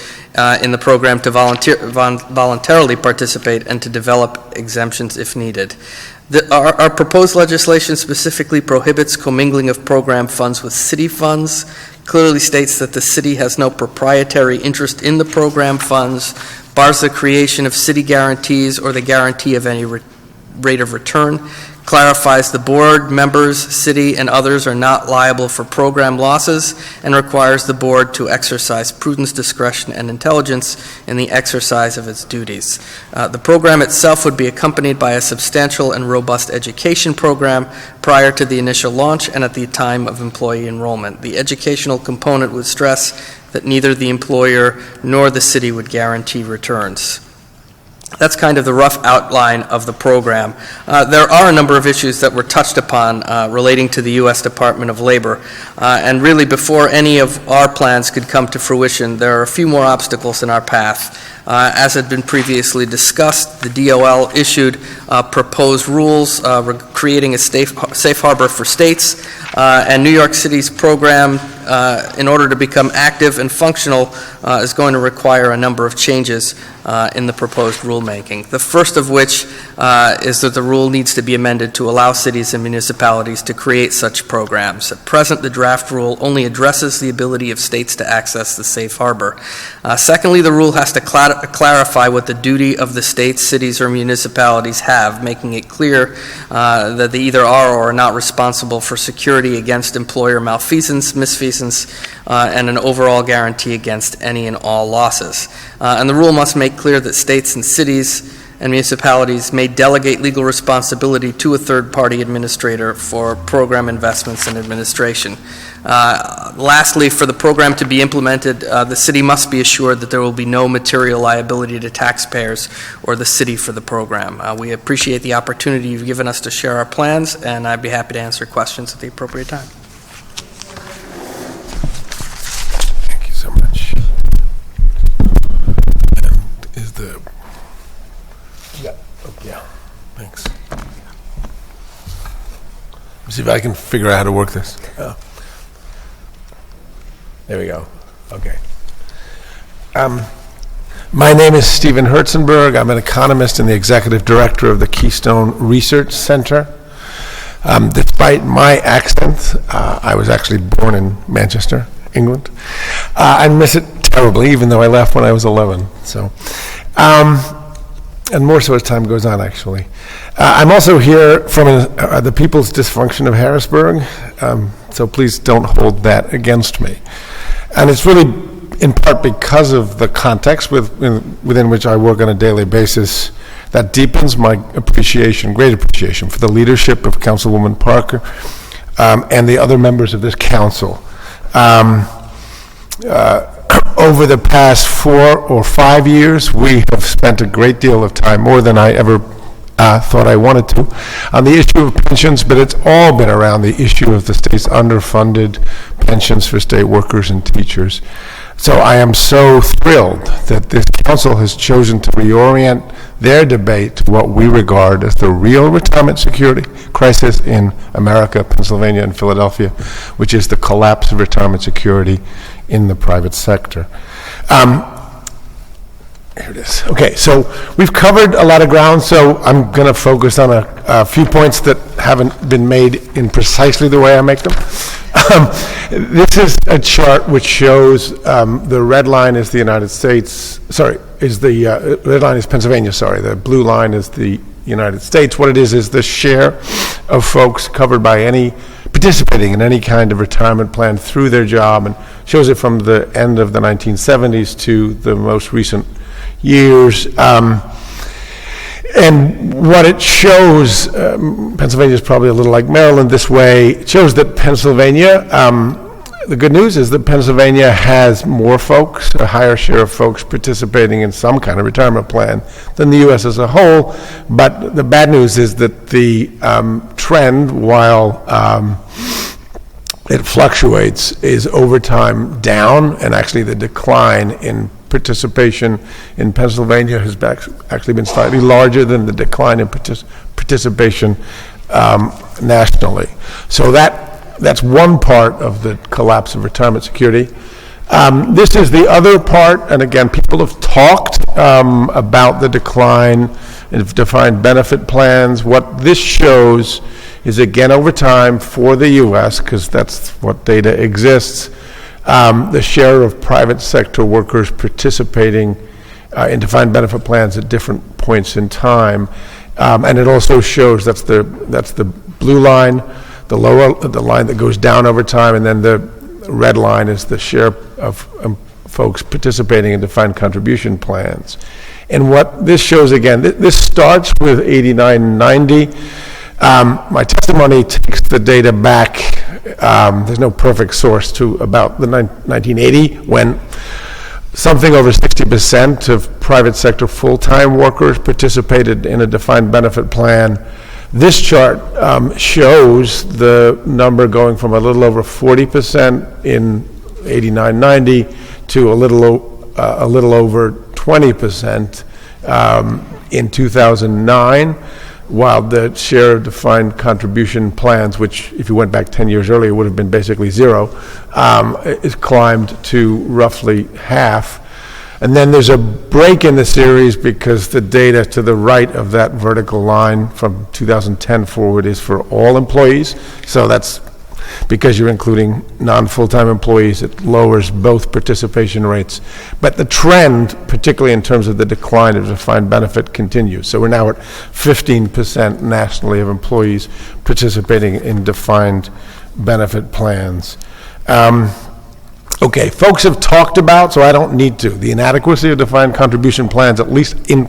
in the program to voluntarily participate, and to develop exemptions if needed. Our proposed legislation specifically prohibits commingling of program funds with city funds, clearly states that the city has no proprietary interest in the program funds, bars the creation of city guarantees or the guarantee of any rate of return, clarifies the board, members, city, and others are not liable for program losses, and requires the board to exercise prudence, discretion, and intelligence in the exercise of its duties. The program itself would be accompanied by a substantial and robust education program prior to the initial launch and at the time of employee enrollment. The educational component would stress that neither the employer nor the city would guarantee returns. That's kind of the rough outline of the program. There are a number of issues that were touched upon relating to the U.S. Department of Labor. And really, before any of our plans could come to fruition, there are a few more obstacles in our path. As had been previously discussed, the DOL issued proposed rules creating a safe harbor for states, and New York City's program, in order to become active and functional, is going to require a number of changes in the proposed rulemaking. The first of which is that the rule needs to be amended to allow cities and municipalities to create such programs. At present, the draft rule only addresses the ability of states to access the safe harbor. Secondly, the rule has to clarify what the duty of the states, cities, or municipalities have, making it clear that they either are or are not responsible for security against employer malfeasance, misfeasance, and an overall guarantee against any and all losses. And the rule must make clear that states and cities and municipalities may delegate legal responsibility to a third-party administrator for program investments and administration. Lastly, for the program to be implemented, the city must be assured that there will be no material liability to taxpayers or the city for the program. We appreciate the opportunity you've given us to share our plans, and I'd be happy to answer questions at the appropriate time. Thank you so much. Is the yeah, thanks. Let me see if I can figure out how to work this. There we go. Okay. My name is Stephen Herzenberg. I'm an economist and the executive director of the Keystone Research Center. Despite my accent, I was actually born in Manchester, England. I miss it terribly, even though I left when I was 11. So, and more so as time goes on, actually. I'm also here from the People's Dysfunction of Harrisburg, so please don't hold that against me. And it's really in part because of the context within which I work on a daily basis that deepens my great appreciation for the leadership of Councilwoman Parker and the other members of this council. Over the past 4 or 5 years, we have spent a great deal of time, more than I ever thought I wanted to, on the issue of pensions, but it's all been around the issue of the state's underfunded pensions for state workers and teachers. So I am so thrilled that this council has chosen to reorient their debate to what we regard as the real retirement security crisis in America, Pennsylvania, and Philadelphia, which is the collapse of retirement security in the private sector. Here it is. Okay, so we've covered a lot of ground, so I'm going to focus on a few points that haven't been made in precisely the way I make them. This is a chart which shows the red line is the United States, red line is Pennsylvania, the blue line is the United States. What it is the share of folks covered by participating in any kind of retirement plan through their job, and shows it from the end of the 1970s to the most recent years. And what it shows, Pennsylvania is probably a little like Maryland this way. It shows that Pennsylvania, the good news is that Pennsylvania has more folks, a higher share of folks participating in some kind of retirement plan than the U.S. as a whole. But the bad news is that the trend, while it fluctuates, is over time down, and actually the decline in participation in Pennsylvania has actually been slightly larger than the decline in participation nationally. So that's one part of the collapse of retirement security. This is the other part, and again, people have talked about the decline in defined benefit plans. What this shows is, again, over time for the U.S., because that's what data exists, the share of private sector workers participating in defined benefit plans at different points in time, and it also shows that's the blue line, the line that goes down over time, and then the red line is the share of folks participating in defined contribution plans. And what this shows, again, this starts with 89-90. My testimony takes the data back, there's no perfect source, to about the 1980, when something over 60% of private sector full-time workers participated in a defined benefit plan. This chart shows the number going from a little over 40% in 89-90 to a little over 20% in 2009. While the share of defined contribution plans, which if you went back 10 years earlier would have been basically zero, is climbed to roughly half. And then there's a break in the series because the data to the right of that vertical line from 2010 forward is for all employees. So that's because you're including non-full-time employees, it lowers both participation rates. But the trend, particularly in terms of the decline of defined benefit, continues. So we're now at 15% nationally of employees participating in defined benefit plans. Okay, folks have talked about, so I don't need to, the inadequacy of defined contribution plans, at least in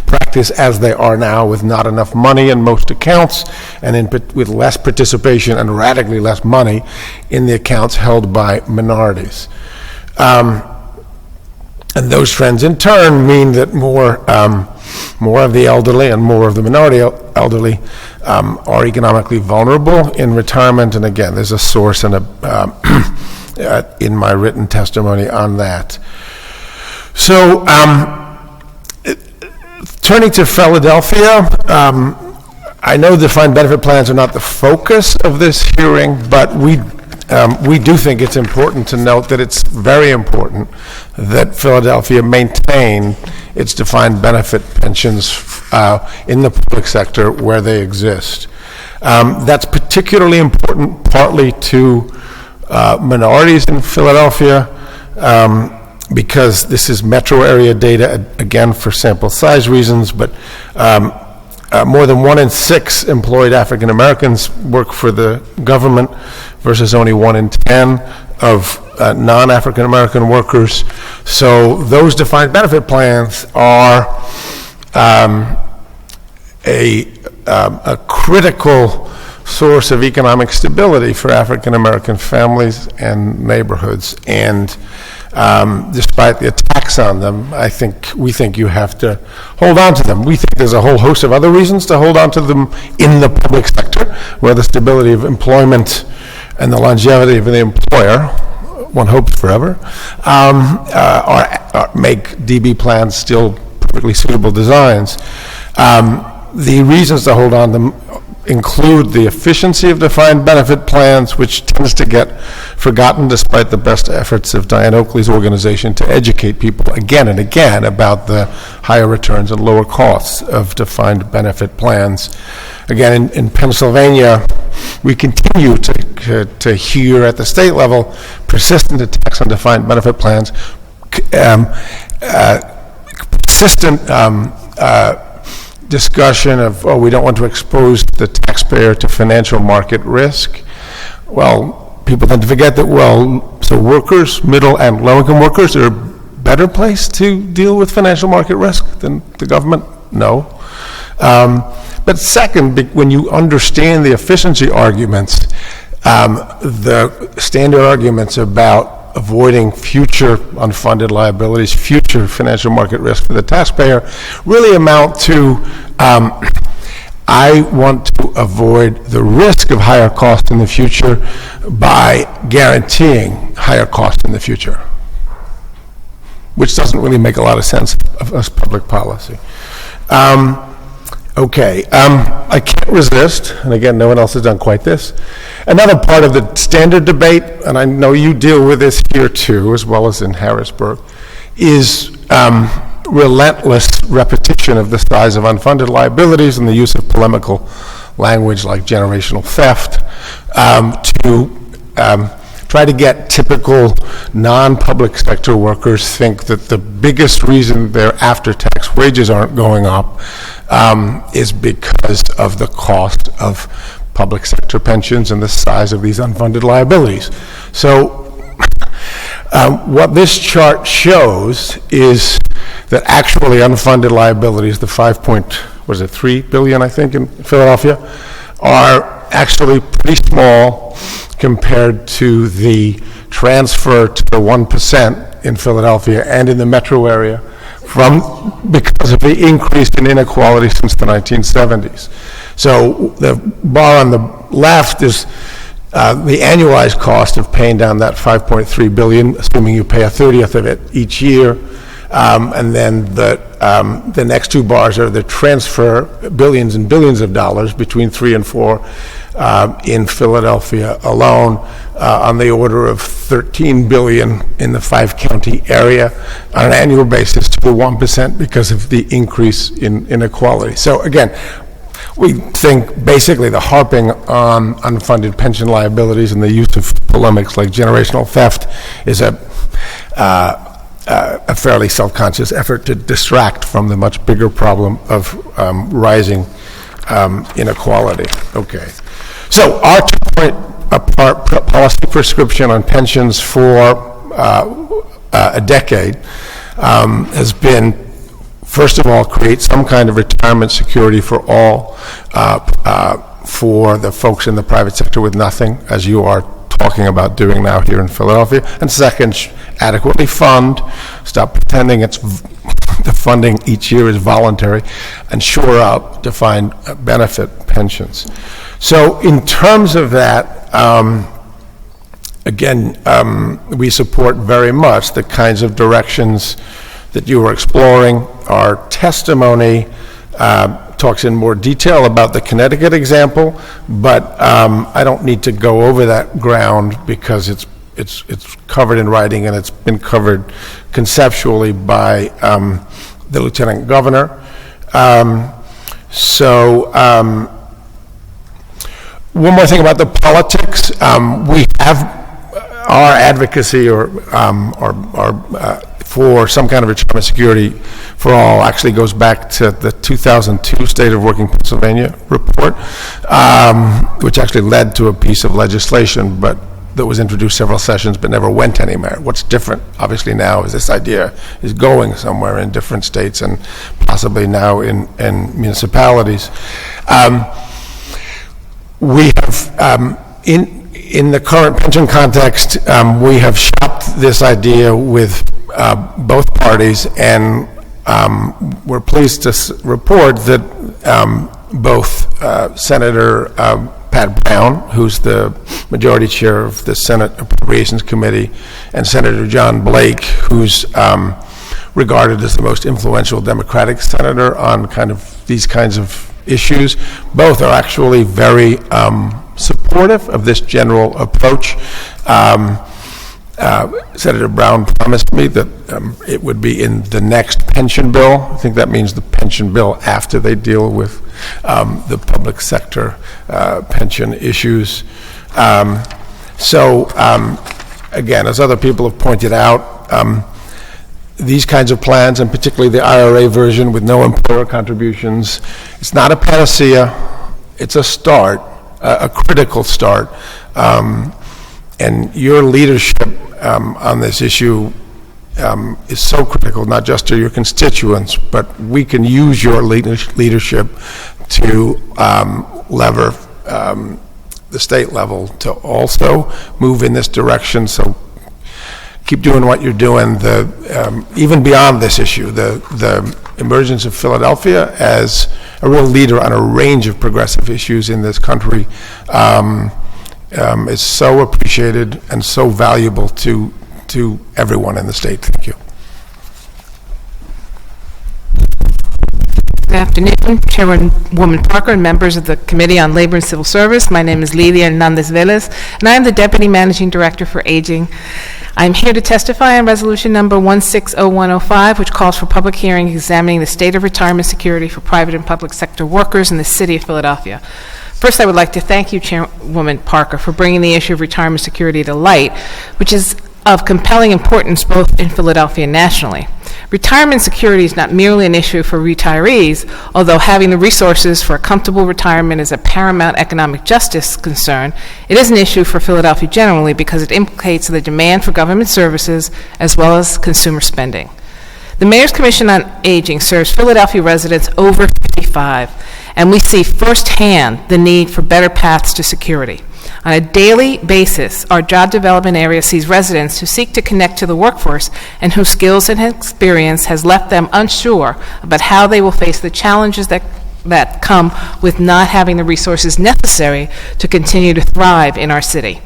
practice as they are now, with not enough money in most accounts, and with less participation and radically less money in the accounts held by minorities. And those trends in turn mean that more of the elderly and more of the minority elderly are economically vulnerable in retirement. And again, there's a source and in my written testimony on that. So, turning to Philadelphia, I know defined benefit plans are not the focus of this hearing, but we do think it's important to note that it's very important that Philadelphia maintain its defined benefit pensions in the public sector where they exist. That's particularly important partly to minorities in Philadelphia, because this is metro area data, again, for sample size reasons, but more than 1 in 6 employed African Americans work for the government versus only 1 in 10 of non-African American workers. So those defined benefit plans are a critical source of economic stability for African American families and neighborhoods. And despite the attacks on them, we think you have to hold on to them. We think there's a whole host of other reasons to hold on to them in the public sector, where the stability of employment and the longevity of the employer, one hopes forever, make DB plans still perfectly suitable designs. The reasons to hold on to them include the efficiency of defined benefit plans, which tends to get forgotten despite the best efforts of Diane Oakley's organization to educate people again and again about the higher returns and lower costs of defined benefit plans. Again, in Pennsylvania, we continue to hear at the state level persistent attacks on defined benefit plans, persistent discussion of, we don't want to expose the taxpayer to financial market risk. Well, people tend to forget that, so workers, middle and low-income workers, are a better place to deal with financial market risk than the government? No. But second, when you understand the efficiency arguments, the standard arguments about avoiding future unfunded liabilities, future financial market risk for the taxpayer, really amount to, I want to avoid the risk of higher costs in the future by guaranteeing higher costs in the future, which doesn't really make a lot of sense as public policy. I can't resist, and again, no one else has done quite this. Another part of the standard debate, and I know you deal with this here too, as well as in Harrisburg, is relentless repetition of the size of unfunded liabilities and the use of polemical language like generational theft to try to get typical non-public sector workers think that the biggest reason their after-tax wages aren't going up is because of the cost of public sector pensions and the size of these unfunded liabilities. So what this chart shows is that actually unfunded liabilities, the 5.3 billion, I think, in Philadelphia, are actually pretty small compared to the transfer to the 1% in Philadelphia and in the metro area because of the increase in inequality since the 1970s. So the bar on the left is the annualized cost of paying down that 5.3 billion, assuming you pay a 30th of it each year. And then the next two bars are the transfer billions and billions of dollars between 3 and 4 in Philadelphia alone, on the order of 13 billion in the 5-county area on an annual basis to the 1% because of the increase in inequality. So again, we think basically the harping on unfunded pension liabilities and the use of polemics like generational theft is a fairly self-conscious effort to distract from the much bigger problem of rising inequality. Okay. So our 2-point policy prescription on pensions for a decade has been, first of all, create some kind of retirement security for all, for the folks in the private sector with nothing, as you are talking about doing now here in Philadelphia. And second, adequately fund, stop pretending the funding each year is voluntary, and shore up defined benefit pensions. So in terms of that, again, we support very much the kinds of directions that you were exploring. Our testimony talks in more detail about the Connecticut example, but I don't need to go over that ground because it's covered in writing and it's been covered conceptually by the Lieutenant Governor. One more thing about the politics. We have our advocacy for some kind of retirement security for all actually goes back to the 2002 State of Working Pennsylvania report, which actually led to a piece of legislation, but that was introduced several sessions but never went anywhere. What's different, obviously, now is this idea is going somewhere in different states and possibly now in municipalities. We have, in the current pension context, we have shopped this idea with both parties, and we're pleased to report that both Senator Pat Brown, who's the majority chair of the Senate Appropriations Committee, and Senator John Blake, who's regarded as the most influential Democratic senator on these kinds of issues, both are actually very supportive of this general approach. Senator Brown promised me that it would be in the next pension bill. I think that means the pension bill after they deal with the public sector pension issues. Again, as other people have pointed out, these kinds of plans, and particularly the IRA version with no employer contributions, it's not a panacea. It's a start, a critical start. And your leadership on this issue is so critical, not just to your constituents, but we can use your leadership to lever the state level to also move in this direction. So keep doing what you're doing. Even beyond this issue, the emergence of Philadelphia as a real leader on a range of progressive issues in this country is so appreciated and so valuable to everyone in the state. Thank you. Good afternoon, Chairwoman Parker and members of the Committee on Labor and Civil Service. My name is Lilia Hernandez Velez, and I am the Deputy Managing Director for Aging. I'm here to testify on Resolution Number 160105, which calls for public hearing examining the state of retirement security for private and public sector workers in the City of Philadelphia. First, I would like to thank you, Chairwoman Parker, for bringing the issue of retirement security to light, which is of compelling importance both in Philadelphia and nationally. Retirement security is not merely an issue for retirees, although having the resources for a comfortable retirement is a paramount economic justice concern. It is an issue for Philadelphia generally because it implicates the demand for government services as well as consumer spending. The Mayor's Commission on Aging serves Philadelphia residents over 55, and we see firsthand the need for better paths to security. On a daily basis, our job development area sees residents who seek to connect to the workforce and whose skills and experience has left them unsure about how they will face the challenges that come with not having the resources necessary to continue to thrive in our city.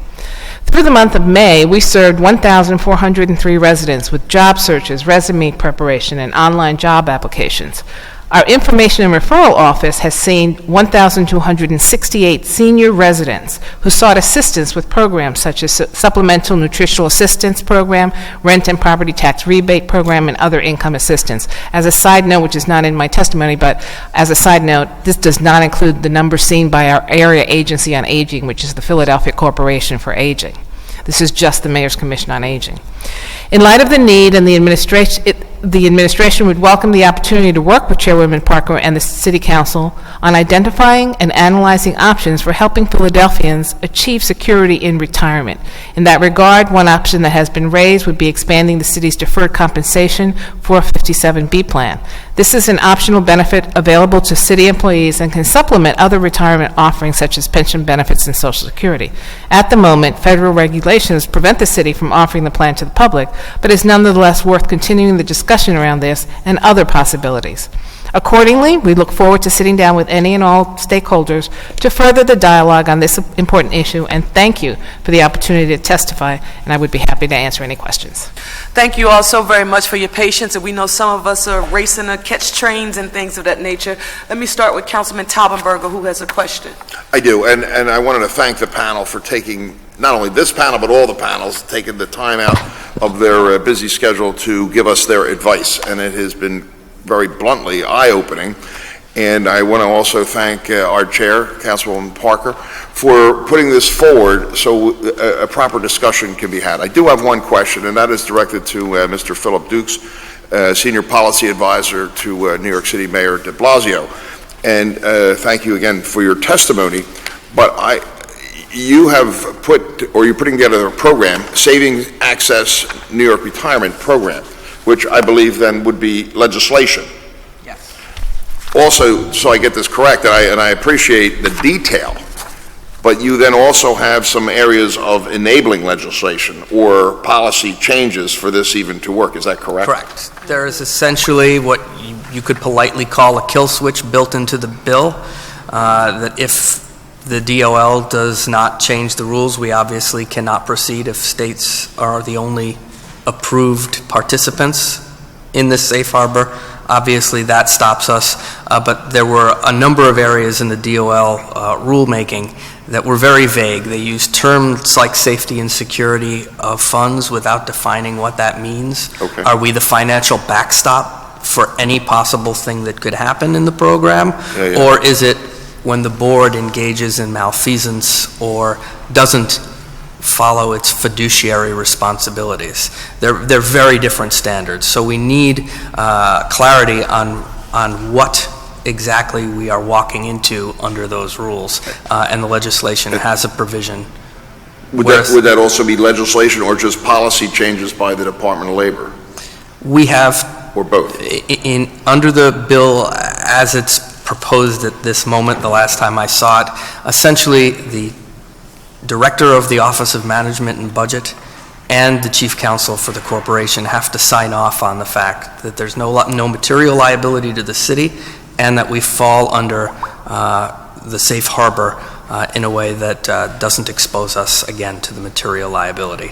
Through the month of May, we served 1,403 residents with job searches, resume preparation, and online job applications. Our Information and Referral Office has seen 1,268 senior residents who sought assistance with programs such as Supplemental Nutritional Assistance Program, Rent and Property Tax Rebate Program, and other income assistance. As a side note, which is not in my testimony, but as a side note, this does not include the numbers seen by our Area Agency on Aging, which is the Philadelphia Corporation for Aging. This is just the Mayor's Commission on Aging. In light of the need, and the administration would welcome the opportunity to work with Chairwoman Parker and the City Council on identifying and analyzing options for helping Philadelphians achieve security in retirement. In that regard, one option that has been raised would be expanding the city's deferred compensation 457B plan. This is an optional benefit available to city employees and can supplement other retirement offerings such as pension benefits and Social Security. At the moment, federal regulations prevent the city from offering the plan to the public, but it's nonetheless worth continuing the discussion around this and other possibilities. Accordingly, we look forward to sitting down with any and all stakeholders to further the dialogue on this important issue, and thank you for the opportunity to testify, and I would be happy to answer any questions. Thank you all so very much for your patience, and we know some of us are racing to catch trains and things of that nature. Let me start with Councilman Taubenberger, who has a question. I do, and I wanted to thank the panel for taking, not only this panel, but all the panels, taking the time out of their busy schedule to give us their advice, and it has been very bluntly eye-opening. And I want to also thank our chair, Councilwoman Parker, for putting this forward so a proper discussion can be had. I do have one question, and that is directed to Mr. Philip Dukes, Senior Policy Advisor to New York City Mayor de Blasio. And thank you again for your testimony. But you're putting together a program, Saving Access New York Retirement Program, which I believe then would be legislation. Yes. Also, so I get this correct, and I appreciate the detail, but you then also have some areas of enabling legislation or policy changes for this even to work. Is that correct? Correct. There is essentially what you could politely call a kill switch built into the bill, that if the DOL does not change the rules, we obviously cannot proceed if states are the only approved participants in this safe harbor. Obviously, that stops us, but there were a number of areas in the DOL rulemaking that were very vague. They used terms like safety and security of funds without defining what that means. Okay. Are we the financial backstop for any possible thing that could happen in the program? Yeah. Or is it when the board engages in malfeasance or doesn't follow its fiduciary responsibilities? They're very different standards. So we need clarity on what exactly we are walking into under those rules, and the legislation has a provision. Would that also be legislation or just policy changes by the Department of Labor? We have, or both? Under the bill as it's proposed at this moment, the last time I saw it, essentially the Director of the Office of Management and Budget and the Chief Counsel for the corporation have to sign off on the fact that there's no material liability to the city and that we fall under the safe harbor in a way that doesn't expose us again to the material liability.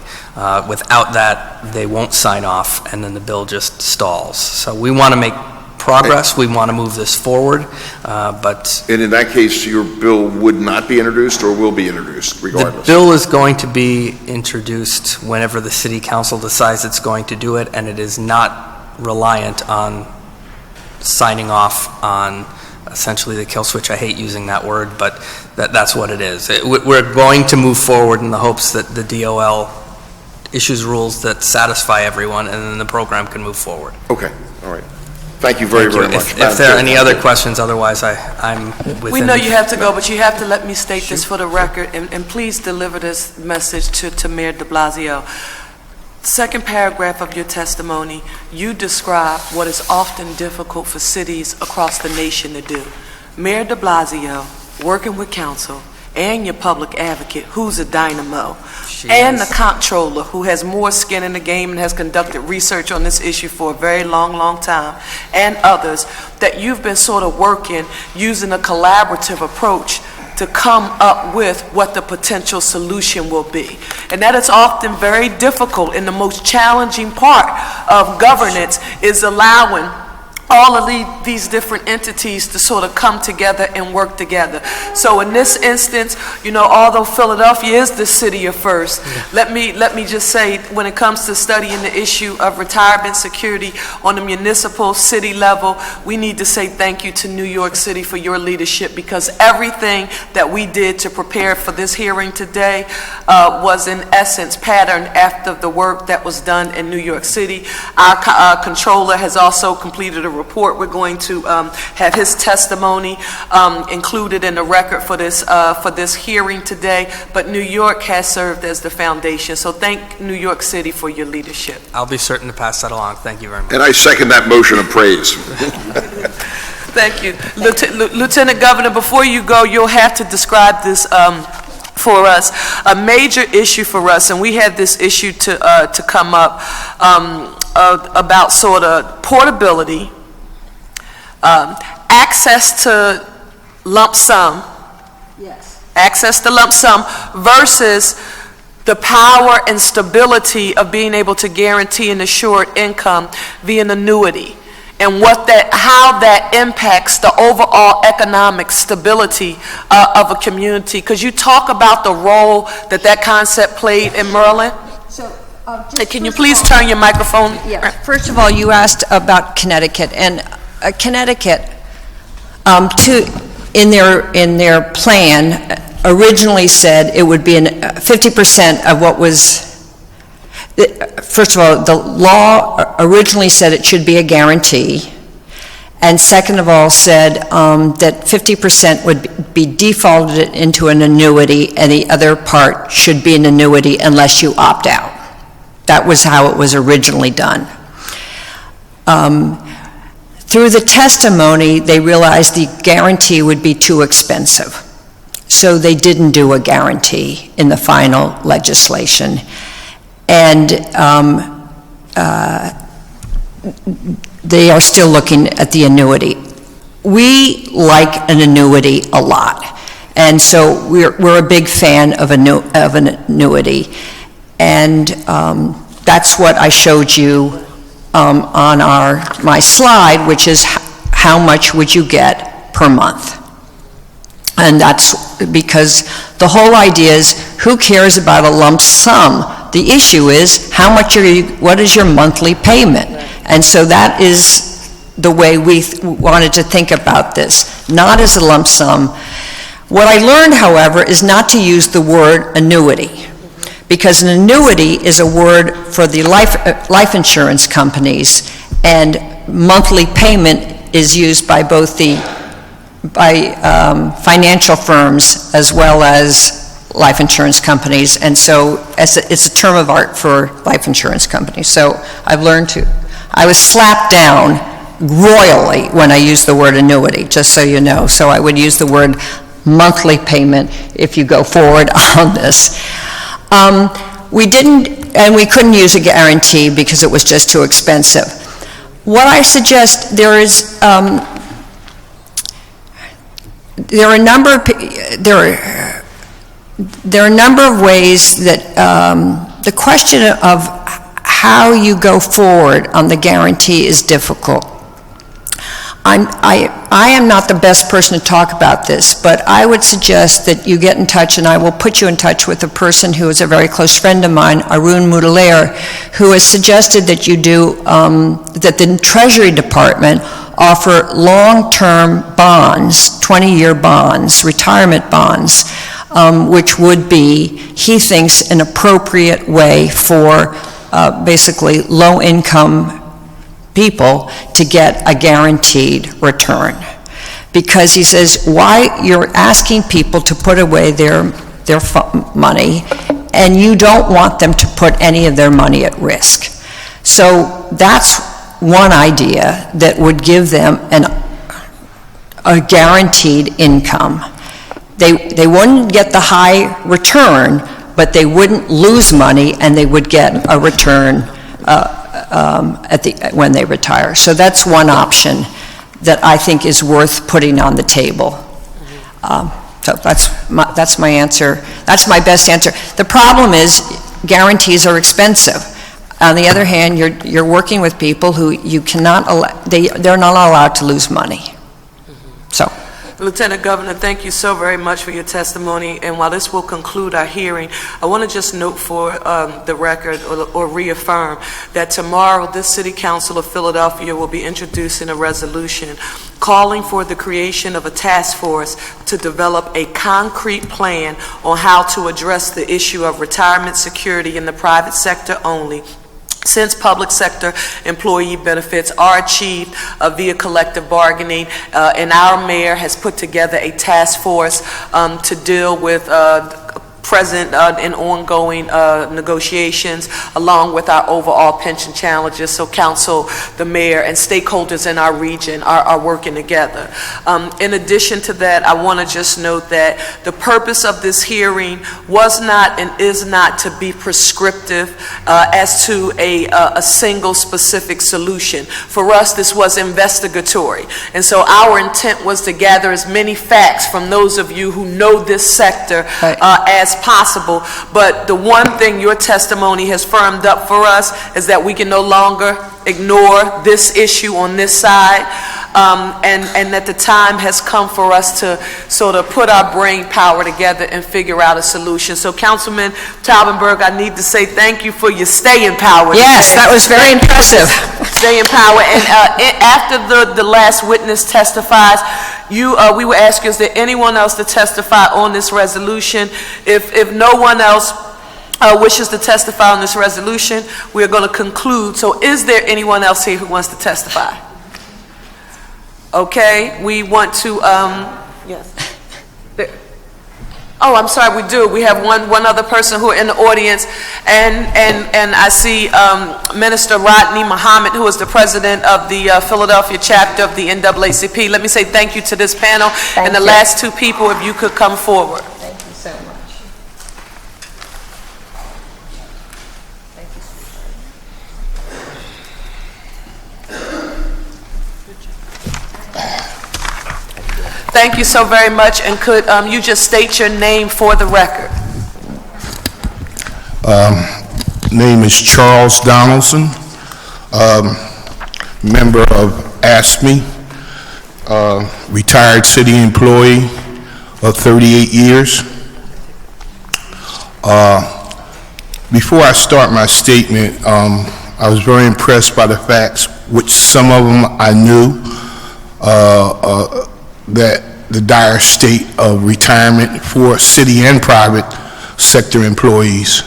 Without that, they won't sign off, and then the bill just stalls. So we want to make progress. We want to move this forward, but... And in that case, your bill would not be introduced or will be introduced, regardless? The bill is going to be introduced whenever the City Council decides it's going to do it, and it is not reliant on signing off on essentially the kill switch. I hate using that word, but that's what it is. We're going to move forward in the hopes that the DOL issues rules that satisfy everyone, and then the program can move forward. Okay, all right. Thank you very, very much. If there are any other questions, otherwise I'm within... We know you have to go, but you have to let me state this for the record, and please deliver this message to Mayor de Blasio. Second paragraph of your testimony, you describe what is often difficult for cities across the nation to do. Mayor de Blasio, working with council, and your public advocate, who's a dynamo, and the comptroller, who has more skin in the game and has conducted research on this issue for a very long, long time, and others, that you've been sort of working using a collaborative approach to come up with what the potential solution will be. And that is often very difficult, and the most challenging part of governance is allowing all of these different entities to sort of come together and work together. So in this instance, you know, although Philadelphia is the city of first, let me just say, when it comes to studying the issue of retirement security on the municipal city level, we need to say thank you to New York City for your leadership, because everything that we did to prepare for this hearing today was in essence patterned after the work that was done in New York City. Our controller has also completed a report. We're going to have his testimony included in the record for this hearing today, but New York has served as the foundation. So thank New York City for your leadership. I'll be certain to pass that along. Thank you very much. And I second that motion of praise. Thank you. Lieutenant Governor, before you go, you'll have to describe this for us. A major issue for us, and we had this issue to come up about sort of portability, access to lump sum. Yes. Access to lump sum versus the power and stability of being able to guarantee an assured income via an annuity, and how that impacts the overall economic stability of a community. Because you talk about the role that concept played in Maryland. So, can you please turn your microphone? Yes. First of all, you asked about Connecticut, and Connecticut, in their plan, originally said it would be 50% of what was. First of all, the law originally said it should be a guarantee, and second of all said that 50% would be defaulted into an annuity, and the other part should be an annuity unless you opt out. That was how it was originally done. Through the testimony, they realized the guarantee would be too expensive, so they didn't do a guarantee in the final legislation. And they are still looking at the annuity. We like an annuity a lot, and so we're a big fan of an annuity, and that's what I showed you on my slide, which is how much would you get per month. And that's because the whole idea is, who cares about a lump sum? The issue is, what is your monthly payment? And so that is the way we wanted to think about this, not as a lump sum. What I learned, however, is not to use the word annuity, because an annuity is a word for the life insurance companies, and monthly payment is used by both financial firms as well as life insurance companies, and so it's a term of art for life insurance companies. So I was slapped down royally when I used the word annuity, just so you know. So I would use the word monthly payment if you go forward on this. We couldn't use a guarantee because it was just too expensive. What I suggest, there are a number of ways that the question of how you go forward on the guarantee is difficult. I am not the best person to talk about this, but I would suggest that you get in touch, and I will put you in touch with a person who is a very close friend of mine, Arun Mudaliar, who has suggested that you do, that the Treasury Department offer long-term bonds, 20-year bonds, retirement bonds, which would be, he thinks, an appropriate way for basically low-income people to get a guaranteed return. Because he says, why you're asking people to put away their money, and you don't want them to put any of their money at risk. So that's one idea that would give them a guaranteed income. They wouldn't get the high return, but they wouldn't lose money, and they would get a return when they retire. So that's one option that I think is worth putting on the table. So that's my answer. That's my best answer. The problem is guarantees are expensive. On the other hand, you're working with people who you cannot they're not allowed to lose money. So. Lieutenant Governor, thank you so very much for your testimony. And while this will conclude our hearing, I want to just note for the record or reaffirm that tomorrow this City Council of Philadelphia will be introducing a resolution calling for the creation of a task force to develop a concrete plan on how to address the issue of retirement security in the private sector only, since public sector employee benefits are achieved via collective bargaining, and our mayor has put together a task force to deal with present in ongoing negotiations, along with our overall pension challenges. So council, the mayor, and stakeholders in our region are working together. In addition to that, I want to just note that the purpose of this hearing was not and is not to be prescriptive as to a single specific solution. For us, this was investigatory. And so our intent was to gather as many facts from those of you who know this sector as possible. But the one thing your testimony has firmed up for us is that we can no longer ignore this issue on this side, and that the time has come for us to sort of put our brain power together and figure out a solution. So Councilman Taubenberg, I need to say thank you for your staying power. Yes, that was very impressive. Staying power. And after the last witness testifies, we will ask you, is there anyone else to testify on this resolution? If no one else wishes to testify on this resolution, we are going to conclude. So is there anyone else here who wants to testify? Okay, we want to, yes. Oh, I'm sorry, we do. We have one other person who are in the audience, and I see Minister Rodney Muhammad, who is the president of the Philadelphia chapter of the NAACP. Let me say thank you to this panel. And the last two people, if you could come forward. Thank you so much. Thank you so very much, and could you just state your name for the record? Name is Charles Donaldson, member of ASME, retired city employee of 38 years. Before I start my statement, I was very impressed by the facts, which some of them I knew, that the dire state of retirement for city and private sector employees.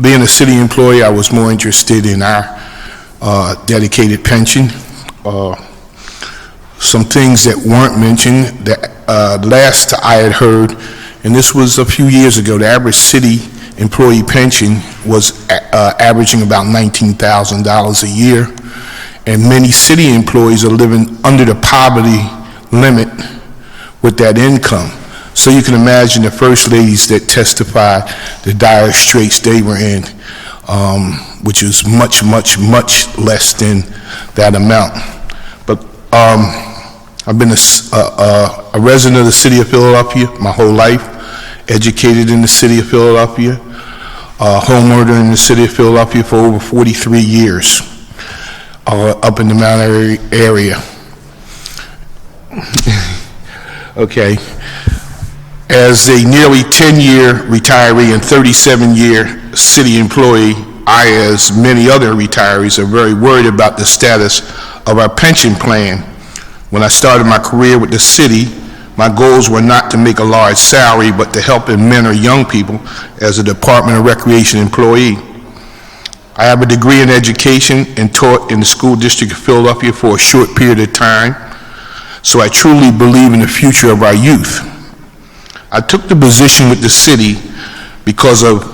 Being a city employee, I was more interested in our dedicated pension. Some things that weren't mentioned, that last I had heard, and this was a few years ago, the average city employee pension was averaging about $19,000 a year, and many city employees are living under the poverty limit with that income. So you can imagine the first ladies that testified the dire straits they were in, which was much, much, much less than that amount. But I've been a resident of the city of Philadelphia my whole life, educated in the city of Philadelphia, homeowner in the city of Philadelphia for over 43 years, up in the Mount Airy area. Okay. As a nearly 10-year retiree and 37-year city employee, I, as many other retirees, are very worried about the status of our pension plan. When I started my career with the city, my goals were not to make a large salary, but to help and mentor young people as a Department of Recreation employee. I have a degree in education and taught in the school district of Philadelphia for a short period of time, so I truly believe in the future of our youth. I took the position with the city because of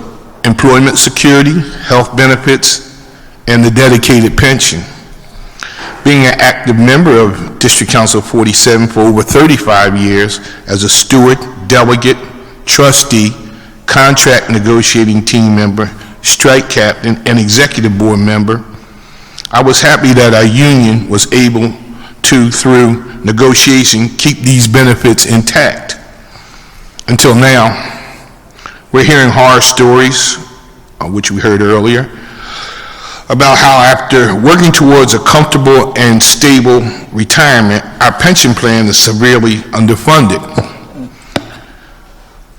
employment security, health benefits, and the dedicated pension. Being an active member of District Council 47 for over 35 years as a steward, delegate, trustee, contract negotiating team member, strike captain, and executive board member, I was happy that our union was able to, through negotiation, keep these benefits intact. Until now, we're hearing horror stories, which we heard earlier, about how after working towards a comfortable and stable retirement, our pension plan is severely underfunded.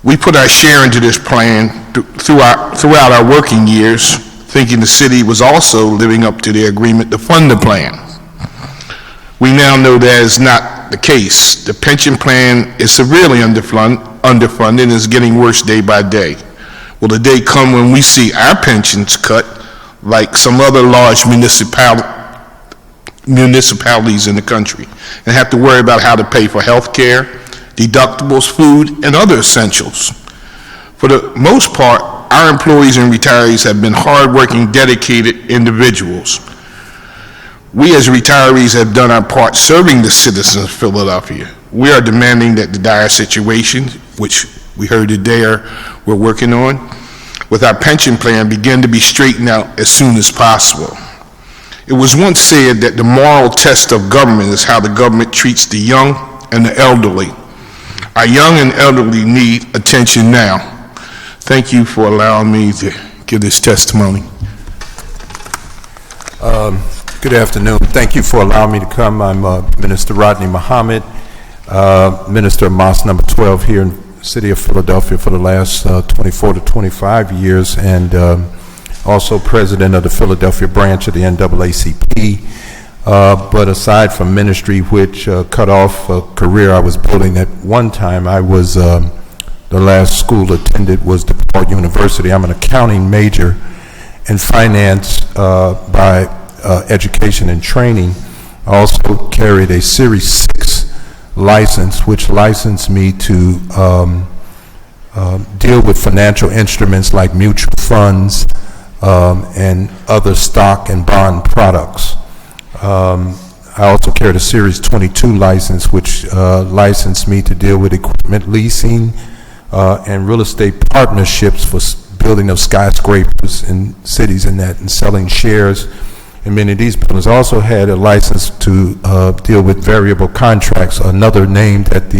We put our share into this plan throughout our working years, thinking the city was also living up to their agreement to fund the plan. We now know that is not the case. The pension plan is severely underfunded and is getting worse day by day. Will the day come when we see our pensions cut like some other large municipalities in the country and have to worry about how to pay for health care, deductibles, food, and other essentials? For the most part, our employees and retirees have been hardworking, dedicated individuals. We as retirees have done our part serving the citizens of Philadelphia. We are demanding that the dire situation, which we heard today we're working on, with our pension plan begin to be straightened out as soon as possible. It was once said that the moral test of government is how the government treats the young and the elderly. Our young and elderly need attention now. Thank you for allowing me to give this testimony. Good afternoon. Thank you for allowing me to come. I'm Minister Rodney Muhammad, Minister of Mosque number 12 here in the city of Philadelphia for the last 24 to 25 years, and also president of the Philadelphia branch of the NAACP. But aside from ministry, which cut off a career I was building at one time, I was, the last school attended was DePaul University. I'm an accounting major in finance by education and training. I also carried a Series 6 license, which licensed me to deal with financial instruments like mutual funds and other stock and bond products. I also carried a Series 22 license, which licensed me to deal with equipment leasing and real estate partnerships for building of skyscrapers in cities and that, and selling shares in many of these buildings. I also had a license to deal with variable contracts, another name that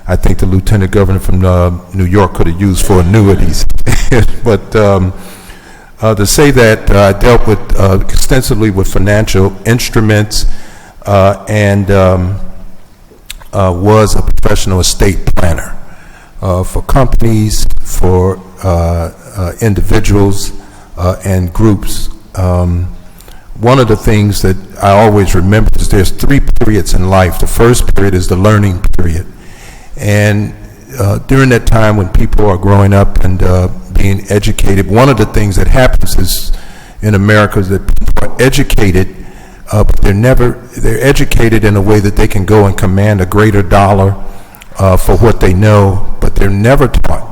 I think the Lieutenant Governor from New York could have used for annuities. But to say that I dealt with extensively with financial instruments and was a professional estate planner for companies, for individuals and groups. One of the things that I always remember is there's 3 periods in life. The first period is the learning period. And during that time when people are growing up and being educated, one of the things that happens is in America is that people are educated, but they're educated in a way that they can go and command a greater dollar for what they know, but they're never taught,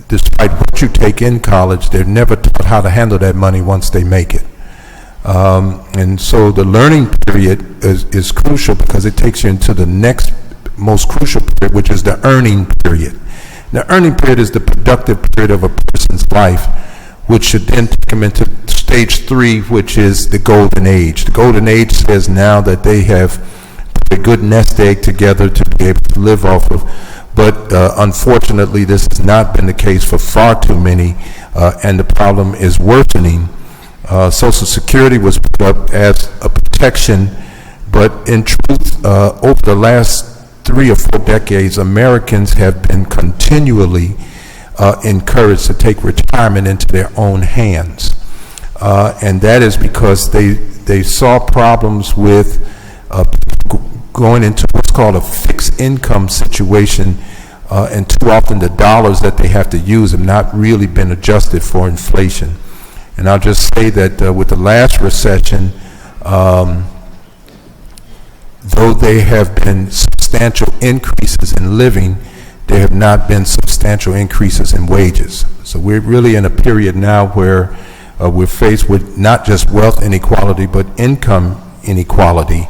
despite what you take in college, they're never taught how to handle that money once they make it. And so the learning period is crucial because it takes you into the next most crucial period, which is the earning period. The earning period is the productive period of a person's life, which should then take them into stage 3, which is the golden age. The golden age says now that they have put a good nest egg together to be able to live off of. But unfortunately, this has not been the case for far too many, and the problem is worsening. Social Security was put up as a protection, but in truth, over the last 3 or 4 decades, Americans have been continually encouraged to take retirement into their own hands. And that is because they saw problems with going into what's called a fixed income situation, and too often the dollars that they have to use have not really been adjusted for inflation. And I'll just say that with the last recession, though there have been substantial increases in living, there have not been substantial increases in wages. So we're really in a period now where we're faced with not just wealth inequality, but income inequality.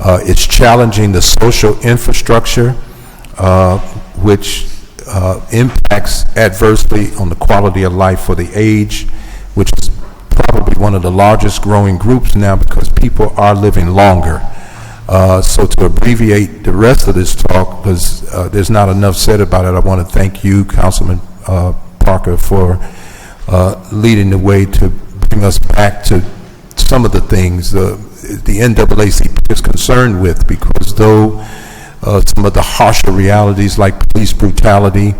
It's challenging the social infrastructure, which impacts adversely on the quality of life for the aged, which is probably one of the largest growing groups now because people are living longer. So to abbreviate the rest of this talk, because there's not enough said about it, I want to thank you, Councilman Parker, for leading the way to bring us back to some of the things the NAACP is concerned with, because though some of the harsher realities like police brutality,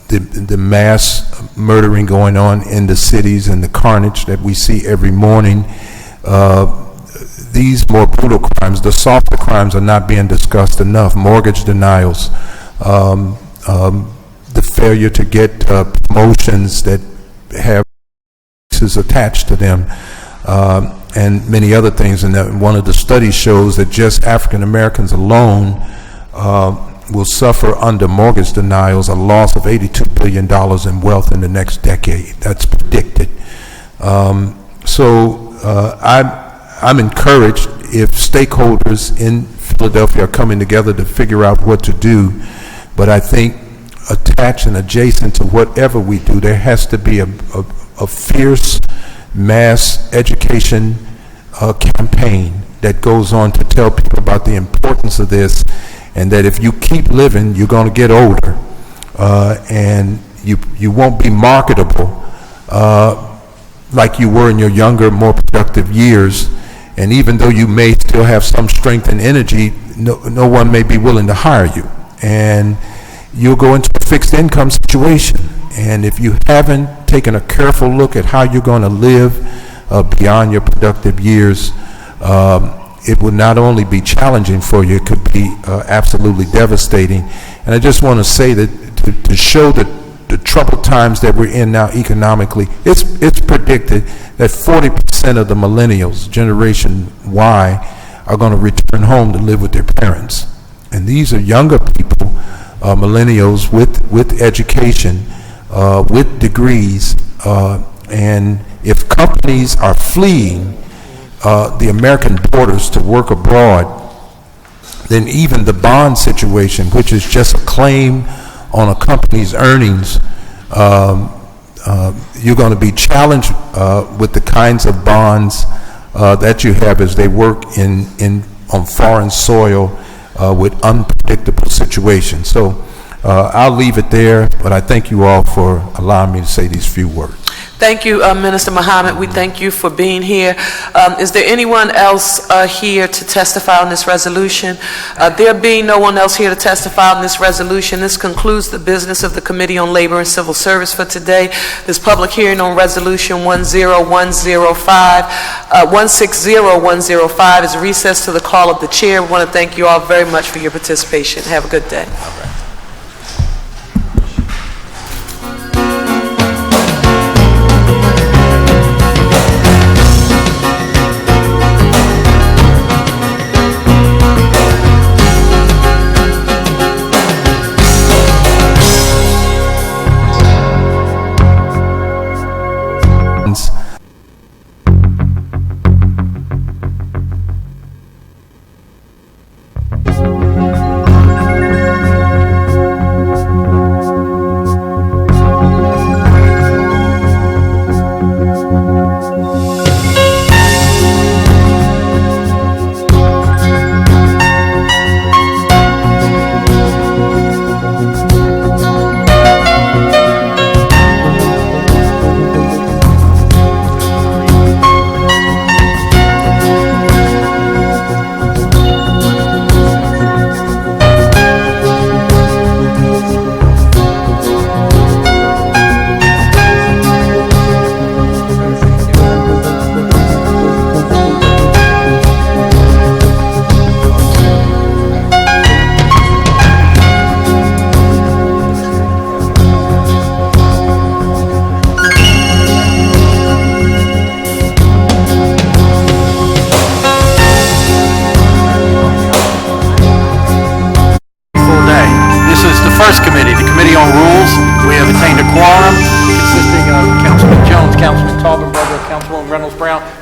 the mass murdering going on in the cities and the carnage that we see every morning, these more brutal crimes, the softer crimes, are not being discussed enough. Mortgage denials, the failure to get promotions that have taxes attached to them, and many other things. And one of the studies shows that just African Americans alone will suffer under mortgage denials a loss of $82 billion in wealth in the next decade. That's predicted. I'm encouraged if stakeholders in Philadelphia are coming together to figure out what to do, but I think attached and adjacent to whatever we do, there has to be a fierce mass education campaign that goes on to tell people about the importance of this, and that if you keep living, you're going to get older, and you won't be marketable like you were in your younger, more productive years. And even though you may still have some strength and energy, no one may be willing to hire you. And you'll go into a fixed income situation. And if you haven't taken a careful look at how you're going to live beyond your productive years, it will not only be challenging for you, it could be absolutely devastating. And I just want to say that to show that the troubled times that we're in now economically, it's predicted that 40% of the millennials, Generation Y, are going to return home to live with their parents. And these are younger people, millennials with education, with degrees, and if companies are fleeing the American borders to work abroad, then even the bond situation, which is just a claim on a company's earnings, you're going to be challenged with the kinds of bonds that you have as they work on foreign soil with unpredictable situations. So I'll leave it there, but I thank you all for allowing me to say these few words. Thank you, Minister Muhammad. We thank you for being here. Is there anyone else here to testify on this resolution? There being no one else here to testify on this resolution, this concludes the business of the Committee on Labor and Civil Service for today. This public hearing on Resolution 160105 is recessed to the call of the chair. We want to thank you all very much for your participation. Have a good day.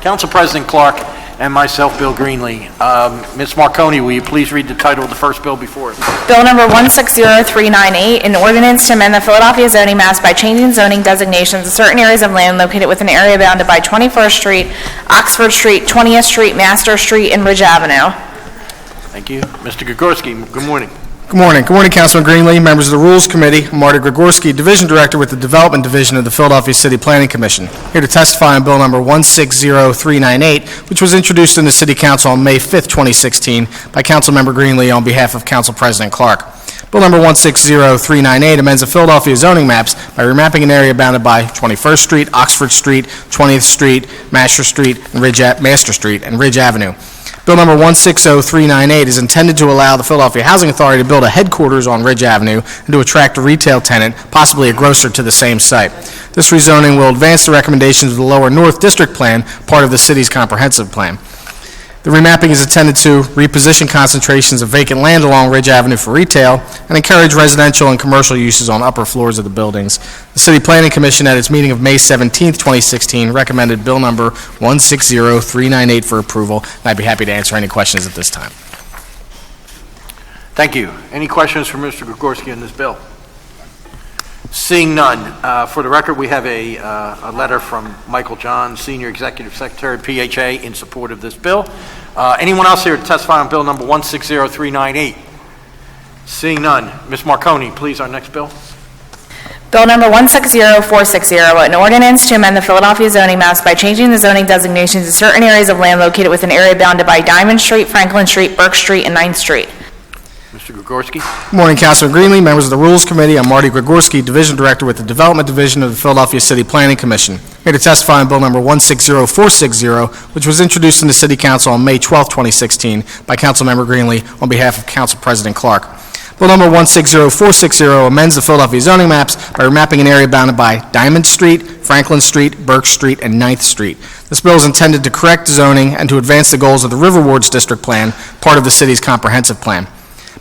Council President Clark, and myself, Bill Greenlee. Ms. Marconi, will you please read the title of the first bill before us? Bill number 160398, an ordinance to amend the Philadelphia zoning maps by changing zoning designations of certain areas of land located within an area bounded by 21st Street, Oxford Street, 20th Street, Master Street, and Ridge Avenue. Thank you. Mr. Gregorski, good morning. Good morning. Good morning, Councilman Greenlee, members of the Rules Committee. I'm Marty Gregorski, Division Director with the Development Division of the Philadelphia City Planning Commission, here to testify on Bill number 160398, which was introduced in the City Council on May 5th, 2016, by Councilmember Greenlee on behalf of Council President Clark. Bill number 160398 amends the Philadelphia zoning maps by remapping an area bounded by 21st Street, Oxford Street, 20th Street, Master Street, and Master Street, and Ridge Avenue. Bill number 160398 is intended to allow the Philadelphia Housing Authority to build a headquarters on Ridge Avenue and to attract a retail tenant, possibly a grocer, to the same site. This rezoning will advance the recommendations of the Lower North District Plan, part of the city's comprehensive plan. The remapping is intended to reposition concentrations of vacant land along Ridge Avenue for retail and encourage residential and commercial uses on upper floors of the buildings. The City Planning Commission at its meeting of May 17, 2016, recommended Bill number 160398 for approval, and I'd be happy to answer any questions at this time. Thank you. Any questions for Mr. Gregorski on this bill? Seeing none, for the record, we have a letter from Michael John, Senior Executive Secretary, PHA, in support of this bill. Anyone else here to testify on bill number 160398? Seeing none, Ms. Marconi, please, our next bill. Bill number 160460, an ordinance to amend the Philadelphia zoning maps by changing the zoning designations of certain areas of land located within an area bounded by Diamond Street, Franklin Street, Burke Street, and 9th Street. Mr. Gregorski. Good morning, Councilman Greenlee, members of the Rules Committee. I'm Marty Gregorski, Division Director with the Development Division of the Philadelphia City Planning Commission. Here to testify on Bill number 160460, which was introduced in the City Council on May 12, 2016 by Councilmember Greenlee on behalf of Council President Clark. Bill number 160460 amends the Philadelphia zoning maps by remapping an area bounded by Diamond Street, Franklin Street, Burke Street, and 9th Street. This bill is intended to correct zoning and to advance the goals of the River Wards District Plan, part of the city's comprehensive plan.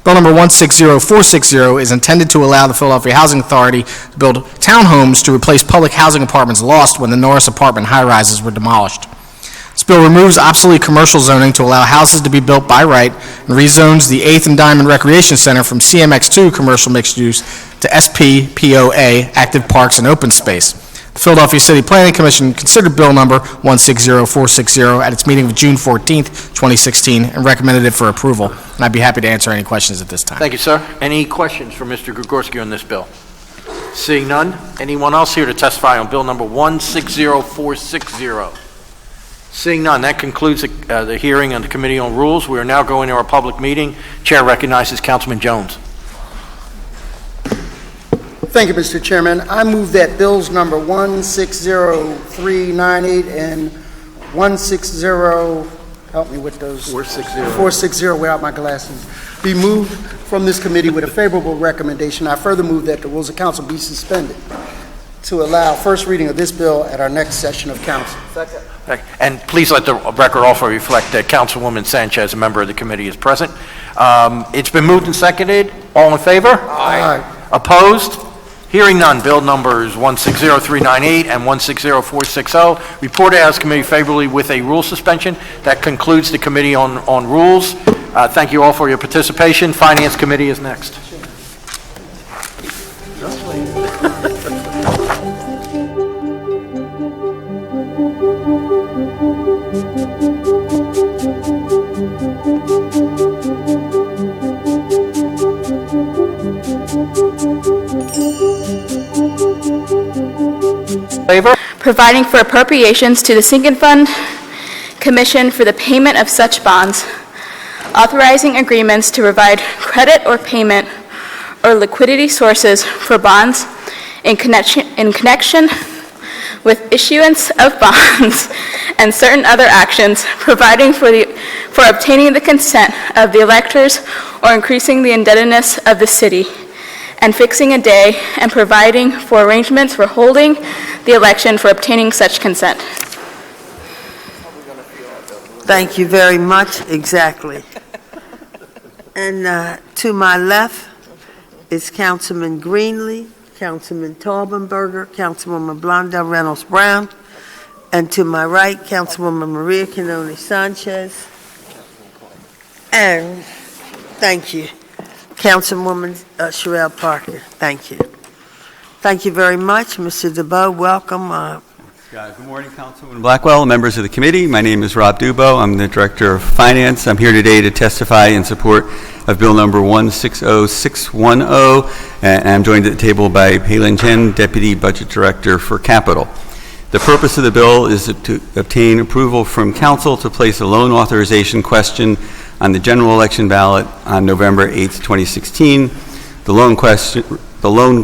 Bill number 160460 is intended to allow the Philadelphia Housing Authority to build townhomes to replace public housing apartments lost when the Norris apartment high-rises were demolished. This bill removes obsolete commercial zoning to allow houses to be built by right and rezones the 8th and Diamond Recreation Center from CMX2 commercial mixed use to SPPOA active parks and open space. The Philadelphia City Planning Commission considered Bill number 160460 at its meeting of June 14, 2016, and recommended it for approval. And I'd be happy to answer any questions at this time. Thank you, sir. Any questions for Mr. Gregorski on this bill? Seeing none, anyone else here to testify on Bill number 160460? Seeing none, that concludes the hearing on the Committee on Rules. We are now going to our public meeting. Chair recognizes Councilman Jones. Thank you, Mr. Chairman. I move that bills number 160398 and 160, help me with those. 460 without my glasses, be moved from this committee with a favorable recommendation. I further move that the rules of council be suspended to allow first reading of this bill at our next session of council. Second. And please let the record also reflect that Councilwoman Sanchez, a member of the committee, is present. It's been moved and seconded. All in favor? Aye. Opposed? Hearing none, bill numbers 160398 and 160460 reported as committee favorably with a rule suspension. That concludes the Committee on Rules. Thank you all for your participation. Finance Committee is next. Favor? Providing for appropriations to the Sinking Fund Commission for the payment of such bonds, authorizing agreements to provide credit or payment or liquidity sources for bonds in connection with issuance of bonds and certain other actions, providing for obtaining the consent of the electors or increasing the indebtedness of the city, and fixing a day and providing for arrangements for holding the election for obtaining such consent. Thank you very much. Exactly. And to my left is Councilman Greenlee, Councilman Taubenberger, Councilwoman Blondell Reynolds Brown, and to my right, Councilwoman Maria Canone Sanchez. And thank you, Councilwoman Cherelle Parker. Thank you. Thank you very much. Mr. DeBow, welcome. Good morning, Councilwoman Blackwell, members of the committee. My name is Rob Dubow. I'm the Director of Finance. I'm here today to testify in support of Bill number 160610, and I'm joined at the table by Palin Chen, Deputy Budget Director for Capital. The purpose of the bill is to obtain approval from Council to place a loan authorization question on the general election ballot on November 8th, 2016. The loan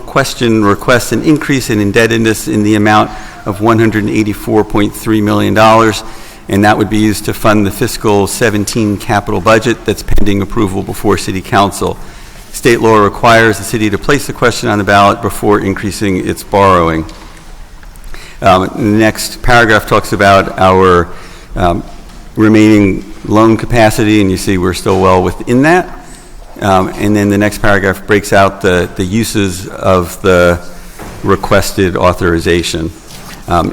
question requests an increase in indebtedness in the amount of $184.3 million, and that would be used to fund the fiscal 17 capital budget that's pending approval before City Council. State law requires the city to place the question on the ballot before increasing its borrowing. The next paragraph talks about our remaining loan capacity, and you see we're still well within that. And then the next paragraph breaks out the uses of the requested authorization.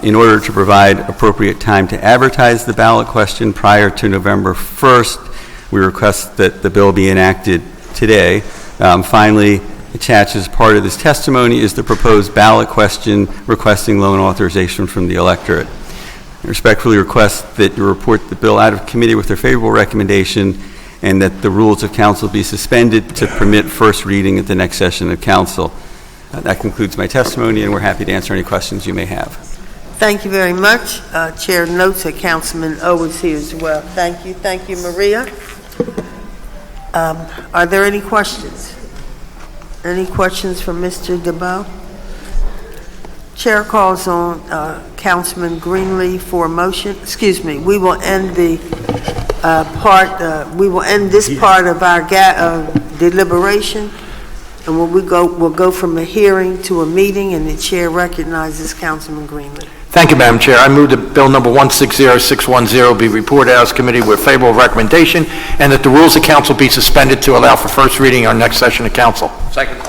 In order to provide appropriate time to advertise the ballot question prior to November 1st, we request that the bill be enacted today. Finally, attached as part of this testimony is the proposed ballot question requesting loan authorization from the electorate. I respectfully request that you report the bill out of committee with a favorable recommendation and that the rules of council be suspended to permit first reading at the next session of council. That concludes my testimony, and we're happy to answer any questions you may have. Thank you very much. Chair notes that Councilman O is here as well. Thank you. Thank you, Maria. Are there any questions? Any questions from Mr. DeBow? Chair calls on Councilman Greenlee for a motion. Excuse me. We will end the we will end this part of our deliberation, and when we'll go from a hearing to a meeting, and the chair recognizes Councilman Greenlee. Thank you, Madam Chair. I move that Bill number 160610 be reported out as committee with favorable recommendation, and that the rules of council be suspended to allow for first reading on next session of council. Second.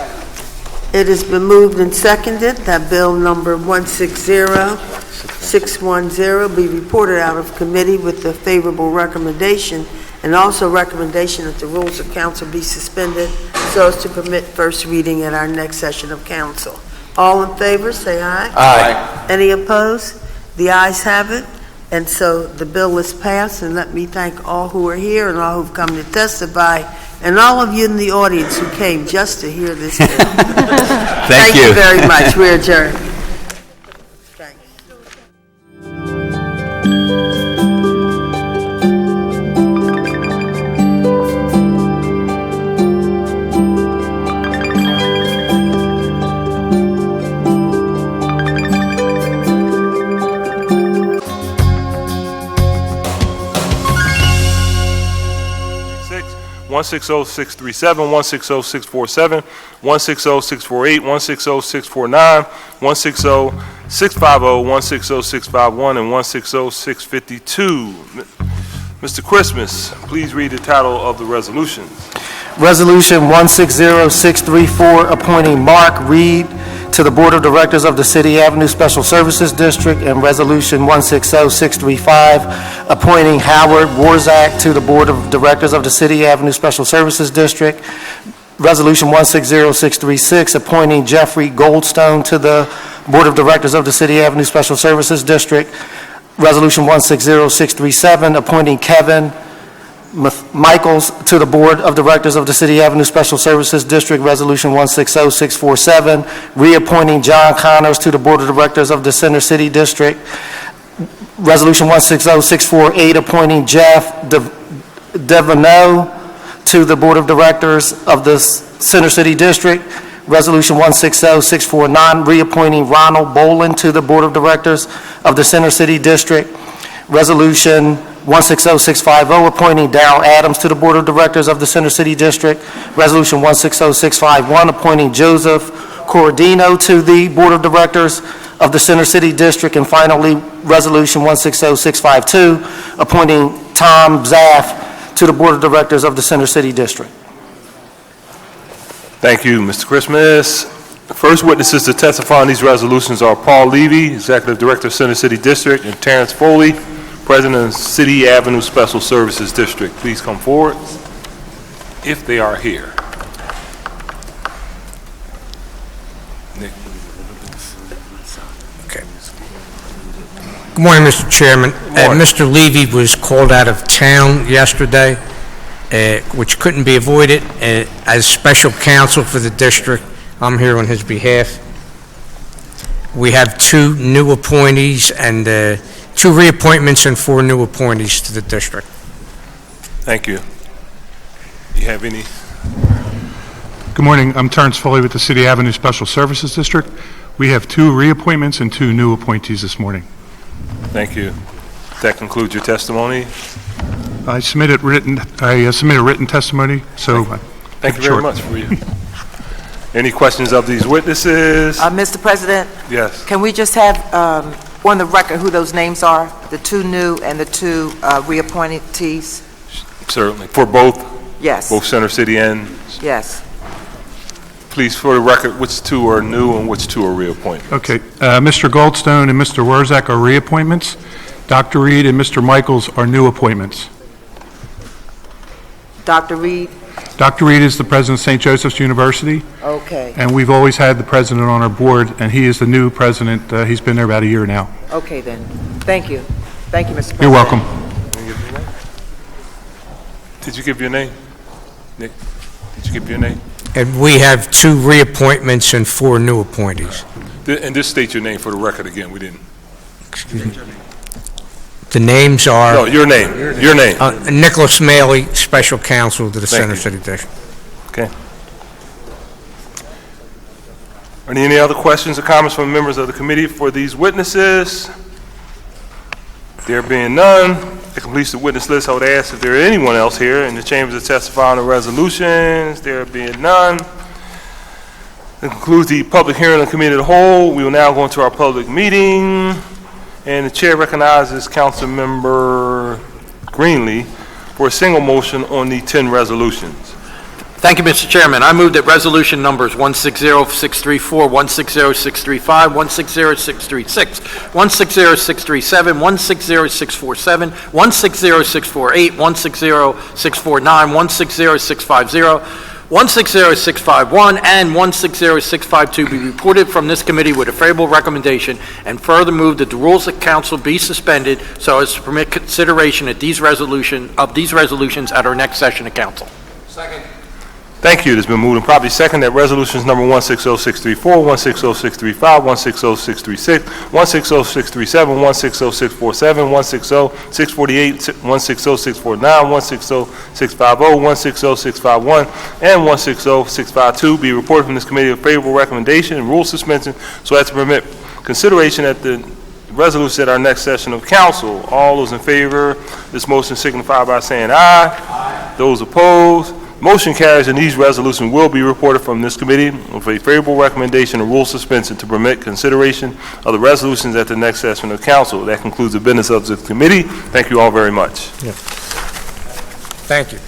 It has been moved and seconded that Bill number 160610 be reported out of committee with a favorable recommendation, and also recommendation that the rules of council be suspended so as to permit first reading at our next session of council. All in favor, say aye. Aye. Any opposed? The ayes have it, and so the bill is passed. And let me thank all who are here and all who've come to testify, and all of you in the audience who came just to hear this bill. Thank you very much. We're adjourned. One 160-637, 160-647, 160-648, 160-649, 160-650, 160-651, and 160-652. Mr. Christmas, please read the title of the resolutions. Resolution 160634, appointing Mark Reed to the Board of Directors of the City Avenue Special Services District, and Resolution 160635, appointing Howard Warzak to the Board of Directors of the City Avenue Special Services District. Resolution 160636, appointing Jeffrey Goldstone to the Board of Directors of the City Avenue Special Services District. Resolution 160637, appointing Kevin Michaels to the Board of Directors of the City Avenue Special Services District. Resolution 160647, reappointing John Connors to the Board of Directors of the Center City District. Resolution 160648, appointing Jeff Deveneaux to the Board of Directors of the Center City District. Resolution 160649, reappointing Ronald Boland to the Board of Directors of the Center City District. Resolution 160650, appointing Darrell Adams to the Board of Directors of the Center City District. Resolution 160651, appointing Joseph Corradino to the Board of Directors of the Center City District. And finally, Resolution 160652, appointing Tom Zaff to the Board of Directors of the Center City District. Thank you, Mr. Christmas. The first witnesses to testify on these resolutions are Paul Levy, Executive Director of Center City District, and Terrence Foley, President of City Avenue Special Services District. Please come forward if they are here. Nick. Okay. Good morning, Mr. Chairman. Mr. Levy was called out of town yesterday, which couldn't be avoided. As special counsel for the district, I'm here on his behalf. We have two new appointees and 2 reappointments and 4 new appointees to the district. Thank you. Do you have any? Good morning. I'm Terrence Foley with the City Avenue Special Services District. We have 2 reappointments and 2 new appointees this morning. Thank you. That concludes your testimony. I submitted written testimony, so Thank you very much for you. Any questions of these witnesses? Mr. President? Yes. Can we just have on the record who those names are? The two new and the two reappointees? Certainly. For both Yes. Center City and, Yes. please, for the record, which two are new and which two are reappointed? Okay, Mr. Goldstone and Mr. Wurzak are reappointments. Dr. Reed and Mr. Michaels are new appointments. Dr. Reed? Dr. Reed is the president of St. Joseph's University, Okay. and we've always had the president on our board, and he is the new president. He's been there about a year now. Okay, then. Thank you. Thank you, Mr. President. You're welcome. Did you give your name? Nick, did you give your name? And we have 2 reappointments and 4 new appointees. And just state your name for the record again, we didn't. Excuse me. The names are... No, your name, your name. Nicholas Maley, Special Counsel to the Thank Center you. City District. Okay. Are there any other questions or comments from members of the committee for these witnesses? There being none, that completes the witness list. I would ask if there are anyone else here in the chambers to testify on the resolutions. There being none, that concludes the public hearing on the committee of the whole. We will now go into our public meeting, and the chair recognizes Councilmember Greenlee for a single motion on the 10 resolutions. Thank you, Mr. Chairman. I move that resolution numbers 160634, 160635, 160636, 160637, 160647, 160648, 160649, 160650, 160651, and 160652 be reported from this committee with a favorable recommendation, and further move that the rules of council be suspended so as to permit consideration of these resolutions at our next session of council. Second. Thank you. It has been moved and properly second that resolutions number 160634, 160635, 160636, 160637, 160647, 160648, 160649, 160650, 160651, and 160652 be reported from this committee with favorable recommendation and rule suspension so as to permit consideration at the resolution at our next session of council. All those in favor of this motion signify by saying aye. Aye. Those opposed, motion carries, and these resolutions will be reported from this committee with a favorable recommendation and rule suspension to permit consideration of the resolutions at the next session of council. That concludes the business of the committee. Thank you all very much. Thank you.